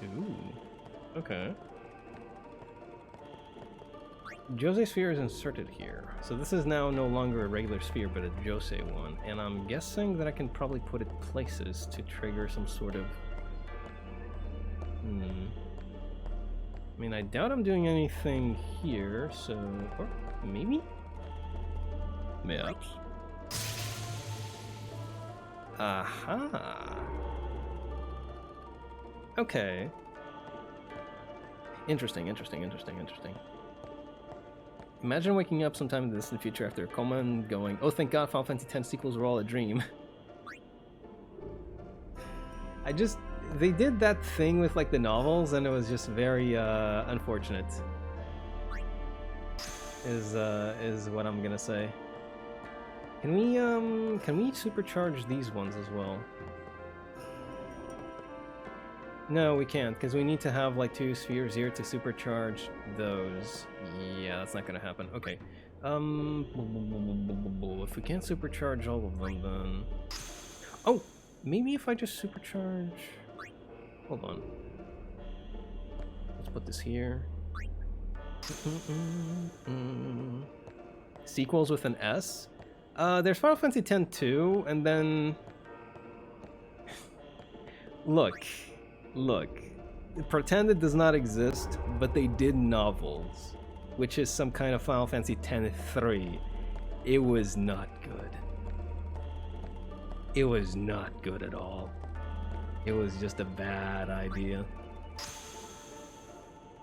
S1: Ooh. Okay. Jose sphere is inserted here. So this is now no longer a regular sphere, but a Jose one. And I'm guessing that I can probably put it places to trigger some sort of... I mean, I doubt I'm doing anything here, so... Or maybe? Perhaps. Aha! Okay. Interesting. Imagine waking up sometime in the distant future after a coma and going, oh, thank God Final Fantasy X sequels were all a dream. They did that thing with like the novels and it was just very unfortunate. Is what I'm gonna say. Can we supercharge these ones as well? No, we can't, because we need to have like 2 spheres here to supercharge those. Yeah, that's not gonna happen. Okay. If we can't supercharge all of them, then... Oh! Maybe if I just supercharge... Hold on. Let's put this here. Sequels with an S? There's Final Fantasy X too, and then... Look, pretend it does not exist, but they did novels, which is some kind of Final Fantasy X-3. It was not good. It was not good at all. It was just a bad idea.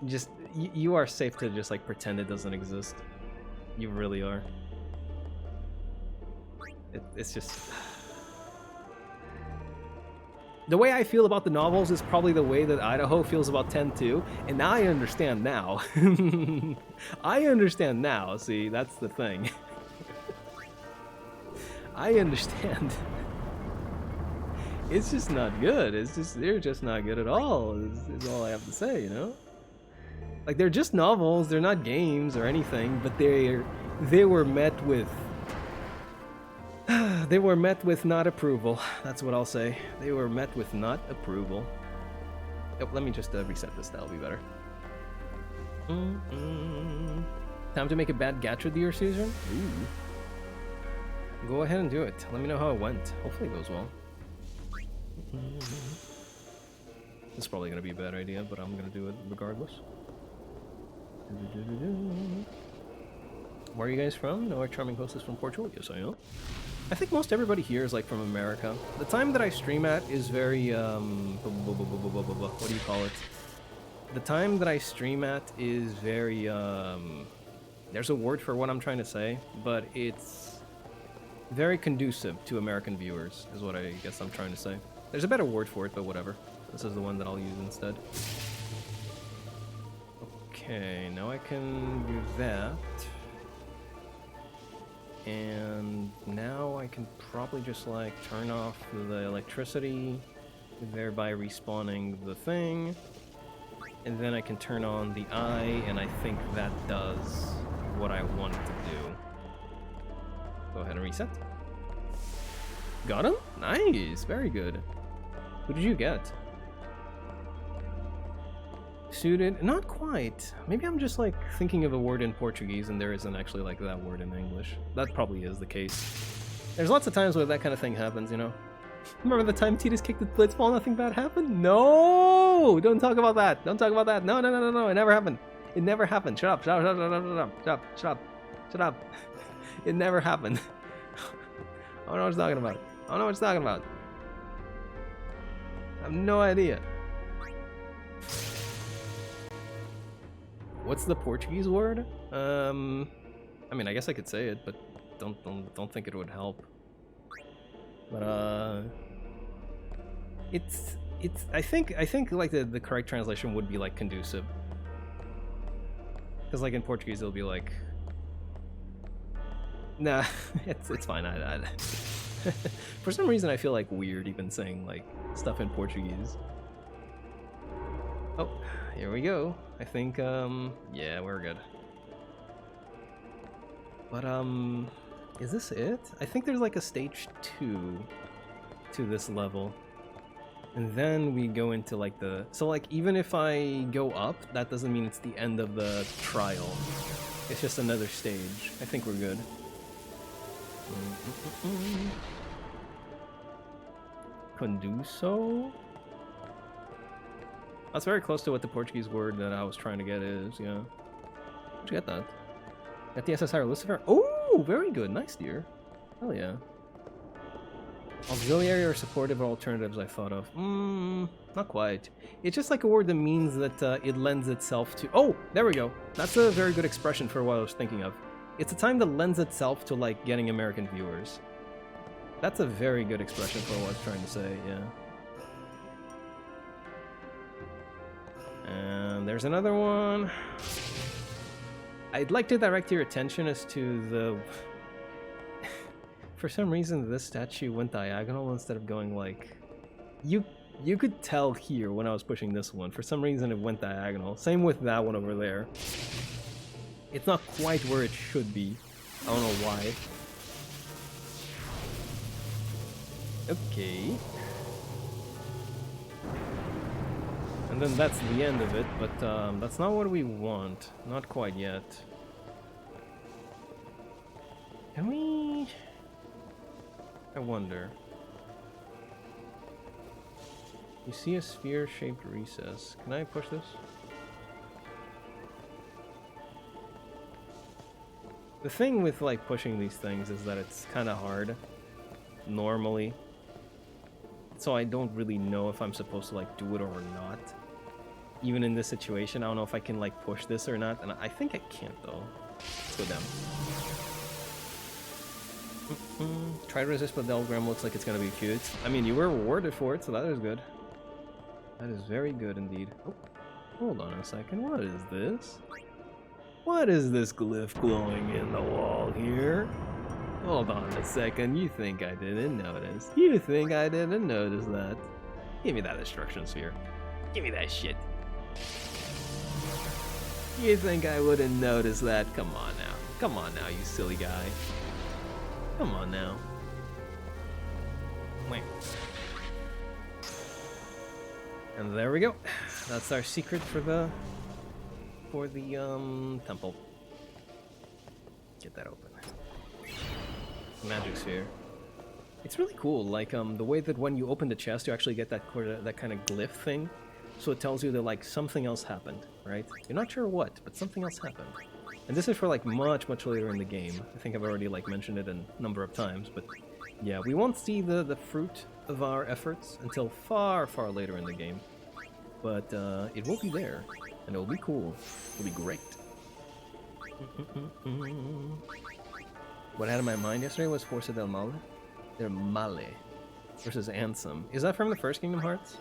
S1: Just, you are safe to just like pretend it doesn't exist. You really are. It's just... The way I feel about the novels is probably the way that Idaho feels about 10-2, and now I understand now. I understand now, see, that's the thing. I understand. It's just not good. They're just not good at all, is all I have to say, you know? Like, they're just novels, they're not games or anything, but they were met with... They were met with not approval. That's what I'll say. They were met with not approval. Oh, let me just reset this. That'll be better. Time to make a bad gacha, dear Caesar? Ooh. Go ahead and do it. Let me know how it went. Hopefully it goes well. This is probably going to be a bad idea, but I'm going to do it regardless. Where are you guys from? No, our charming host is from Portugal. Yes, I know. I think most everybody here is like from America. The time that I stream at is very, what do you call it? The time that I stream at is very, there's a word for what I'm trying to say, but it's very conducive to American viewers, is what I guess I'm trying to say. There's a better word for it, but whatever. This is the one that I'll use instead. Okay, now I can do that. And now I can probably just like turn off the electricity, thereby respawning the thing. And then I can turn on the eye, and I think that does what I want it to do. Go ahead and reset. Got him? Nice, very good. Who did you get? Suited? Not quite. Maybe I'm just like thinking of a word in Portuguese and there isn't actually like that word in English. That probably is the case. There's lots of times where that kind of thing happens, you know? Remember the time Tidus kicked the Blitzball, nothing bad happened? No! Don't talk about that. Don't talk about that. No. It never happened. It never happened. Shut up. It never happened. I don't know what you're talking about. I have no idea. What's the Portuguese word? I mean, I guess I could say it, but don't think it would help. But I think like the correct translation would be like conducive. Because like in Portuguese, it'll be like, nah, it's fine. I for some reason, I feel like weird even saying like stuff in Portuguese. Oh, here we go. I think yeah, we're good. But is this it? I think there's like a stage 2 to this level. And then we go into like the... So like even if I go up, that doesn't mean it's the end of the trial. It's just another stage. I think we're good. Conduso? That's very close to what the Portuguese word that I was trying to get is, yeah. How'd you get that? Got the SSR Lucifer? Oh, very good. Nice, dear. Hell yeah. Auxiliary or supportive alternatives I thought of. Not quite. It's just like a word that means that it lends itself to... Oh, there we go. That's a very good expression for what I was thinking of. It's a time that lends itself to, like, getting American viewers. That's a very good expression for what I was trying to say, yeah. And there's another one. I'd like to direct your attention as to the... For some reason, this statue went diagonal instead of going like... You could tell here when I was pushing this one. For some reason, it went diagonal. Same with that one over there. It's not quite where it should be. I don't know why. Okay. And then that's the end of it, but that's not what we want. Not quite yet. Can we... I wonder. You see a sphere-shaped recess. Can I push this? The thing with like pushing these things is that it's kind of hard normally. So I don't really know if I'm supposed to like do it or not. Even in this situation, I don't know if I can like push this or not, and I think I can't though. Let's go down. Try to resist, but the Delgram looks like it's gonna be cute. I mean, you were rewarded for it, so that is good. That is very good indeed. Oh, hold on a second. What is this? What is this glyph glowing in the wall here? Hold on a second. You think I didn't notice? You think I didn't notice that? Give me that destruction sphere. Give me that shit. You think I wouldn't notice that? Come on now. Come on now, you silly guy. Come on now. Wait. And there we go. That's our secret for the temple. Get that open. Magic sphere. It's really cool, like the way that when you open the chest, you actually get that kind of glyph thing. So it tells you that like something else happened, right? You're not sure what, but something else happened. And this is for like much later in the game. I think I've already like mentioned it a number of times, but yeah, we won't see the fruit of our efforts until far later in the game. But it will be there, and it will be cool. It'll be great. What I had in my mind yesterday was Forza del Male. Del Male versus Ansem. Is that from the first Kingdom Hearts?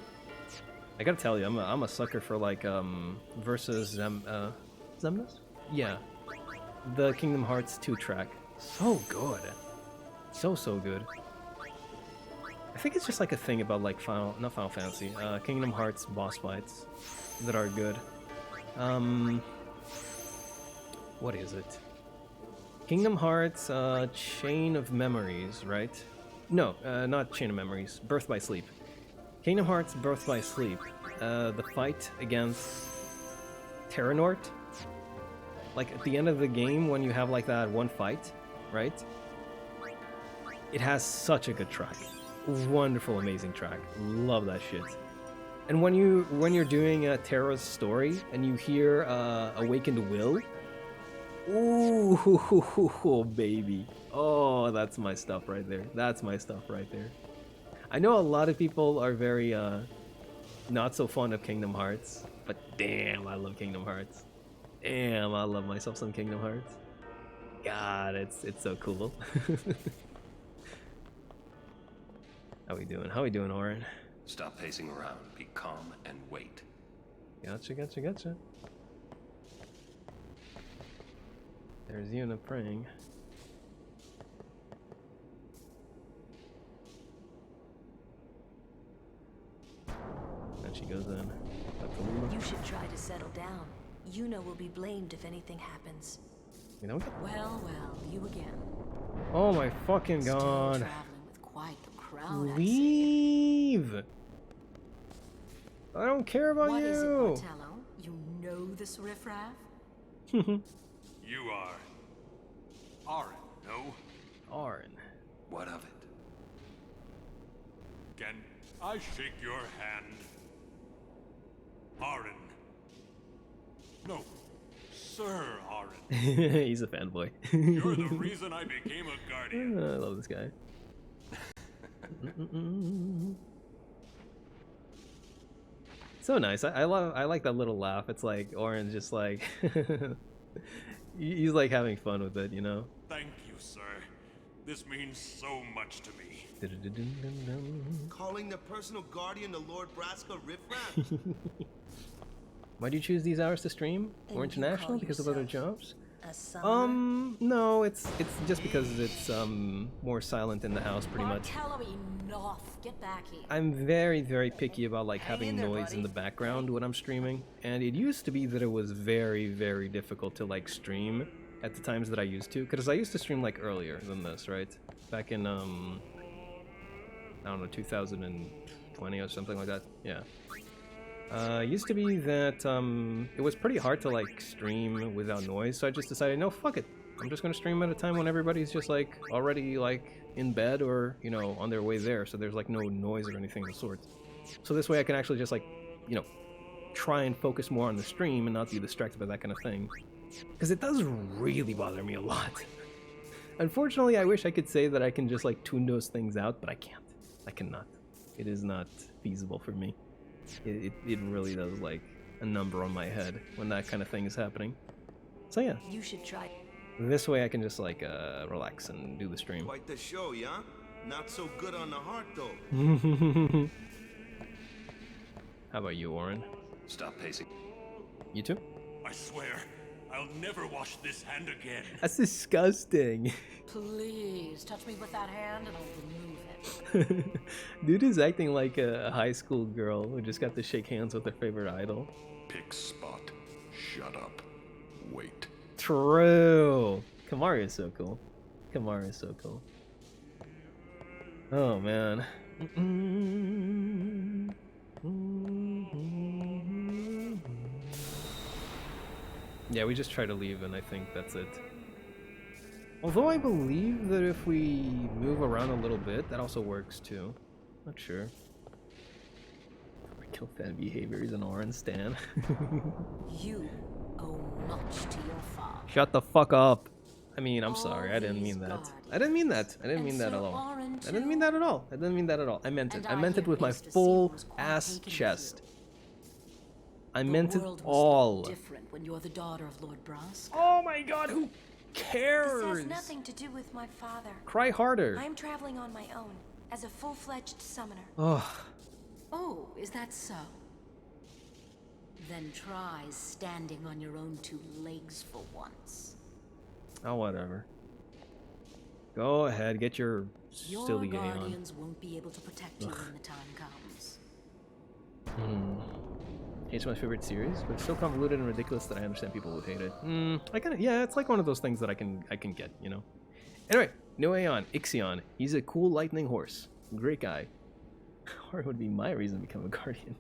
S1: I gotta tell you, I'm a sucker for like versus Xemnas? Yeah, the Kingdom Hearts 2 track. So good, so good. I think it's just like a thing about like not Final Fantasy, Kingdom Hearts boss fights that are good. What is it? Kingdom Hearts Chain of Memories, right? No, not Chain of Memories. Birth by Sleep. Kingdom Hearts Birth by Sleep. The fight against Terranort. Like at the end of the game when you have like that one fight, right? It has such a good track. Wonderful, amazing track. Love that shit. And when you're doing Terra's story and you hear Awakened Will, ooh, baby. Oh, that's my stuff right there. That's my stuff right there. I know a lot of people are very not so fond of Kingdom Hearts, but damn, I love Kingdom Hearts. Damn, I love myself some Kingdom Hearts. God, it's so cool. How we doing, Orin?
S8: Stop pacing around. Be calm and wait.
S1: Gotcha. There's Yuna praying. And she goes in.
S4: You should try to settle down. Yuna will be blamed if anything happens.
S1: You know?
S15: Well, you again.
S1: Oh my fucking god.
S15: Traveling with quite the crowd.
S1: Leave! I don't care about
S15: What
S1: you!
S15: is it, Martello? You know this riffraff?
S12: You are Aren, no?
S1: Aren.
S8: What of it?
S12: Can I shake your hand? Aren. No, Sir Aren.
S1: He's a fanboy.
S12: You're the reason I became a guardian.
S1: I love this guy. So nice. I like that little laugh. It's like Oren's just like he's like having fun with it, you know?
S12: Thank you, sir. This means so much to me.
S2: Calling the personal guardian of Lord Braska riffraff?
S1: Why do you choose these hours to stream? Or international because of other jobs?
S4: A summoner?
S1: No, it's just because it's more silent in the house pretty much.
S15: Martello, enough. Get back here.
S1: I'm very, very picky about like having noise in the background when I'm streaming, and it used to be that it was very, very difficult to like stream at the times that I used to, because I used to stream like earlier than this, right? Back in I don't know, 2020 or something like that. Yeah. It used to be that it was pretty hard to like stream without noise, so I just decided, no, fuck it. I'm just gonna stream at a time when everybody's just like already like in bed or, you know, on their way there, so there's like no noise or anything of the sort. So this way I can actually just like, you know, try and focus more on the stream and not be distracted by that kind of thing. Because it does really bother me a lot. Unfortunately, I wish I could say that I can just like tune those things out, but I can't. I cannot. It is not feasible for me. It really does like a number on my head when that kind of thing is happening. So yeah.
S4: You should try.
S1: This way I can just like relax and do the stream.
S2: Quite the show, yeah? Not so good on the heart, though.
S1: How about you, Oren?
S8: Stop pacing.
S1: You too?
S12: I swear, I'll never wash this hand again.
S1: That's disgusting.
S15: Please, touch me with that hand and I'll remove it.
S1: Dude is acting like a high school girl who just got to shake hands with her favorite idol.
S8: Pick spot. Shut up. Wait.
S1: True. Kamari is so cool. Kamari is so cool. Oh man. Yeah, we just try to leave and I think that's it. Although I believe that if we move around a little bit, that also works too. Not sure. Kill fan behavior is an orange stan.
S15: You owe much to your father.
S1: Shut the fuck up. I mean, I'm sorry. I didn't mean that. I didn't mean that. I didn't mean that at all. I didn't mean that at all. I didn't mean that at all. I meant it. I meant it with my full ass chest. I meant it all.
S15: Different when you're the daughter of Lord Braska.
S1: Oh my god, who cares?
S10: This has nothing to do with my father.
S1: Cry harder.
S10: I'm traveling on my own as a full-fledged summoner.
S15: Oh, is that so? Then try standing on your own two legs for once.
S1: Oh, whatever. Go ahead, get your silly game on.
S15: Your guardians won't be able to protect you when the time comes.
S1: It's my favorite series, but it's so convoluted and ridiculous that I understand people would hate it. I kind of, yeah, it's like one of those things that I can get, you know. Anyway, new Aeon, Ixion. He's a cool lightning horse. Great guy. Or it would be my reason to become a guardian.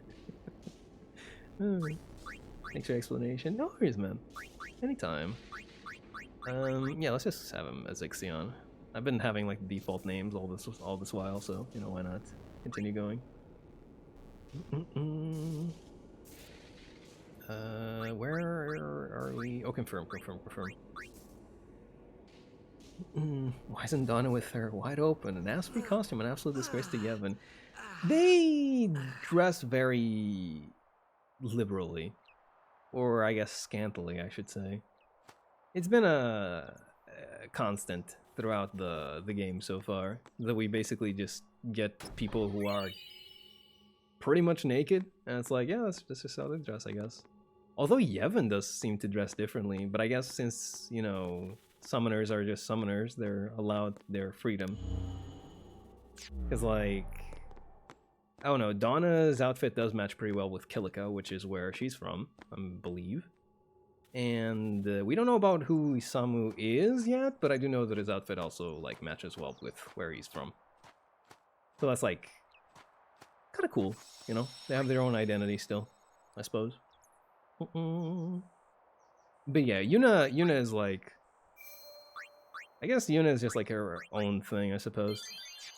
S1: Thanks for your explanation. No worries, man. Anytime. Yeah, let's just have him as Ixion. I've been having like default names all this while, so you know, why not continue going. Where are we? Oh, confirm. Why isn't Donna with her wide open? An Aspen costume, an absolute disgrace to Yevon. They dress very liberally. Or I guess scantily, I should say. It's been a constant throughout the game so far, that we basically just get people who are pretty much naked, and it's like, yeah, that's just how they dress, I guess. Although Yevon does seem to dress differently, but I guess since, you know, summoners are just summoners, they're allowed their freedom. Because, like, I don't know, Donna's outfit does match pretty well with Kilika, which is where she's from, I believe. And we don't know about who Isamu is yet, but I do know that his outfit also, like, matches well with where he's from. So that's, like, kind of cool, you know? They have their own identity still, I suppose. But yeah, Yuna is like, I guess Yuna is just like her own thing, I suppose.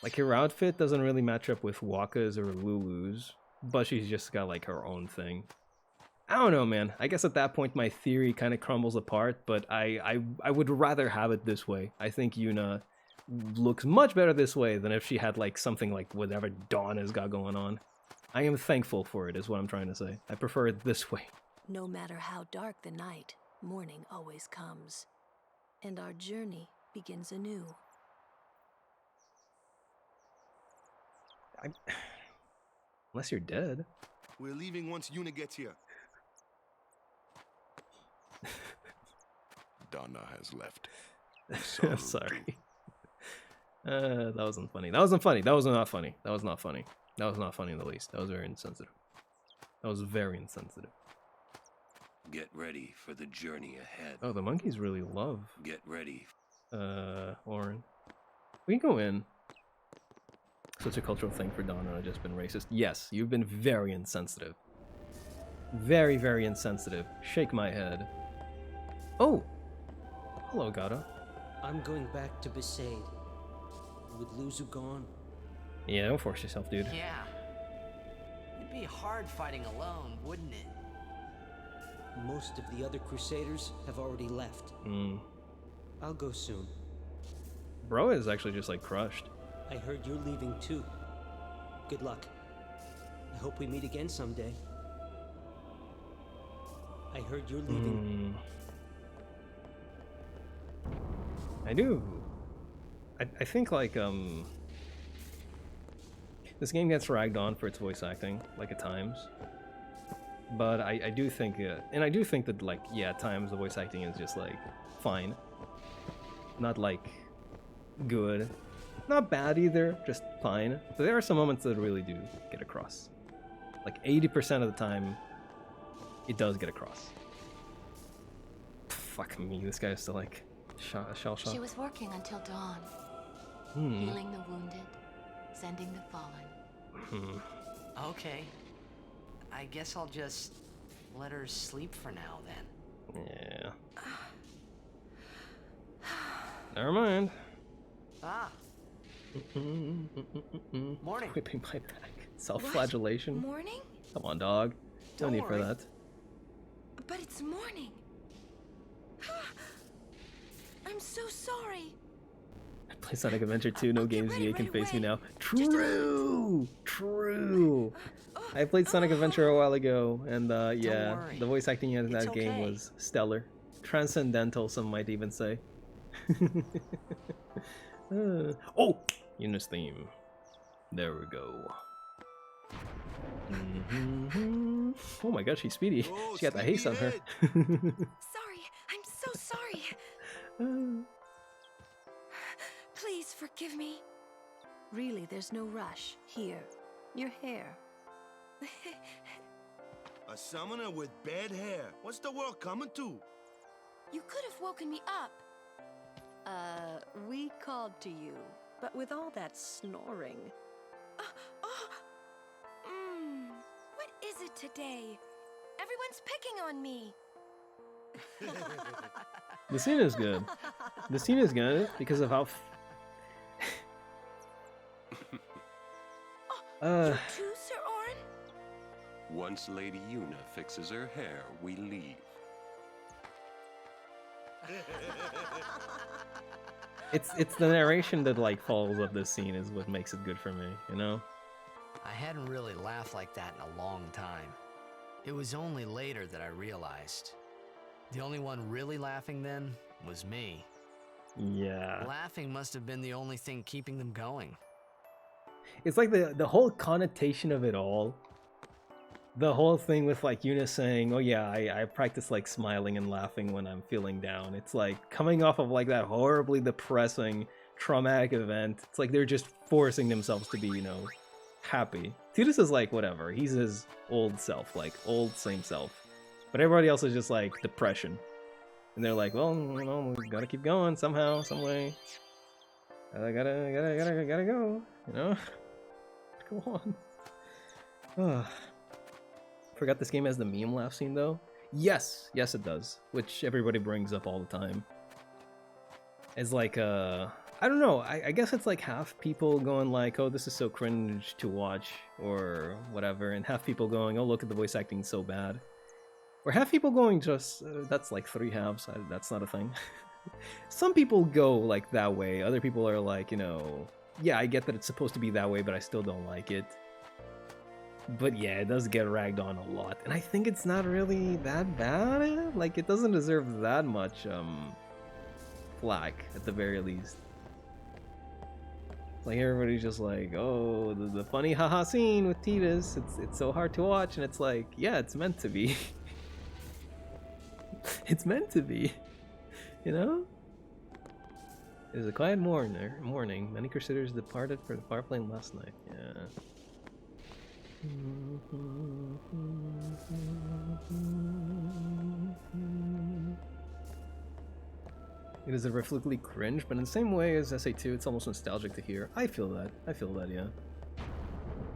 S1: Like her outfit doesn't really match up with Wakka's or Lulu's, but she's just got like her own thing. I don't know, man. I guess at that point my theory kind of crumbles apart, but I would rather have it this way. I think Yuna looks much better this way than if she had like something like whatever Donna's got going on. I am thankful for it, is what I'm trying to say. I prefer it this way.
S4: No matter how dark the night, morning always comes. And our journey begins anew.
S1: Unless you're dead.
S2: We're leaving once Yuna gets here.
S12: Donna has left.
S1: Sorry. That wasn't funny. That wasn't funny. That was not funny. That was not funny. That was not funny in the least. That was very insensitive. That was very insensitive.
S8: Get ready for the journey ahead.
S1: Oh, the monkeys really love.
S8: Get ready.
S1: Orin. We can go in. Such a cultural thing for Donna to just been racist. Yes, you've been very insensitive. Very, very insensitive. Shake my head. Oh! Hello, Gata.
S7: I'm going back to Besaid. With Luzu gone.
S1: Yeah, don't force yourself, dude.
S3: Yeah. It'd be hard fighting alone, wouldn't it?
S7: Most of the other Crusaders have already left. I'll go soon.
S1: Bro is actually just like crushed.
S7: I heard you're leaving too. Good luck. I hope we meet again someday. I heard you're leaving.
S1: I do. I think like this game gets ragged on for its voice acting, like at times. But I do think, and I do think that like, yeah, at times the voice acting is just like fine. Not like good. Not bad either, just fine. But there are some moments that really do get across. Like 80% of the time, it does get across. Fuck me, this guy is still like shell shocked.
S5: She was working until dawn, healing the wounded, sending the fallen.
S3: Okay. I guess I'll just let her sleep for now then.
S1: Yeah. Never mind.
S3: Ah. Morning.
S1: Whipping my back. Self-flagellation.
S10: Morning?
S1: Come on, dog. No need for that.
S10: But it's morning. I'm so sorry.
S1: Play Sonic Adventure 2, no games VA can face me now. True! True! I played Sonic Adventure a while ago, and yeah, the voice acting in that game was stellar. Transcendental, some might even say. Oh! Yuna's theme. There we go. Oh my god, she's speedy. She got the haste on her.
S10: Sorry, I'm so sorry. Please forgive me.
S4: Really, there's no rush. Here, your hair.
S2: A summoner with bad hair. What's the world coming to?
S10: You could have woken me up.
S4: We called to you, but with all that snoring.
S10: What is it today? Everyone's picking on me.
S1: The scene is good. The scene is good because of how...
S10: You too, Sir Orin?
S8: Once Lady Yuna fixes her hair, we leave.
S1: It's the narration that like follows up this scene is what makes it good for me, you know?
S3: I hadn't really laughed like that in a long time. It was only later that I realized. The only one really laughing then was me.
S1: Yeah.
S3: Laughing must have been the only thing keeping them going.
S1: It's like the whole connotation of it all the whole thing with like Yuna saying, oh yeah, I practice like smiling and laughing when I'm feeling down. It's like coming off of like that horribly depressing, traumatic event. It's like they're just forcing themselves to be, you know, happy. Tidus is like, whatever, he's his old self, like old same self. But everybody else is just like depression. And they're like, well, you know, we gotta keep going somehow, some way. I gotta go, you know? Go on. Ugh. Forgot this game has the meme laugh scene though? Yes, yes it does. Which everybody brings up all the time. It's like, I don't know, I guess it's like half people going like, oh, this is so cringe to watch, or whatever, and half people going, oh, look at the voice acting so bad. Or half people going just, that's like 3 halves, that's not a thing. Some people go like that way, other people are like, you know, yeah, I get that it's supposed to be that way, but I still don't like it. But yeah, it does get ragged on a lot, and I think it's not really that bad. Like, it doesn't deserve that much flack, at the very least. Like, everybody's just like, oh, the funny haha scene with Tidus, it's so hard to watch, and it's like, yeah, it's meant to be. It's meant to be, you know? It was a quiet morning. Many Crusaders departed for the far plane last night. Yeah. It is a reflectively cringe, but in the same way as SA2, it's almost nostalgic to hear. I feel that, yeah.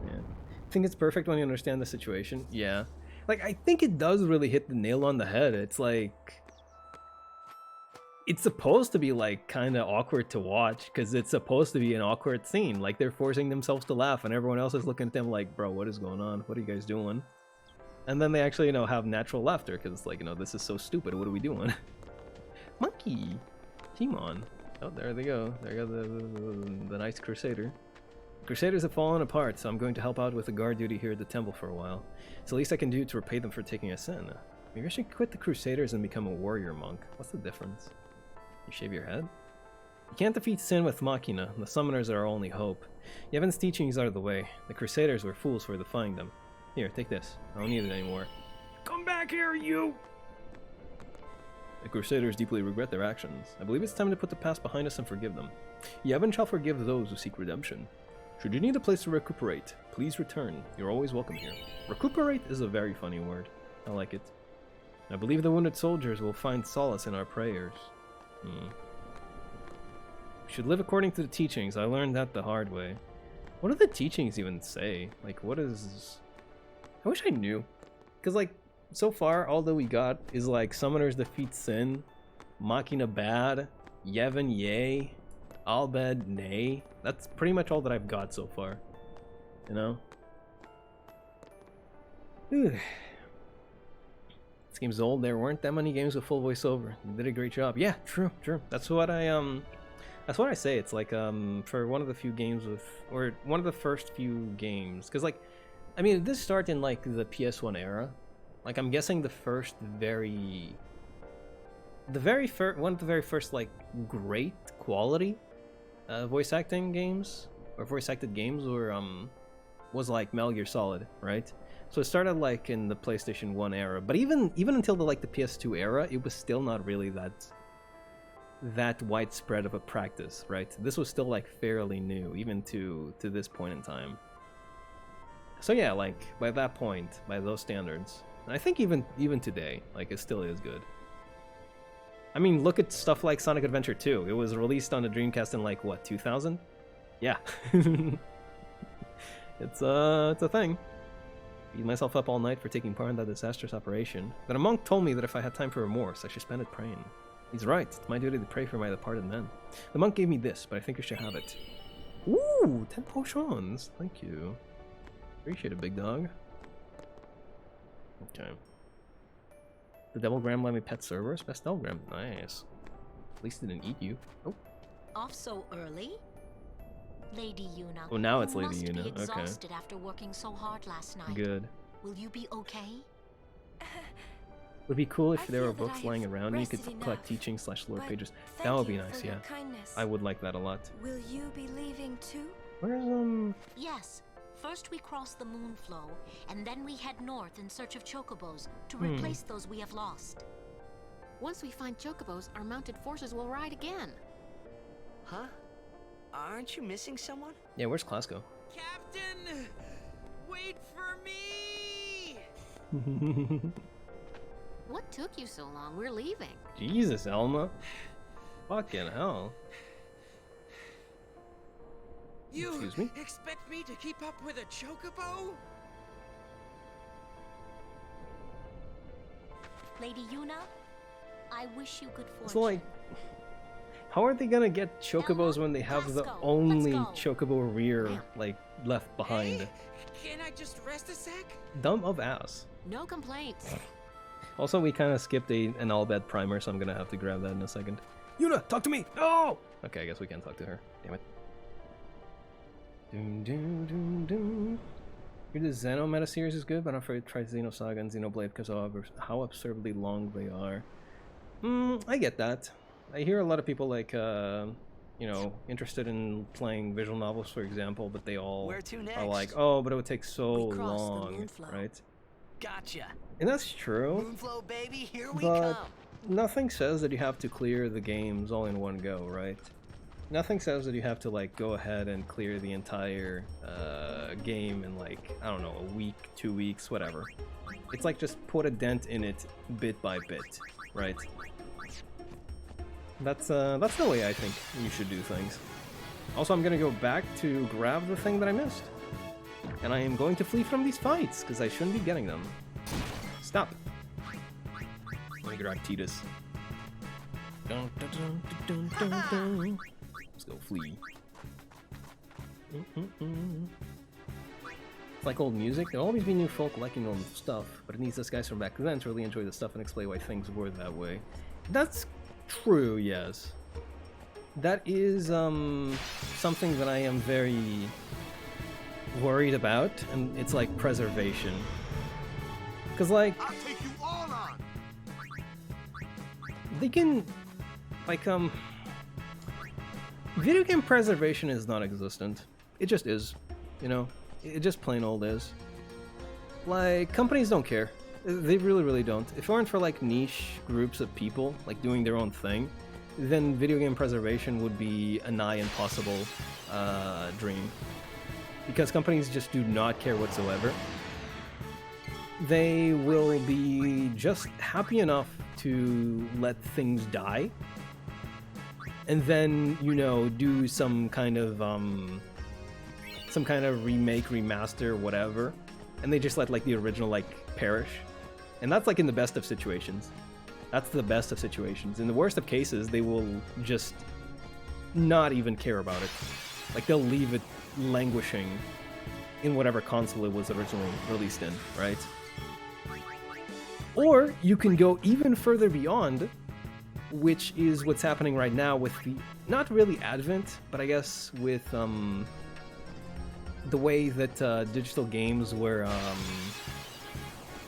S1: Yeah. Think it's perfect when you understand the situation? Yeah. Like, I think it does really hit the nail on the head. It's like, it's supposed to be like kind of awkward to watch because it's supposed to be an awkward scene. Like, they're forcing themselves to laugh and everyone else is looking at them like, bro, what is going on? What are you guys doing? And then they actually, you know, have natural laughter because it's like, you know, this is so stupid. What are we doing? Monkey! Timon. Oh, there they go. There go the nice Crusader. Crusaders have fallen apart, so I'm going to help out with the guard duty here at the temple for a while. It's the least I can do to repay them for taking us in. Maybe I should quit the Crusaders and become a warrior monk. What's the difference? You shave your head? You can't defeat sin with Machina. The summoners are our only hope. Yevon's teachings are the way. The Crusaders were fools for defying them. Here, take this. I don't need it anymore. Come back here, you! The Crusaders deeply regret their actions. I believe it's time to put the past behind us and forgive them. Yevon shall forgive those who seek redemption. Should you need a place to recuperate, please return. You're always welcome here. Recuperate is a very funny word. I like it. I believe the wounded soldiers will find solace in our prayers. We should live according to the teachings. I learned that the hard way. What do the teachings even say? Like, what is... I wish I knew. Because, like, so far, all that we got is, like, Summoners defeat Sin, Machina bad, Yevon yay, Al Bhed nay. That's pretty much all that I've got so far. You know? This game's old. There weren't that many games with full voiceover. You did a great job. Yeah, true. That's what I say. It's like for one of the few games with, or one of the first few games, because like, I mean, this started in like the PS1 era. Like, I'm guessing one of the very first like great quality voice acting games or voice acted games were was like Metal Gear Solid, right? So it started like in the PlayStation 1 era, but even until the PS2 era, it was still not really that widespread of a practice, right? This was still like fairly new, even to this point in time. So yeah, like by that point, by those standards, I think even today, like it still is good. I mean, look at stuff like Sonic Adventure 2. It was released on the Dreamcast in like what, 2000? Yeah. It's a thing. Beat myself up all night for taking part in that disastrous operation. Then a monk told me that if I had time for remorse, I should spend it praying. He's right. It's my duty to pray for my departed men. The monk gave me this, but I think I should have it. Ooh, 10 potions. Thank you. Appreciate it, big dog. Okay. The Devilgram let me pet Cerberus? Best Devilgram. Nice. At least it didn't eat you. Oh.
S5: Off so early? Lady Yuna.
S1: Oh, now it's Lady
S5: Yuna.
S1: Okay.
S5: Exhausted after working so hard last night.
S1: Good.
S5: Will you be okay?
S1: Would be cool if there were books lying around and you could collect teachings / lore pages. That would be nice, yeah. I would like that a lot.
S10: Will you be leaving too?
S1: Where's
S5: Yes. First we cross the Moonflow, and then we head north in search of chocobos to replace those we have lost.
S15: Once we find chocobos, our mounted forces will ride again.
S3: Huh? Aren't you missing someone?
S1: Yeah, where's Klasko?
S16: Captain! Wait for me!
S15: What took you so long? We're leaving.
S1: Jesus, Elma. Fucking hell.
S16: You
S1: Excuse me?
S16: expect me to keep up with a chocobo?
S5: Lady Yuna, I wish you good fortune.
S1: So like, how are they gonna get chocobos when they have the only chocobo rear like left behind?
S16: Hey, can I just rest a sec?
S1: Dumb of ass.
S15: No complaints.
S1: Also, we kind of skipped an Albed primer, so I'm gonna have to grab that in a second. Yuna, talk to me! Oh! Okay, I guess we can't talk to her. Damn it. Doom, doom, doom, doom. The Xeno meta series is good, but I'm afraid to try Xenosaga and Xenoblade because of how absurdly long they are. I get that. I hear a lot of people like, you know, interested in playing visual novels, for example, but they all are like, oh, but it would take so long, right?
S3: Gotcha.
S1: And that's true.
S3: Moonflow, baby, here we
S1: but
S3: come.
S1: Nothing says that you have to clear the games all in one go, right? Nothing says that you have to like go ahead and clear the entire game in like, I don't know, a week, 2 weeks, whatever. It's like just put a dent in it bit by bit, right? That's the way I think you should do things. Also, I'm gonna go back to grab the thing that I missed. And I am going to flee from these fights, because I shouldn't be getting them. Stop. Let me grab Tidus. Dun, dun, dun, dun, dun, dun. Let's go flee. It's like old music. There'll always be new folk liking old stuff, but it needs us guys from back then to really enjoy the stuff and explain why things were that way. That's true, yes. That is something that I am very worried about, and it's like preservation. Because like,
S2: I'll take you all on.
S1: they can, like, video game preservation is non-existent. It just is, you know? It just plain old is. Like, companies don't care. They really, really don't. If it weren't for, like, niche groups of people, like, doing their own thing, then video game preservation would be a nigh impossible dream. Because companies just do not care whatsoever. They will be just happy enough to let things die, and then, you know, do some kind of remake, remaster, whatever, and they just let like the original like perish. And that's like in the best of situations. That's the best of situations. In the worst of cases, they will just not even care about it. Like they'll leave it languishing in whatever console it was originally released in, right? Or you can go even further beyond, which is what's happening right now with the, not really advent, but I guess with the way that digital games were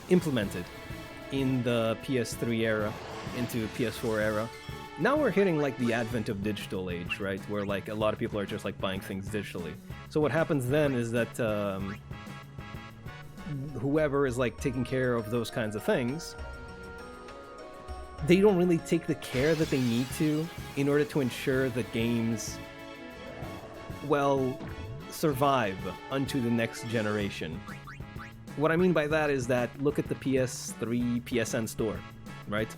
S1: implemented in the PS3 era into PS4 era. Now we're hitting like the advent of digital age, right? Where like a lot of people are just like buying things digitally. So what happens then is that whoever is like taking care of those kinds of things, they don't really take the care that they need to in order to ensure that games, well, survive unto the next generation. What I mean by that is that look at the PS3 PSN store, right?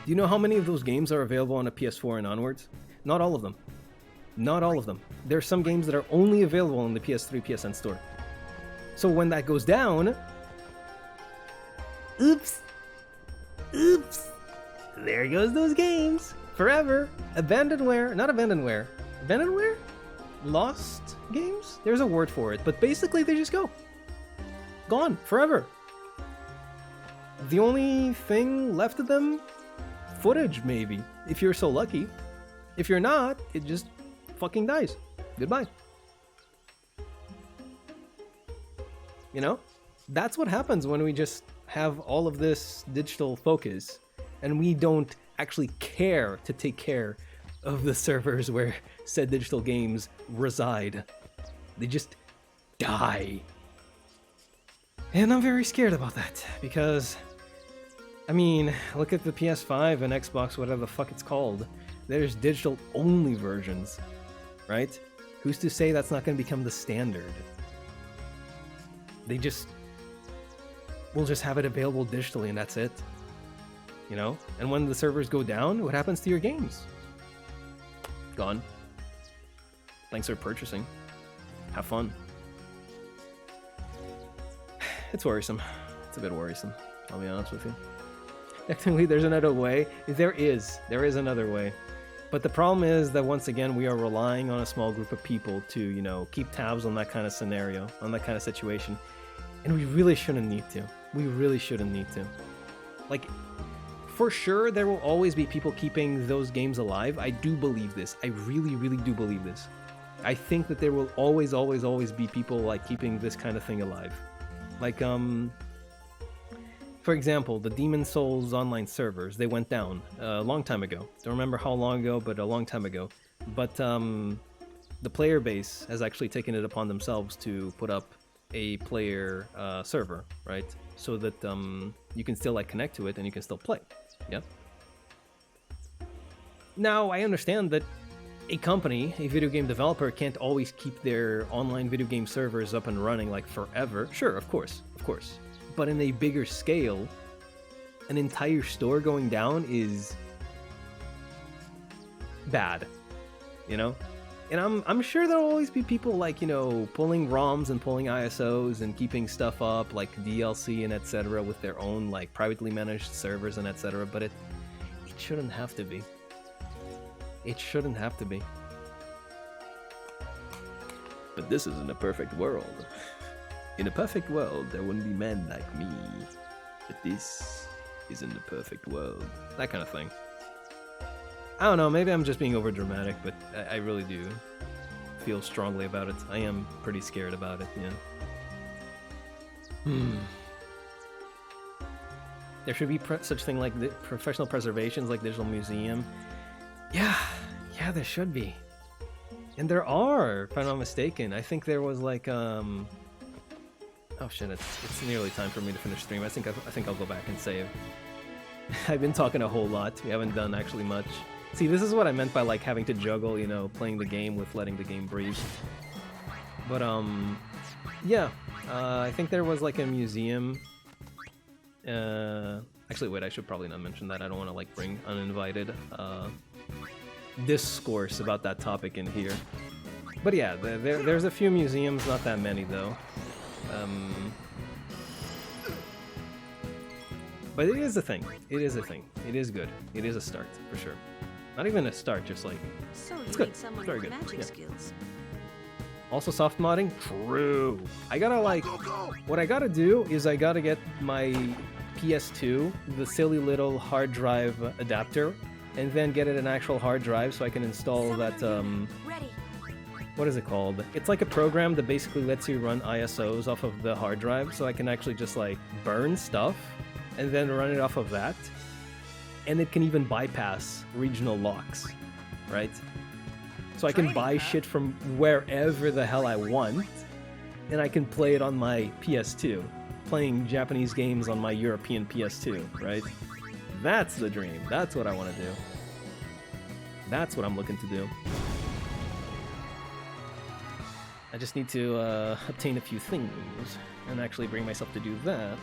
S1: Do you know how many of those games are available on a PS4 and onwards? Not all of them. Not all of them. There are some games that are only available in the PS3 PSN store. So when that goes down, oops, there goes those games forever. Abandonware, not abandonware. Abandonware? Lost games? There's a word for it, but basically they just go. Gone forever. The only thing left of them, footage maybe, if you're so lucky. If you're not, it just fucking dies. Goodbye. You know? That's what happens when we just have all of this digital focus and we don't actually care to take care of the servers where said digital games reside. They just die. And I'm very scared about that, because, I mean, look at the PS5 and Xbox, whatever the fuck it's called. There's digital-only versions, right? Who's to say that's not going to become the standard? We'll just have it available digitally and that's it. You know? And when the servers go down, what happens to your games? Gone. Thanks for purchasing. Have fun. It's worrisome. It's a bit worrisome, I'll be honest with you. Technically, there's another way. There is another way. But the problem is that once again, we are relying on a small group of people to, you know, keep tabs on that kind of scenario, on that kind of situation. And we really shouldn't need to. We really shouldn't need to. Like, for sure, there will always be people keeping those games alive. I do believe this. I really, really do believe this. I think that there will always, always, always be people, like, keeping this kind of thing alive. Like, for example, the Demon Souls online servers, they went down a long time ago. Don't remember how long ago, but a long time ago. But the player base has actually taken it upon themselves to put up a player server, right? So that you can still like connect to it and you can still play. Yeah. Now, I understand that a company, a video game developer, can't always keep their online video game servers up and running like forever. Sure, of course, of course. But in a bigger scale, an entire store going down is bad, you know? And I'm sure there'll always be people like, you know, pulling ROMs and pulling ISOs and keeping stuff up like DLC and etc. with their own like privately managed servers and etc. But it shouldn't have to be. It shouldn't have to be. But this isn't a perfect world. In a perfect world, there wouldn't be men like me. But this isn't a perfect world. That kind of thing. I don't know, maybe I'm just being over dramatic, but I really do feel strongly about it. I am pretty scared about it, yeah. There should be such thing like professional preservations, like Digital Museum. Yeah, there should be. And there are, if I'm not mistaken. I think there was like, oh shit, it's nearly time for me to finish stream. I think I'll go back and save. I've been talking a whole lot. We haven't done actually much. See, this is what I meant by like having to juggle, you know, playing the game with letting the game breathe. But yeah, I think there was like a museum. Actually, wait, I should probably not mention that. I don't want to like bring uninvited discourse about that topic in here. But yeah, there's a few museums, not that many though. But it is a thing. It is a thing. It is good. It is a start, for sure. Not even a start, just like...
S4: So
S1: it's
S4: you
S1: good.
S4: need someone
S1: Very
S4: with
S1: good.
S4: magic
S1: Yeah.
S4: skills.
S1: Also soft modding? True. I gotta like... What I gotta do is I gotta get my PS2, the silly little hard drive adapter, and then get it an actual hard drive so I can install that,
S10: Ready.
S1: what is it called? It's like a program that basically lets you run ISOs off of the hard drive, so I can actually just like burn stuff and then run it off of that. And it can even bypass regional locks, right? So I can buy shit from wherever the hell I want, and I can play it on my PS2, playing Japanese games on my European PS2, right? That's the dream. That's what I want to do. That's what I'm looking to do. I just need to obtain a few things and actually bring myself to do that.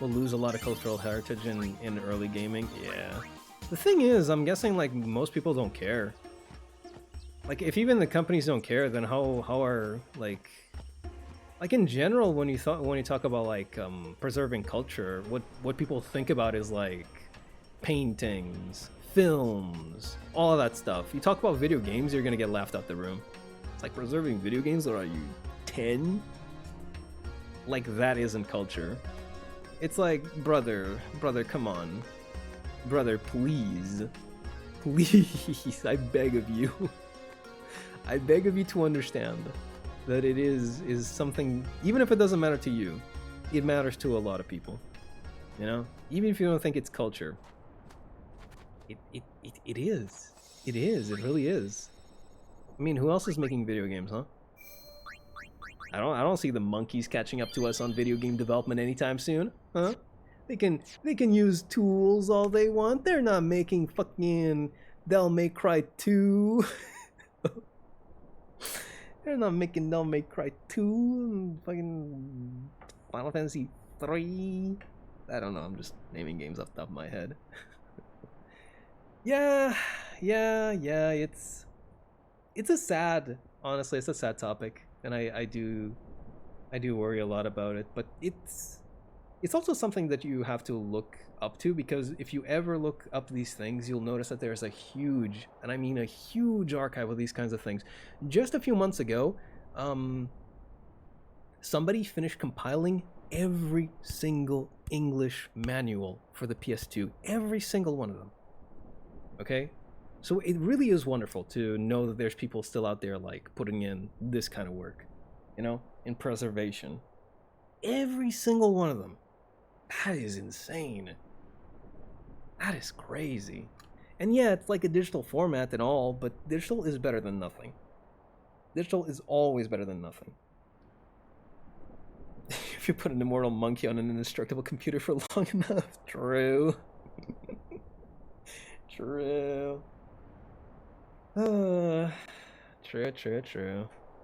S1: We'll lose a lot of cultural heritage in early gaming. Yeah. The thing is, I'm guessing like most people don't care. Like if even the companies don't care, then how are like in general when you talk about like preserving culture, what people think about is like paintings, films, all of that stuff. You talk about video games, you're gonna get laughed out the room. It's like preserving video games, or are you 10? Like that isn't culture. It's like, brother, come on. Brother, please. Please, I beg of you. I beg of you to understand that it is something, even if it doesn't matter to you, it matters to a lot of people. You know? Even if you don't think it's culture. It is. It is. It really is. I mean, who else is making video games, huh? I don't see the monkeys catching up to us on video game development anytime soon, huh? They can use tools all they want. They're not making fucking Devil May Cry 2. They're not making Devil May Cry 2 and fucking Final Fantasy 3. I don't know, I'm just naming games off the top of my head. Yeah, it's a sad, honestly, it's a sad topic, and I do worry a lot about it, but it's also something that you have to look up to, because if you ever look up these things, you'll notice that there's a huge, and I mean a huge archive of these kinds of things. Just a few months ago, somebody finished compiling every single English manual for the PS2, every single one of them. Okay? So it really is wonderful to know that there's people still out there like putting in this kind of work, you know, in preservation. Every single one of them. That is insane. That is crazy. And yeah, it's like a digital format and all, but digital is better than nothing. Digital is always better than nothing. If you put an immortal monkey on an indestructible computer for long enough. True. True. True.